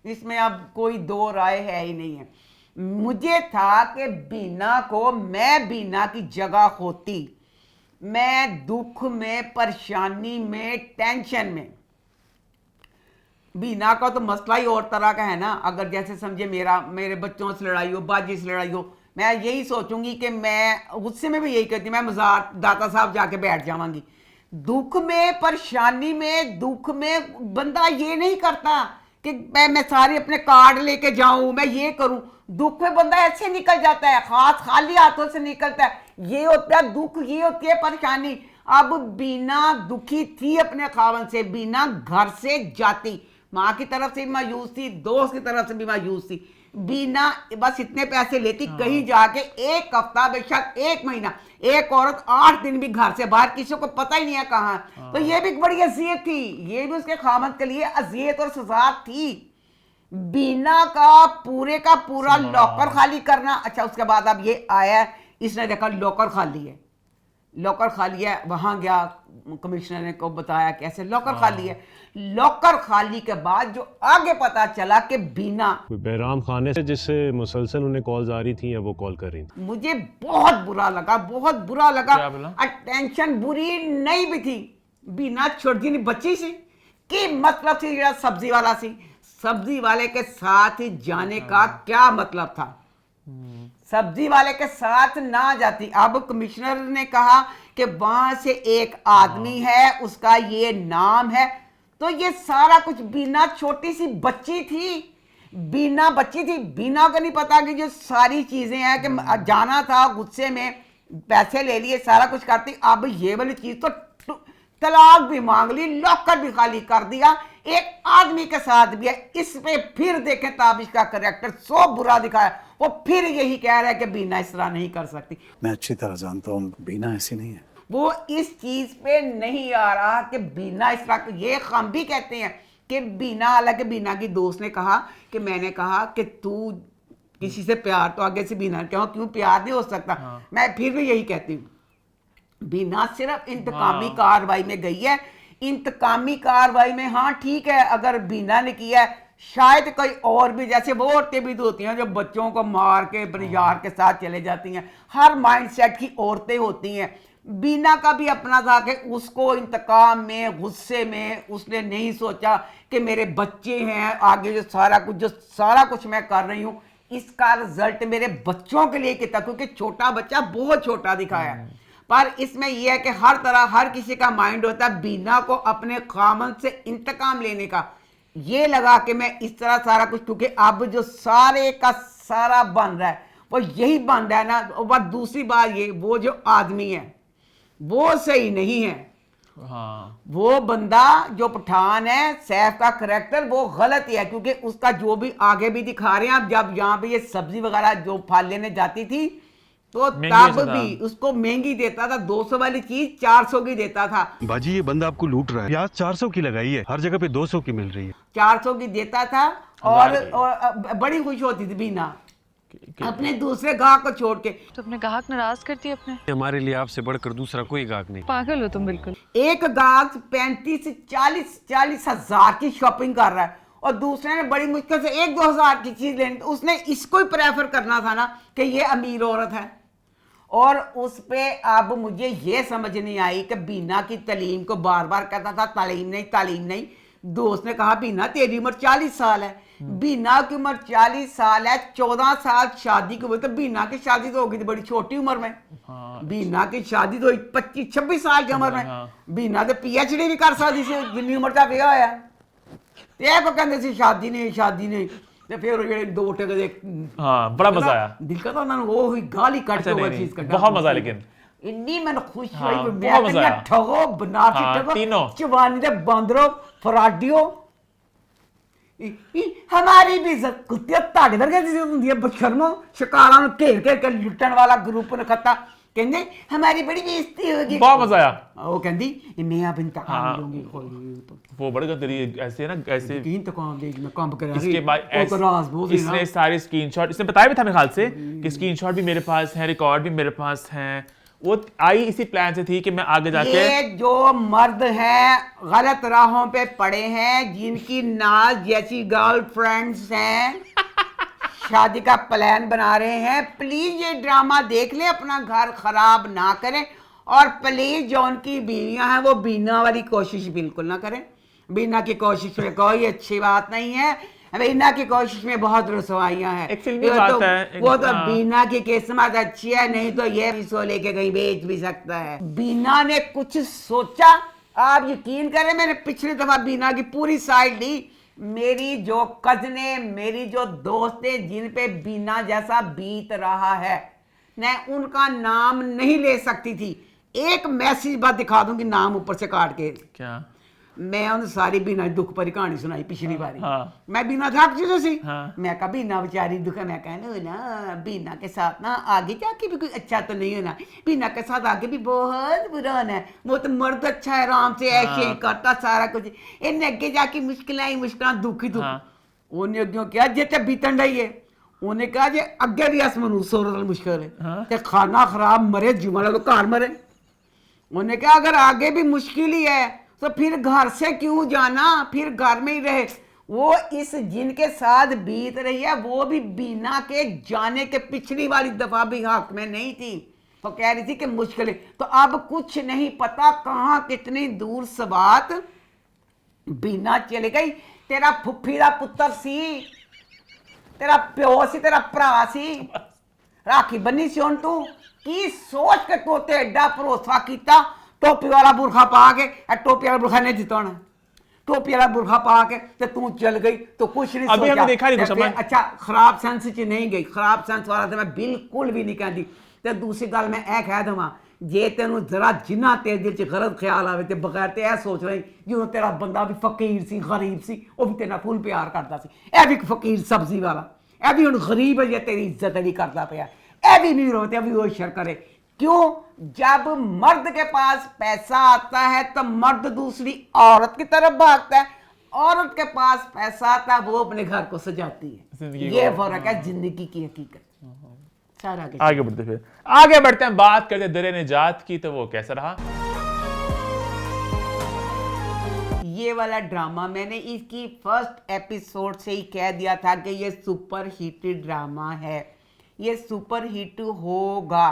इसमें अब कोई दो राय है ही नहीं है। मुझे था कि बीना को, मैं बीना की जगह होती, मैं दुख में, परेशानी में, टेंशन में, बीना का तो मसला ही और तरह का है ना। अगर जैसे समझे मेरे बच्चों से लड़ाई हो, बाजी से लड़ाई हो, मैं यही सोचूंगी कि मैं गुस्से में भी यही कहती, मैं मज़ार दाता साहब जाके बैठ जाऊंगी। दुख में, परेशानी में, दुख में बंदा ये नहीं करता कि मैं सारे अपने कार्ड लेके जाऊं, मैं ये करूं। दुख में बंदा ऐसे निकल जाता है, हाथ खाली हाथों से निकलता है। ये होता है दुख, ये होती है परेशानी। अब बीना दुखी थी अपने खावन से, बीना घर से जाती, माँ की तरफ से भी मायूस थी, दोस्त की तरफ से भी मायूस थी। बीना बस इतने पैसे लेती, कहीं जाके एक हफ्ता, बेशक एक महीना, एक औरत 8 दिन भी घर से बाहर, किसी को पता ही नहीं है कहाँ। तो ये भी बड़ी अजियत थी, ये भी उसके खामद के लिए अजियत और सजा थी। बीना का पूरा लॉकर खाली करना। अच्छा, उसके बाद अब ये आया, इसने देखा लॉकर खाली है, लॉकर खाली है, वहां गया, कमिश्नर ने को बताया कैसे लॉकर खाली है। लॉकर खाली के बाद जो आगे पता चला कि बीना बहराम खाने से जिससे मुसलसल उन्हें कॉल्स आ रही थी या वो कॉल कर रही थी, मुझे बहुत बुरा लगा, बहुत बुरा लगा। टेंशन बुरी नहीं भी थी, बीना छोटी बच्ची सी की मतलब थी, सब्जी वाला सी, सब्जी वाले के साथ ही जाने का क्या मतलब था? सब्जी वाले के साथ ना जाती। अब कमिश्नर ने कहा कि वहां से एक आदमी है, उसका ये नाम है, तो ये सारा कुछ बीना छोटी सी बच्ची थी, बीना बच्ची थी, बीना को नहीं पता कि जो सारी चीजें हैं कि जाना था, गुस्से में पैसे ले लिए, सारा कुछ करती। अब ये वाली चीज तो तलाक भी मांग ली, लॉकर भी खाली कर दिया, एक आदमी के साथ भी है। इस पे फिर देखें ताबिश का कैरेक्टर सो बुरा दिखाया, वो फिर यही कह रहा है कि बीना इस तरह नहीं कर सकती। मैं अच्छी तरह जानता हूँ बीना ऐसी नहीं है। वो इस चीज पे नहीं आ रहा कि बीना इस तरह, ये हम भी कहते हैं कि बीना, हालांकि बीना की दोस्त ने कहा कि मैंने कहा कि तू किसी से प्यार, तो आगे से बीना क्यों प्यार नहीं हो सकता। मैं फिर भी यही कहती हूँ, बीना सिर्फ इंतकामी कार्रवाई में गई है। इंतकामी कार्रवाई में हाँ ठीक है, अगर बीना ने किया है, शायद कोई और भी, जैसे वो औरतें भी तो होती हैं जो बच्चों को मार के अपने यार के साथ चले जाती हैं, हर माइंडसेट की औरतें होती हैं। बीना का भी अपना था कि उसको इंतकाम में, गुस्से में उसने नहीं सोचा कि मेरे बच्चे हैं, आगे जो सारा कुछ मैं कर रही हूँ, इसका रिजल्ट मेरे बच्चों के लिए कितना, क्योंकि छोटा बच्चा बहुत छोटा दिखाया, पर इसमें यह है कि हर तरह हर किसी का माइंड होता है बीना को अपने खामन से इंतकाम लेने का। ये लगा कि मैं इस तरह सारा कुछ, क्योंकि अब जो सारे का सारा बन रहा है वो यही बन रहा है ना। और दूसरी बात ये, वो जो आदमी है वो सही नहीं है। हाँ। वो बंदा जो पठान है, सैफ का करैक्टर वो गलत ही है, क्योंकि उसका जो भी आगे भी दिखा रहे हैं। अब जब यहाँ पे ये सब्जी वगैरह जो फल लेने जाती थी तो तब भी उसको महंगी देता था, 200 वाली चीज 400 की देता था। बाजी ये बंदा आपको लूट रहा है। प्याज 400 की लगाई है, हर जगह पे 200 की मिल रही है। 400 की देता था और बड़ी खुश होती थी बीना अपने दूसरे गाहक को छोड़ के। तो अपने ग्राहक नाराज करती है अपने। हमारे लिए आपसे बढ़कर दूसरा कोई गाहक नहीं। पागल हो तुम बिल्कुल। एक गाहक 35 से 40 हजार की शॉपिंग कर रहा है और दूसरे ने बड़ी मुश्किल से 1-2 हजार की चीज लेनी, तो उसने इसको ही प्रेफर करना था ना कि ये अमीर औरत है। और उस पे अब मुझे ये समझ नहीं आई कि बीना की तालीम को बार बार कहता था तालीम नहीं। दोस्त ने कहा बीना तेरी उम्र 40 साल है। बीना की उम्र 40 साल है, 14 साल शादी की हुई, तो बीना की शादी तो होगी थी बड़ी छोटी उम्र में। बीना की शादी तो 25-26 साल की उम्र में। बीना तो PhD भी कर सकती थी जिन्नी उम्र का ब्याह होया। ये को कहते सी शादी नहीं ते फिर ये 2 टके दे। हाँ, बड़ा मजा आया। दिल का तो उन्होंने वो हुई गाली कट के वो चीज कटा। बहुत मजा, लेकिन इन्नी मैंने खुश हाँ, हुई बहुत मजा आया। ठगो बनारसी हाँ, ठगो तीनों चवानी दे बांदरो फराडियो हमारी भी इज्जत कुत्ते ताड़े वर्गे दी हुंदी है। बशर्मो शिकारां नु घेर के लुटण वाला ग्रुप ने खत्ता कहंदे हमारी बड़ी बेइज्जती होगी। बहुत मजा आया। वो कहंदी मैं अब इंतकाम लूंगी। वो बड़ी गंदी ऐसे ना, ऐसे इंतकाम लेगी मैं काम करा। इसके बाद इसने सारे स्क्रीनशॉट इसने बताया भी था मेरे ख्याल से कि स्क्रीनशॉट भी मेरे पास है, रिकॉर्ड भी मेरे पास है। वो आई इसी प्लान से थी कि मैं आगे जाके ये जो मर्द हैं गलत राहों पे पड़े हैं, जिनकी नाज जैसी गर्लफ्रेंड्स हैं, शादी का प्लान बना रहे हैं, प्लीज ये ड्रामा देख लें, अपना घर खराब ना करें। और प्लीज जो उनकी बीवियां हैं वो बीना वाली कोशिश बिल्कुल ना करें। बीना की कोशिश में कोई अच्छी बात नहीं है। बीना की कोशिश में बहुत रसवाइयां हैं। एक फिल्मी बात है, वो तो बीना की किस्मत अच्छी है, नहीं तो ये इसको लेके कहीं बेच भी सकता है। बीना ने कुछ सोचा, आप यकीन करें मैंने पिछली दफा बीना की पूरी साइड ली। मेरी जो कजने, मेरी जो दोस्तें जिन पे बीना जैसा बीत रहा है, मैं उनका नाम नहीं ले सकती थी। एक मैसेज बात दिखा दूंगी नाम ऊपर से काट के। क्या? मैं उन सारी बीना दुख भरी कहानी सुनाई पिछली बारी। हाँ। मैं बीना था चीजों सी। हाँ। मैं कहा बीना बेचारी दुख है। मैं कहना ना बीना के साथ ना आगे जाके भी कोई अच्छा तो नहीं होना, बीना के साथ आगे भी बहुत बुरा होना है। वो तो मर्द अच्छा है, आराम से ऐसे करता सारा कुछ, इन्हें अगे जाके मुश्किल दुखी उन्हें अगे क्या जे बीतन रही है। उन्हें कहा जे अगे भी अस मनुष्य मुश्किल है, खाना खराब मरे जुमला तो घर मरे। उन्हें कहा अगर आगे भी मुश्किल ही है तो फिर घर से क्यों जाना, फिर घर में ही रहे। वो इस जिनके साथ बीत रही है वो भी बीना के जाने के पिछली वाली दफा भी हक में नहीं थी, तो कह रही थी कि मुश्किल है। तो अब कुछ नहीं पता कहाँ कितनी दूर सबात बीना चली गई। तेरा फुफी का पुत्र सी, तेरा प्यो सी, तेरा भरा सी, राखी बनी सी। हुण तू की सोच के तोते एडा भरोसा किया, टोपी वाला बुरखा पा के, टोपी वाला बुरखा नहीं जिता होना, टोपी वाला बुरखा पा के तो तू चल गई तो कुछ नहीं अभी सोचा। देखा नहीं समझ। अच्छा खराब सेंस च नहीं गई, खराब सेंस वाला तो मैं बिल्कुल भी नहीं कहती। तो दूसरी गल मैं ए कह देवां, जे तेनू जरा जिन्ना तेरे दिल च गलत ख्याल आवे ते बगैर ते ए सोच रही जो तेरा बंदा भी फकीर सी, गरीब सी, वो भी तेरा फुल प्यार करता सी। ए भी फकीर सब्जी वाला, ए भी हुण गरीब है, जे तेरी इज्जत नहीं करता पिया, ए भी नहीं रोते, अभी वो शर करे। क्यों? जब मर्द के पास पैसा आता है तो मर्द दूसरी औरत की तरफ भागता है, औरत के पास पैसा आता है वो अपने घर को सजाती है। ये फर्क है जिंदगी की हकीकत। आगे बढ़ते हैं, बात करते हैं दरे निजात की। तो वो कैसा रहा ये वाला ड्रामा? मैंने इसकी फर्स्ट एपिसोड से ही कह दिया था कि ये सुपर हिट ड्रामा है, ये सुपर हिट होगा।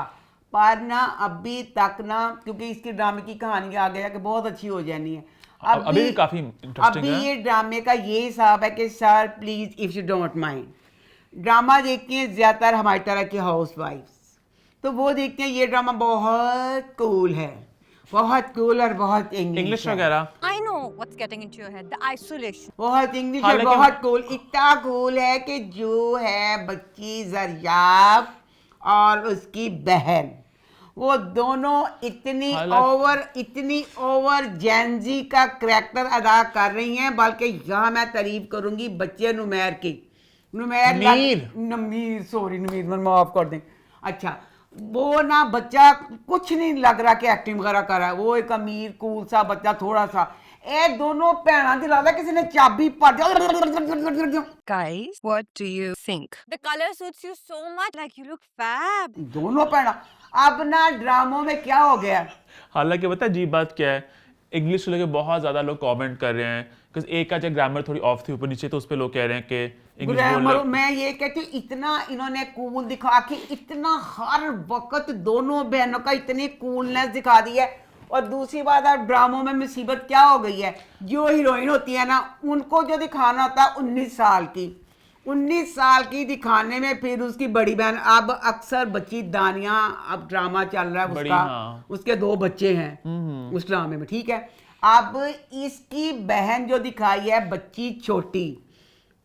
पर ना अभी तक ना, क्योंकि इसकी ड्रामे की कहानी आगे जाके बहुत अच्छी हो जानी है। अभी भी काफी इंटरेस्टिंग है। ये ड्रामे का ये हिसाब है कि sir please if you don't mind, drama देखती हैं ज़्यादातर हमारी तरह की हाउस वाइफ्स, तो वो देखते हैं ये ड्रामा बहुत कूल है, बहुत कूल और बहुत इंग्लिश वगैरह। I know what's getting into your head. The isolation. बहुत इंग्लिश और बहुत कूल, इतना कूल है कि जो है बच्ची जरियाब और उसकी बहन, वो दोनों इतनी ओवर जेंजी का करैक्टर अदा कर रही हैं। बल्कि यहाँ मैं तारीफ करूंगी बच्चे नुमैर की, नमीर सॉरी नमीर मन माफ कर दें। अच्छा, वो ना बच्चा कुछ नहीं लग रहा कि एक्टिंग वगैरह कर रहा है, वो एक अमीर कूल सा बच्चा थोड़ा सा, ए दोनों भैना दी लगदा किसी ने चाबी पड़ दिया। Guys, what do you think? The color suits you so much. Like you look fab. दोनों भैना। अब ना ड्रामों में क्या हो गया, हालांकि पता है अजीब बात क्या है, इंग्लिश को लेकर बहुत ज्यादा लोग कमेंट कर रहे हैं कि एक का जो ग्रामर थोड़ी ऑफ थी ऊपर नीचे, तो उस पे लोग कह रहे हैं कि इंग्लिश ग्रामर। मैं ये कहती हूँ इतना इन्होंने कूल दिखा के, इतना हर वक्त दोनों बहनों का इतनी कूलनेस दिखा दी है। और दूसरी बात, अब ड्रामों में मुसीबत क्या हो गई है, जो हीरोइन होती है ना उनको जो दिखाना होता है 19 साल की, 19 साल की दिखाने में फिर उसकी बड़ी बहन, अब अक्सर बच्ची दानिया, अब ड्रामा चल रहा है उसका, उसके 2 बच्चे हैं उस ड्रामे में, ठीक है। अब इसकी बहन जो दिखाई है बच्ची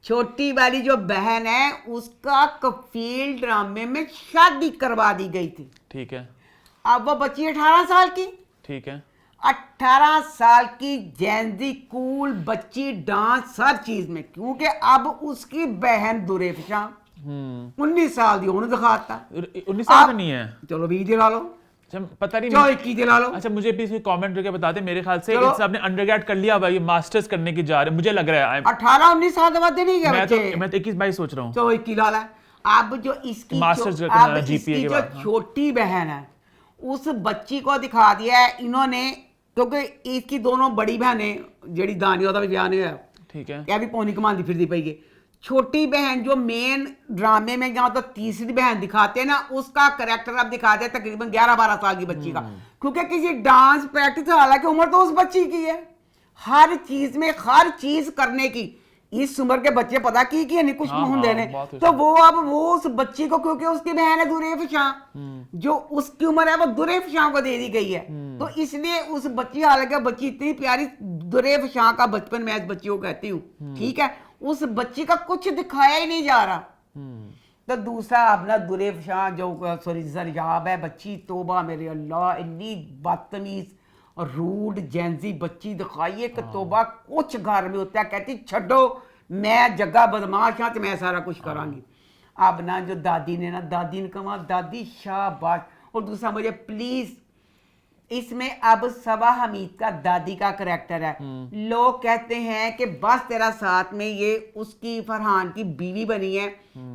छोटी वाली जो बहन है उसका कफील ड्रामे में शादी करवा दी गई थी, ठीक है। अब वो बच्ची 18 साल की, ठीक है, 18 साल की जेंजी कूल बच्ची, डांस हर चीज में, क्योंकि अब उसकी बहन दुरेफशा 19 साल दी उन्होंने दिखाता। 19 साल का नहीं है, चलो 20 दिला लो, पता नहीं, चलो 21 दिला लो। अच्छा, मुझे प्लीज कमेंट करके बता दे, मेरे ख्याल से इस आपने अंडरग्रेड कर लिया भाई, मास्टर्स करने की जा रहे हैं, मुझे लग रहा है 18-19 साल बाद नहीं गया बच्चे। मैं तो 21-22 सोच रहा हूँ। चलो 21 डाला। अब जो इसकी जो छोटी बहन है उस बच्ची को दिखा दिया है इन्होंने, क्योंकि इसकी दोनों बड़ी बहनें जेड़ी दानिया दा भी ब्याह नहीं होया, ठीक है, क्या भी पौनी कमांदी फिरदी पई है। छोटी बहन जो मेन ड्रामे में जहाँ तो तीसरी बहन दिखाते हैं ना, उसका करैक्टर अब दिखाते हैं तकरीबन 11-12 साल की बच्ची का, क्योंकि किसी डांस प्रैक्टिस, हालांकि उम्र तो उस बच्ची की है, हर चीज में हर चीज करने की, इस उम्र के बच्चे पता की नहीं कुछ मुंह देने, तो वो अब वो उस बच्ची को, क्योंकि उसकी बहन है दुरेफशा, जो उसकी उम्र है वो दुरेफशा को दे दी गई है, तो इसलिए उस बच्ची, हालांकि बच्ची इतनी प्यारी, दुरेफशा का बचपन मैं इस बच्ची को कहती हूँ, ठीक है, उस बच्ची का कुछ दिखाया ही नहीं जा रहा। तो दूसरा अपना दुरेफशा जो सॉरी जरियाब है बच्ची, तोबा मेरे अल्लाह, इतनी बदतमीज और रूड जेंजी बच्ची दिखाई है कि तोबा, कुछ घर में होता है कहती छड्डो मैं जगह बदमाश हाँ तो मैं सारा कुछ करांगी। अब ना जो दादी ने कहा दादी शाबाश। और दूसरा मुझे प्लीज, इसमें अब सबा हमीद का दादी का करैक्टर है, लोग कहते हैं कि बस तेरा साथ में ये उसकी फरहान की बीवी बनी है,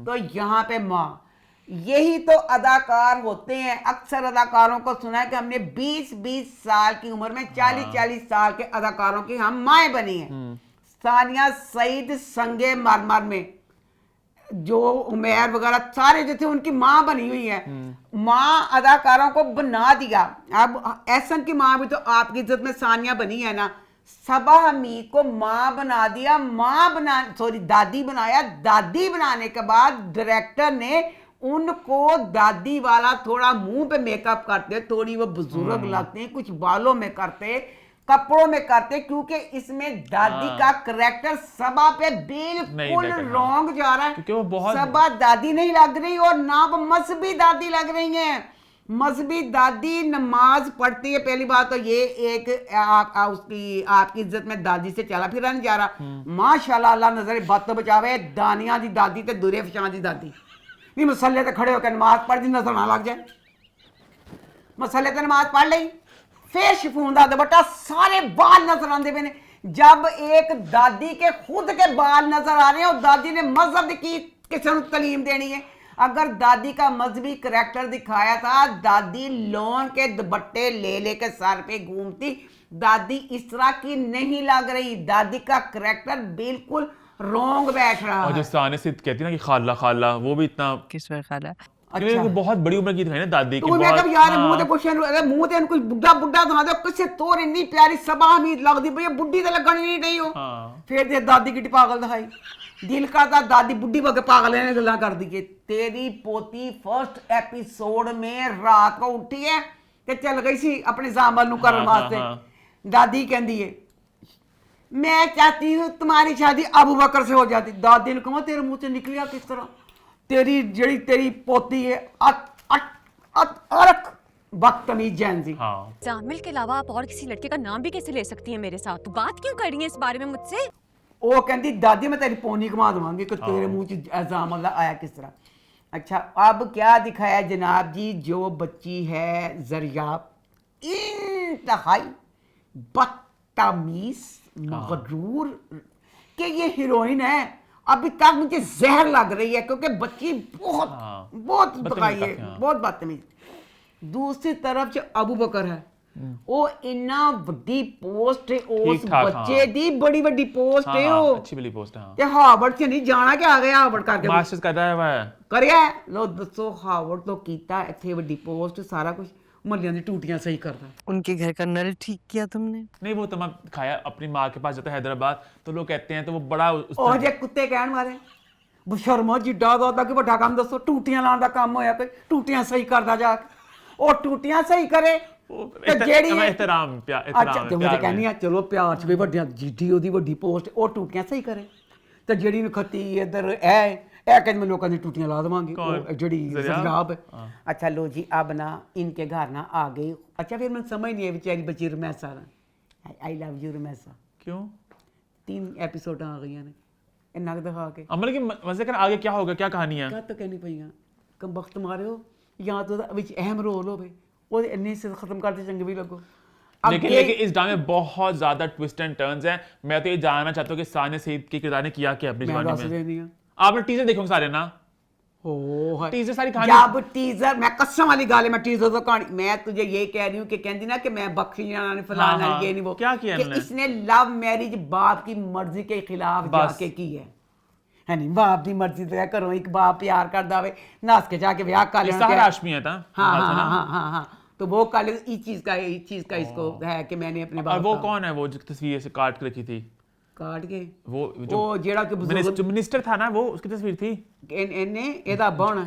तो यहाँ पे माँ, यही तो अदाकार होते हैं। अक्सर अदाकारों को सुना है कि हमने 20-20 साल की उम्र में 40-40 साल के अदाकारों की हम माएँ बनी हैं। सानिया सईद संगे मरमर में जो उमेर वगैरह सारे जो थे उनकी माँ बनी हुई है, माँ अदाकारों को बना दिया। अब एहसन की माँ भी तो आपकी इज्जत में सानिया बनी है ना, सबा हमीद को माँ बना दिया, दादी बनाया। दादी बनाने के बाद डायरेक्टर ने उनको दादी वाला थोड़ा मुंह पे मेकअप करते, थोड़ी वो बुजुर्ग लगते हैं, कुछ बालों में करते, कपड़ों में करते, क्योंकि इसमें दादी का करैक्टर सबा पे बिल्कुल रॉन्ग जा रहा है। वो बहुत सबा दादी नहीं लग रही और ना वो मजहबी दादी लग रही हैं। मजहबी दादी नमाज पढ़ती है, पहली बात तो ये एक उसकी आपकी इज्जत में दादी से चला फिरा नहीं जा रहा। माशाल्लाह, अल्लाह नजर बात तो बचावे, दानिया दी दादी ते दुरेफशां दी दादी नहीं मसले ते खड़े होकर नमाज पढ़ दी नजर ना लग जाए। मसले ते नमाज पढ़ ली, फिर शिफून दा दुपट्टा, सारे बाल नजर आते पे ने। जब एक दादी के खुद के बाल नजर आ रहे हैं और दादी ने मजहब की किसी को तलीम देनी है। अगर दादी का मजहबी करैक्टर दिखाया था, दादी लोन के दुपट्टे ले लेकर सर पे घूमती, दादी इस तरह की नहीं लग रही। दादी का करैक्टर बिल्कुल रॉन्ग बैठ रहा है। और जो साने से कहती ना कि खाला खाला, वो भी इतना किस बार खाला क्योंकि वो बहुत बड़ी उम्र की थी ना दादी की। तो मैं कब यार मुंह ते क्वेश्चन मुंह ते कुछ बुड्ढा बुड्ढा था दे किसे तोर इतनी प्यारी सबा उम्मीद लगदी भई बुड्ढी ते लगन ही नहीं हो। फिर दे दादी की पागल दिखाई, दिल करता दादी बुड्ढी बगे पागल ने गल्ला कर दी के तेरी पोती फर्स्ट एपिसोड में रात को उठी है ते चल गई सी अपने जामल नु करन वास्ते। दादी कहंदी है मैं चाहती हूँ तुम्हारी शादी अबू बकर से हो जाती। दादी ने कहा तेरे मुंह से निकलिया किस तरह, तेरी जड़ी तेरी पोती है अरक बदतमीज जैनजी। जामिल के अलावा आप और किसी लड़के का नाम भी कैसे ले सकती हैं मेरे साथ? तो बात क्यों कर रही हैं इस बारे में मुझसे? वो कहती दादी मैं तेरी पोनी घुमा दूंगी कि तेरे मुंह से जामल आया किस तरह। अच्छा अब क्या दिखाया जनाब जी, जो बच्ची है जरियाब इंतहाई बदतमीज मगरूर कि ये हीरोइन है, अभी तक मुझे जहर लग रही है क्योंकि बच्ची बहुत दिखाई है, बहुत बदतमीज। दूसरी तरफ जो अबू बकर है वो इन्ना बड़ी पोस्ट है, उस बच्चे दी बड़ी बड़ी पोस्ट है, वो अच्छी वाली पोस्ट है। ये हार्वर्ड से नहीं जाना क्या आ गया हार्वर्ड करके मास्टर्स कर रहा है वह करिया लो दसो हार्वर्ड तो कीता इतनी बड़ी पोस्ट सारा कुछ मलियां दी टूटियां सही करता। उनके घर का नल ठीक किया तुमने? नहीं वो तमाम खाया अपनी माँ के पास जाता है हैदराबाद तो लोग कहते हैं तो वो बड़ा और जे कुत्ते कहन मारे बशर्मा जिड्डा दा कि बड़ा काम दसो टूटियां लाने दा काम होया कोई टूटियां सही करदा जाके और टूटियां सही करे ते जेड़ी एहतराम प्यार अच्छा ते मुझे कहनी है चलो प्यार च भी बड्डियां जिड्डी ओदी बड्डी पोस्ट और टूटियां सही करे ते जेड़ी न खती इधर ए कहते मैं लोगों ने टूटियां ला देवांगी जड़ी जनाब। अच्छा लो जी अब ना इनके घर ना आ गई। अच्छा फिर मैं समझ नहीं आई बेचारी बच्ची Rumaisa I love you Rumaisa क्यों 3 एपिसोड आ गई ने इन्ना दिखा के अमल की मजे कर आगे क्या होगा क्या कहानी है क्या तो कहनी पईयां कम वक्त मारे हो या तो विच अहम रोल हो भाई और इन्ने से खत्म करते चंगे भी लगो। लेकिन इस ड्रामे में बहुत ज्यादा ट्विस्ट एंड टर्न्स हैं। मैं तो ये जानना चाहता हूँ कि सानिया सईद के किरदार ने किया क्या अपनी जवानी में। आपने टीजर देखोगे सारे ना? टीजर सारी कहानी जब टीजर मैं कसम वाली गाल है मैं टीजर तो कहानी मैं तुझे ये कह रही हूँ कि कहती ना कि मैं बख्शी ने फलाना ये नहीं वो क्या किया कि इसने लव मैरिज बाप की मर्जी के खिलाफ जाके की है नहीं बाप की मर्जी तो करो एक बाप प्यार कर दावे नास के जाके ब्याह कर ले सारा हाशमी है था। हाँ तो वो कल इस चीज का इसको है कि मैंने अपने बाप। और वो कौन है वो जो तस्वीर से काट के रखी थी? काट के वो जेड़ा जो मिनिस्टर था ना वो उसकी तस्वीर थी इन्ने एदा बौन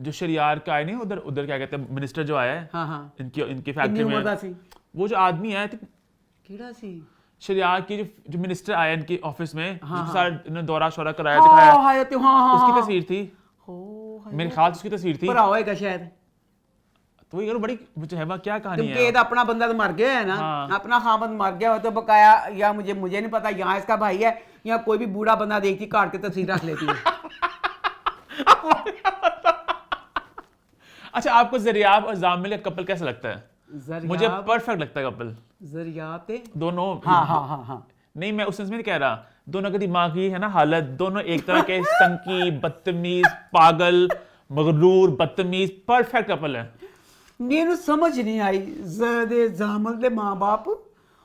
जो शरियार का आया नहीं उधर क्या कहते हैं मिनिस्टर जो आया है। हाँ इनकी फैक्ट्री में वो जो आदमी है केड़ा सी शरियार की जो मिनिस्टर आया इनके ऑफिस में सारा इन्होंने दौरा शौरा कराया दिखाया उसकी तस्वीर थी मेरे ख्याल से उसकी तस्वीर थी भरा होएगा शायद। तो ये बड़ी है क्या कहानी है? क्योंकि अपना बंदा तो मर गया है ना। अपना खामद मर गया हो तो बकाया या मुझे नहीं पता यहाँ इसका भाई है या कोई भी बूढ़ा बंदा देखती काट के तस्वीर रख लेती है। अच्छा आपको जरियाब और जामिल का कपल कैसा लगता है? मुझे परफेक्ट लगता है कपल जरियाब दोनों। हाँ नहीं मैं उस सेंस में नहीं कह रहा, दोनों का दिमागी है ना हालत दोनों एक तरह के संकी बदतमीज पागल मगरूर बदतमीज परफेक्ट कपल है। मेनू समझ नहीं आई जदे जामल दे माँ बाप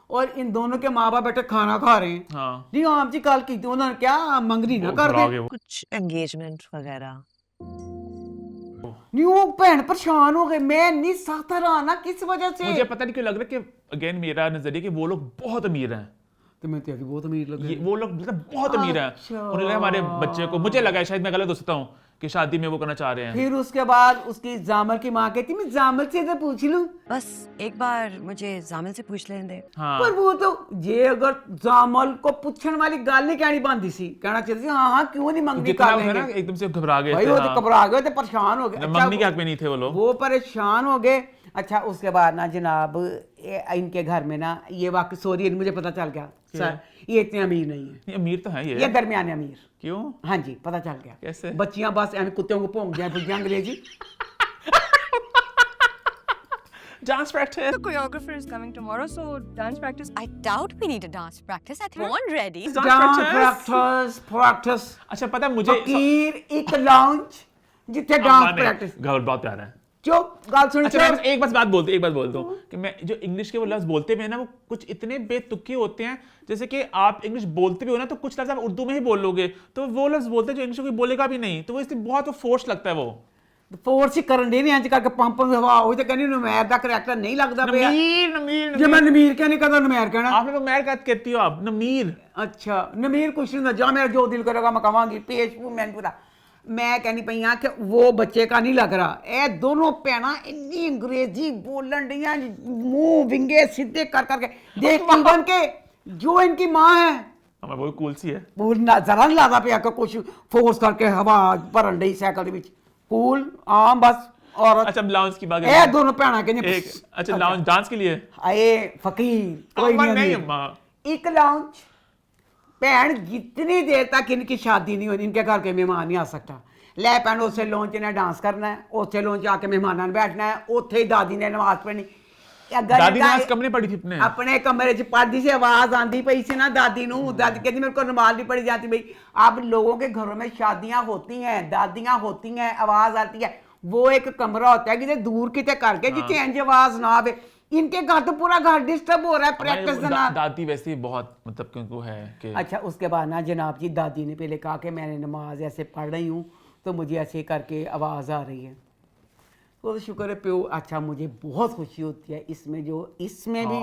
और इन दोनों के माँ बाप बैठे खाना खा रहे हैं। नहीं आप जी कल की उन्होंने क्या मंगनी ना कर दे कुछ एंगेजमेंट वगैरह नहीं वो भैन परेशान हो गए। मैं नहीं सकता रहा ना किस वजह से मुझे पता नहीं क्यों लग रहा है कि अगेन मेरा नजरिया कि वो लोग बहुत अमीर हैं। तो मैं तो बहुत अमीर लग रहा वो लोग मतलब बहुत अमीर हैं। उन्होंने हमारे बच्चे को मुझे लगा शायद मैं गलत हो सकता हूँ कि शादी में वो करना चाह रहे हैं। फिर उसके बाद उसकी जामल की माँ कहती मैं जामल से इधर पूछ लूं बस एक बार मुझे जामल से पूछ लेने दे। हाँ। पर वो तो ये अगर जामल को पूछने वाली गाल नहीं कहनी बांधी सी कहना चाहिए थी हाँ क्यों नहीं मंगनी कर लेंगे। एकदम से घबरा गए भाई वो तो घबरा गए थे परेशान हो गए मंगनी के हक में नहीं थे वो लोग वो परेशान हो गए। अच्छा उसके बाद ना जनाब इनके घर में ना ये वाकई सॉरी मुझे पता चल गया सर ये इतने अमीर नहीं है। अमीर तो है ये दरमियाने अमीर। क्यों? हाँ जी पता चल गया कैसे? बच्चियां बस ऐसे कुत्तों को भोंक जाए फिर अंग्रेजी Dance practice. The choreographer is coming tomorrow, so dance practice. I doubt we need a dance practice. I think born ready. Dance practice. अच्छा पता है मुझे फकीर एक लाउंज जिथे डांस प्रैक्टिस घर बहुत प्यारा है। चुप गाल सुन। अच्छा मैं एक बात बोल दूं कि मैं जो इंग्लिश के वो लफ्ज बोलते हैं ना वो कुछ इतने बेतुके होते हैं जैसे कि आप इंग्लिश बोलते भी हो ना तो कुछ लफ्ज आप उर्दू में ही बोल लोगे तो वो लफ्ज बोलते हैं जो इंग्लिश कोई बोलेगा भी नहीं तो वो इसलिए बहुत फोर्स लगता है वो। ਫੋਰਸ ਹੀ ਕਰਨ ਦੇ ਨਹੀਂ ਇੰਜ ਕਰਕੇ ਪੰਪ ਹਵਾ ਹੋਈ ਤੇ ਕਹਿੰਦੀ ਨਮੈਰ ਦਾ ਕਰੈਕਟਰ ਨਹੀਂ ਲੱਗਦਾ ਪਿਆ नमीर ਜੇ ਮੈਂ ਨਮੀਰ कहने कदा नमैर कहना आपने तो मैर कहती हो आप नमीर अच्छा नमीर कुछ नहीं जा मेरा जो दिल करेगा मैं कहांगी पेश मैं पूरा मैं कहनी पई हां कि वो बच्चे का नहीं लग रहा ये दोनों भैणा इतनी अंग्रेजी बोलन दियां मुंह विंगे सीधे कर करके देख इवन के जो इनकी मां है हमें वो कूल सी है पूल ना जरा नहीं लादा पिया कि कुछ फोर्स करके हवा भरन दी साइकिल दे विच कूल आम बस और अच्छा लाउंज की बात ए दोनों भैणा कहने एक अच्छा लाउंज डांस के लिए आए फकीर कोई नहीं अम्मा एक लाउंज भैन जितनी देर तक इनकी शादी नहीं होनी इनके घर के मेहमान नहीं आ सकता लै भैन उसे लॉन्च ने डांस करना है उसे लॉन्च आके मेहमानों ने बैठना है उत्थे ही दादी ने नमाज पढ़नी दादी नमाज कब नहीं पढ़ी थी अपने कमरे च पढ़ती सी आवाज आती पई सी ना दादी नू दादी कहती मेरे को नमाज नहीं पढ़ी जाती भाई अब लोगों के घरों में शादियां होती हैं दादियां होती हैं आवाज आती है वो एक कमरा होता है कि दूर किते करके जिथे इंज आवाज ना आवे इनके घर तो पूरा घर डिस्टर्ब हो रहा है प्रैक्टिस दादी वैसे ही बहुत मतलब क्योंकि है कि अच्छा उसके बाद ना जनाब जी दादी ने पहले कहा कि मैंने नमाज ऐसे पढ़ रही हूँ तो मुझे ऐसे करके आवाज़ आ रही है तो शुक्र है प्यो अच्छा मुझे बहुत खुशी होती है इसमें जो इसमें भी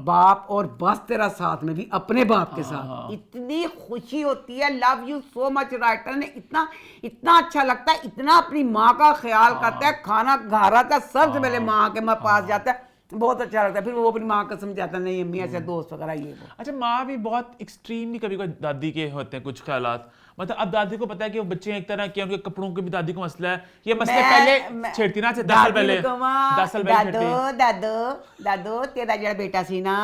बाप और बस तेरा साथ में भी अपने बाप के साथ इतनी खुशी होती है love you so much writer ने इतना इतना अच्छा लगता है इतना अपनी माँ का ख्याल करता है खाना खा रहा था सबसे पहले माँ के पास जाता है बहुत अच्छा लगता है फिर वो अपनी माँ को समझाता नहीं अम्मी ऐसे दोस्त वगैरह ये वो अच्छा माँ भी बहुत एक्सट्रीमली कभी कभी दादी के होते हैं कुछ ख्यालात मतलब अब दादी को पता है कि वो बच्चे एक तरह के उनके कपड़ों के भी दादी को मसला है ये मसले पहले छेड़ती ना 10 साल पहले 10 साल पहले दादो तेरा जड़ा बेटा सी ना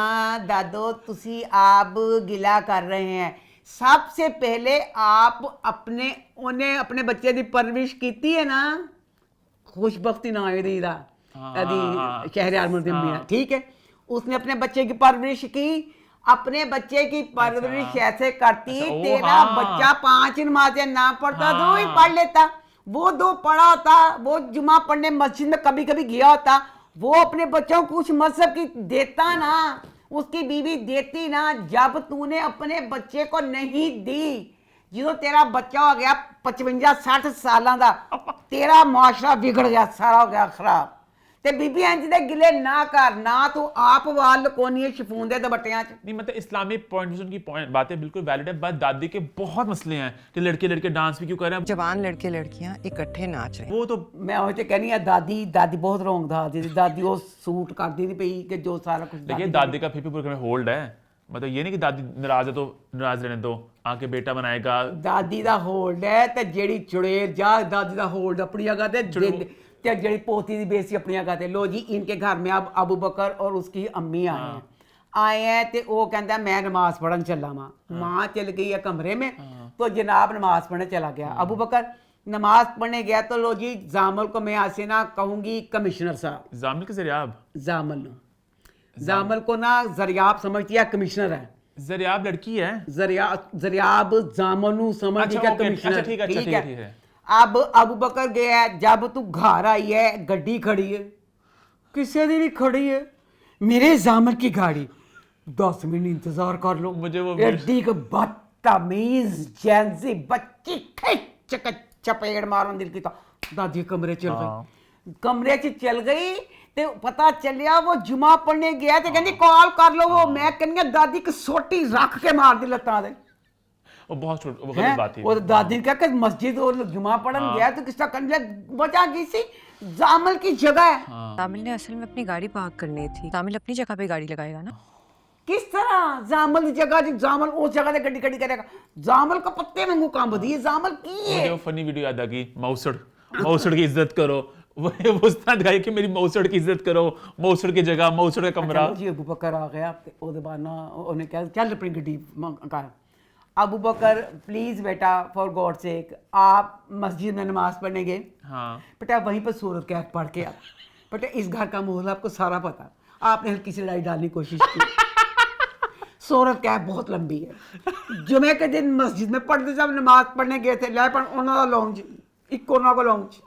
दादो तुसी आप गिला कर रहे हैं सबसे पहले आप अपने उन्हें अपने बच्चे की परवरिश की है ना खुशबख्ती ना हुई दी शहरयार मुर्दिमिया ठीक है उसने अपने बच्चे की परवरिश की अपने बच्चे की परवरिश ऐसे करती तेरा बच्चा 5 नमाजें ना पढ़ता 2 ही पढ़ लेता वो 2 पढ़ा होता वो जुमा पढ़ने मस्जिद में कभी कभी गया होता वो अपने बच्चों को कुछ मजहब की देता ना उसकी बीवी देती ना जब तूने अपने बच्चे को नहीं दी जो तेरा बच्चा हो गया 55-60 साल का तेरा मुआशरा बिगड़ गया सारा हो गया खराब ते बीबी इंज दे गिले ना कर ना तो आप वाल कोनी शिफून दे दुपट्टियां च नहीं मतलब इस्लामी पॉइंट से उनकी पॉइंट बातें बिल्कुल वैलिड है बट दादी के बहुत मसले हैं कि लड़के लड़के डांस भी क्यों कर रहे हैं जवान लड़के लड़कियां इकट्ठे नाच रहे वो तो मैं वो तो कहनी है दादी बहुत रोंग था दादी वो सूट करती थी पई कि जो सारा कुछ देखिए दादी का फिर भी पूरे में होल्ड है मतलब ये नहीं कि दादी नाराज है तो नाराज रहने दो आके बेटा बनाएगा दादी दा होल्ड है ते जेड़ी चुड़ेर जा दादी दा होल्ड अपनी जगह ते जड़ी पोती दी बेसी अपनी जगह ते लो जी इनके घर में अब अबू बकर और उसकी अम्मी आए हैं ते वो कहता मैं नमाज पढ़न चला माँ चल गई है कमरे में तो जनाब नमाज पढ़ने चला गया अबू बकर नमाज पढ़ने गया तो लो जी जामल को मैं आज से ना कहूँगी कमिश्नर साहब जामल के जरियाब जामल को ना जरियाब समझती है कमिश्नर है जरियाब लड़की है जरियाब जामनू समझ अच्छा, कमिश्नर ठीक है अब अबू बकर गया जब तू घर आई है गड्डी खड़ी है किसी दी भी खड़ी है मेरे जामल की गाड़ी 10 मिनट इंतजार कर लो मुझे वो एडी को बदतमीज जैंजी बच्ची खिच के चपेड़ मारन दिल की तो दादी कमरे चल गई कमरे च चल गई ते पता चलिया वो जुमा पढ़ने गया ते कहंदी कॉल कर लो वो मैं कहनी दादी की सोटी रख के मार दी लत्तां दे वो बहुत वो गलत बात थी और दादी ने कहा कि मस्जिद और जुमा पढ़न गया तो किसका कंजला बचा गई सी जामिल की जगह है जामिल ने असल में अपनी गाड़ी पार्क करनी थी जामिल अपनी जगह पे गाड़ी लगाएगा ना किस तरह जामिल की जगह जामिल उस जगह पे गड्डी खड़ी करेगा जामिल का पत्ते वांगू काम बदी है जामिल की है मुझे वो फनी वीडियो याद आ गई मौसड़ की इज्जत करो वो उस तरह दिखाई कि मेरी मौसड़ की इज्जत करो मौसड़ की जगह मौसड़ का कमरा जी अबू बकर आ गया ते ओदे बाद ना उन्हें कहा चल अपनी गड्डी कर अबू बकर प्लीज बेटा फॉर गॉड सेक आप मस्जिद में नमाज पढ़ने गए हाँ बेटा वहीं पर सूरत कैफ पढ़ के आप बेटा इस घर का माहौल आपको सारा पता आपने हल्की सी लड़ाई डालने की कोशिश की सूरत कैफ बहुत लंबी है जुमे के दिन मस्जिद में पढ़ते जब नमाज पढ़ने गए थे लैपन उन्होंने लॉन्च एक कोना को लॉन्च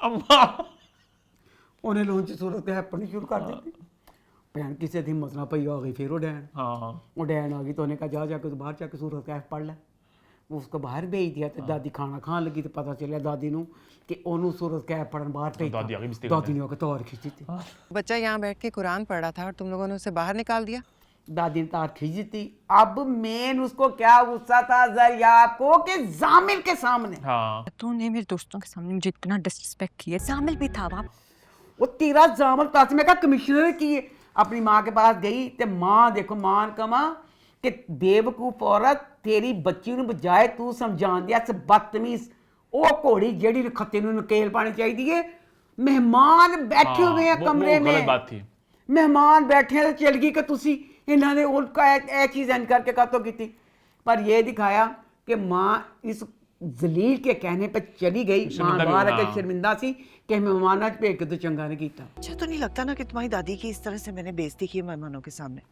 उन्हें लॉन्च सूरत कैफ पढ़नी शुरू कर दी भैन किसी दिन मसला पई आ गई फिर वो डैन आ गई तो उन्हें कहा जा जाके बाहर जाके सूरत कैफ पढ़ ले उसको बाहर भेज दिया तो दादी खाना खान लगी तो पता चलिया दादी नू कि ओनू सूरत कैब पढ़न बाहर भेज दादी आ गई बिस्तर दादी ने होकर तौर खींची थी। बच्चा यहाँ बैठ के कुरान पढ़ रहा था और तुम लोगों ने उसे बाहर निकाल दिया। दादी ने तार खींची थी। अब मेन उसको क्या गुस्सा था जरिया को कि जामिल के सामने। हाँ तूने मेरे दोस्तों के सामने मुझे इतना डिसरिस्पेक्ट किया। जामिल भी था बाप। वो तेरा जामिल पास में का कमिश्नर की अपनी माँ के पास गई तो माँ देखो मान कमा कि बेवकूफ औरत तेरी बच्ची ਨੂੰ बजाए तू समझान दिया से बदतमीज ओ घोड़ी जेड़ी खत्ते ਨੂੰ नकेल पानी चाहिए। मेहमान बैठे हुए हैं कमरे में, गलत बात थी। मेहमान बैठे हैं तो चल गई कि तुसी इन्होंने उनका ए चीज एंड करके कातो की थी। पर ये दिखाया कि माँ इस जलील के कहने पर चली गई। माँ बाहर आकर शर्मिंदा सी कि मेहमाना भेज के तो चंगा नहीं किया। अच्छा तो नहीं लगता ना कि तुम्हारी दादी की इस तरह से मैंने बेइज्जती की मेहमानों के सामने।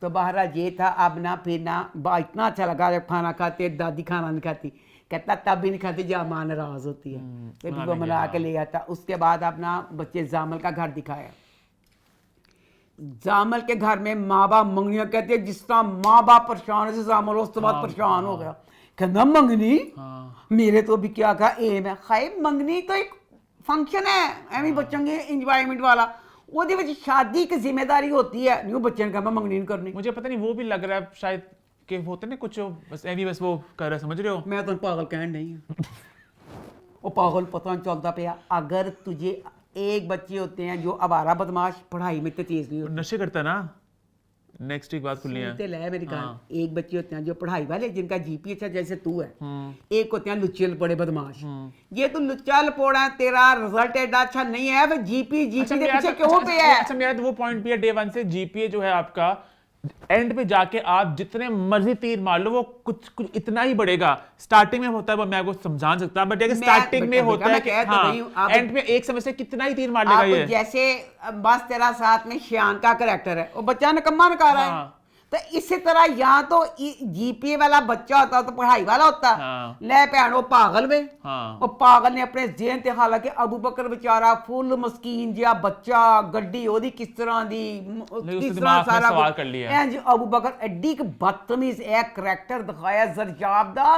तो बहरहाल ये था। अब ना फिर ना इतना अच्छा लगा जब खाना खाते दादी खाना नहीं खाती, कहता तब भी नहीं खाती जब माँ नाराज होती है। फिर वो मना के ले आता। उसके बाद अपना बच्चे जामल का घर दिखाया। जामल के घर में माँ बाप मंगनियाँ कहते हैं जिस तरह माँ बाप परेशान से जामल उसके बाद परेशान हो गया। कहना मंगनी मेरे तो भी क्या कहा एम है खाए मंगनी तो एक फंक्शन है एवं बच्चों के इंजॉयमेंट वाला ਉਹਦੇ ਵਿੱਚ शादी की जिम्मेदारी होती है। न्यू बच्चे ने कहा मंगनी नहीं करनी। मुझे पता नहीं वो भी लग रहा है शायद कि होते ना कुछ बस ऐवी बस वो कर रहा समझ रहे हो। मैं तो पागल कहन नहीं हूँ वो पागल पता नहीं चलता पे। अगर तुझे एक बच्चे होते हैं जो आवारा बदमाश पढ़ाई में तेज नहीं होते नशे करता ना। नेक्स्ट वीक बात खुली है ले मेरी कहानी। एक बच्चे होते हैं जो पढ़ाई वाले जिनका जीपीए अच्छा जैसे तू है। एक होते हैं लुच्चे लपड़े बदमाश। ये तो लुच्चा लपोड़ा है तेरा रिजल्ट एडा अच्छा नहीं है फिर जीपीए के पीछे क्यों पे है। अच्छा मेरा तो वो पॉइंट भी है डे वन से जीपीए जो है आपका एंड पे जाके आप जितने मर्जी तीर मार लो वो कुछ इतना ही बढ़ेगा। स्टार्टिंग में होता है वो मैं आपको समझा सकता बट अगर स्टार्टिंग में होता है कि हाँ एंड में एक समय से कितना ही तीर मार लेगा ये। जैसे बस तेरा साथ में श्यान का कैरेक्टर है वो बच्चा नकम्मा नकार रहा है। तो इसी तरह यहाँ तो जीपीए वाला बच्चा होता तो पढ़ाई वाला होता। ले भैन वो पागल वे वो पागल ने अपने जेहन ते हालांकि अबू बकर बेचारा फुल मस्कीन जिहा बच्चा गड्डी ओदी किस तरह दी किस तरह सारा सवाल कर लिया जी अबू बकर एडी क बदतमीज ए करैक्टर दिखाया जरजाब दा।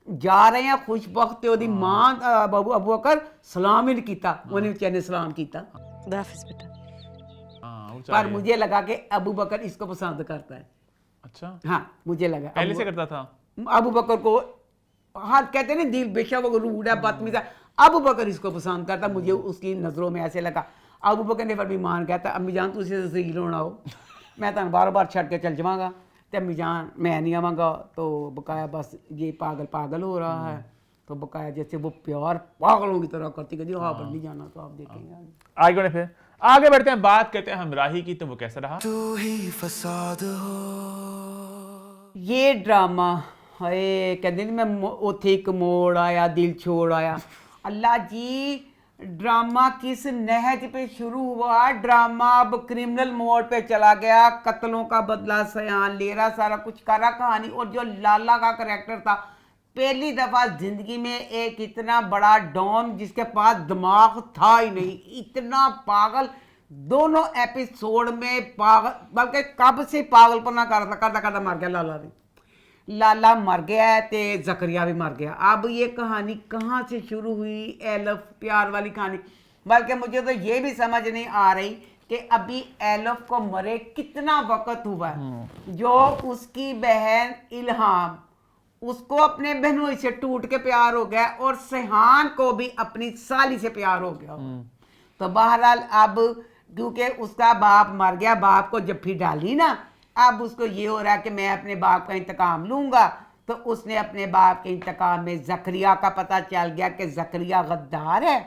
जा रहे हैं खुशबख्त ते ओदी मां अबू बकर सलाम ही नहीं कीता उन्हें बेचारे ने सलाम कीता। पर मुझे लगा कि अबू बकर इसको पसंद करता है। अच्छा हाँ मुझे लगा पहले से करता था। अबू बकर को हाँ कहते हैं दिल बेशक वो रूड है बदतमीज है। अबू बकर इसको पसंद करता। मुझे उसकी नजरों में ऐसे लगा। अबू बकर ने पर भी मान कहता अम्मी जान तुझे तस्वीर होना हो मैं तो बार बार छड़ के चल जावांगा तो अम्मी जान मैं नहीं आवांगा। तो बकाया बस ये पागल हो रहा है। तो बकाया जैसे वो प्यार पागलों की तरह करती कहती हाँ पर नहीं जाना। तो आप देखेंगे आगे फिर आगे बढ़ते हैं बात करते हैं हमराही की। तो वो कैसा रहा। तू ही फसाद हो ये ड्रामा है कहते नहीं मैं उथे एक मोड़ आया दिल छोड़ आया। अल्लाह जी ड्रामा किस नहज पे शुरू हुआ। ड्रामा अब क्रिमिनल मोड पे चला गया। कत्लों का बदला सयान ले रहा सारा कुछ कर रहा कहानी। और जो लाला का करैक्टर था पहली दफा जिंदगी में एक इतना बड़ा डॉन जिसके पास दिमाग था ही नहीं इतना पागल। दोनों एपिसोड में पागल बल्कि कब से पागलपना करता मर गया लाला भी। लाला मर गया है तो जकरिया भी मर गया। अब ये कहानी कहाँ से शुरू हुई एलफ प्यार वाली कहानी। बल्कि मुझे तो ये भी समझ नहीं आ रही कि अभी एलफ को मरे कितना वक्त हुआ है। जो उसकी बहन इल्हाम उसको अपने बहनोई से टूट के प्यार हो गया और सेहान को भी अपनी साली से प्यार हो गया। तो बहरहाल अब क्योंकि उसका बाप मर गया बाप को जफ्फी डाली ना अब उसको ये हो रहा है कि मैं अपने बाप का इंतकाम लूंगा। तो उसने अपने बाप के इंतकाम में जकरिया का पता चल गया कि जकरिया गद्दार है।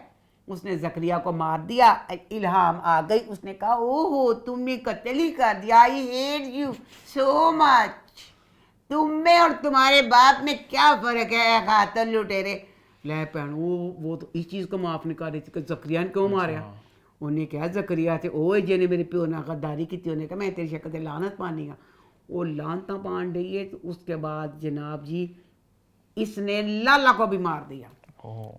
उसने जकरिया को मार दिया। इल्हाम आ गई उसने कहा ओहो तुमने कत्ल ही कर दिया। I hate you so much. तुम में और तुम्हारे बाप में क्या फर्क है कातिल लुटेरे। ले भैन वो तो इस चीज़ को माफ़ नहीं कर रही थी कि जकरिया ने क्यों मारा। उन्हें कहा जकरिया से ओए जिन्हें मेरे प्यो ने गद्दारी की थी उन्हें कहा मैं तेरी शक्ल से लानत पानी है। वो लानता पान रही है। तो उसके बाद जनाब जी इसने लाला को भी मार दिया।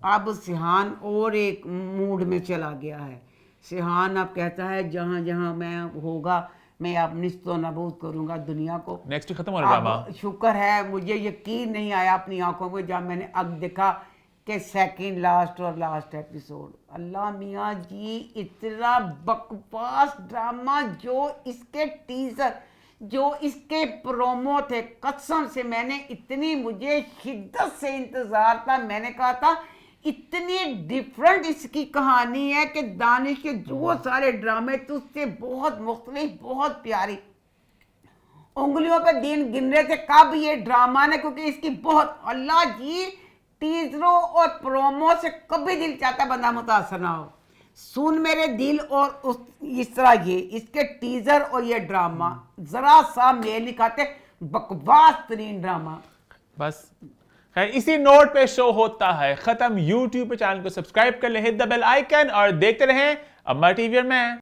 अब सिहान और एक मूड में चला गया है। सिहान अब कहता है जहाँ जहाँ मैं होगा मैं अब निस्तो नबूद करूंगा दुनिया को। नेक्स्ट खत्म हो रहा ड्रामा। अब शुक्र है, मुझे यकीन नहीं आया अपनी आंखों में जब मैंने अब देखा कि सेकंड लास्ट और लास्ट एपिसोड। अल्लाह मियाँ जी, इतना बकवास ड्रामा, जो इसके टीजर, जो इसके प्रोमो थे, कसम से मैंने इतनी, मुझे शिद्दत से इंतजार था। मैंने कहा था इतनी डिफरेंट इसकी कहानी है कि दानिश के जो सारे ड्रामे थे उससे बहुत मुख्तलिफ, बहुत प्यारी। उंगलियों पे दिन गिन रहे थे कब ये ड्रामा ने, क्योंकि इसकी बहुत, अल्लाह जी, टीजरों और प्रोमो से कभी दिल चाहता बंदा मुतासर ना हो। सुन मेरे दिल, और उस इस तरह ये इसके टीजर और ये ड्रामा जरा सा मेल नहीं खाते, बकवास तरीन ड्रामा। बस खैर, इसी नोट पे शो होता है खत्म। YouTube पे चैनल को सब्सक्राइब कर ले, हिट द बेल आइकन और देखते रहें अम्मा टीवी और मैं।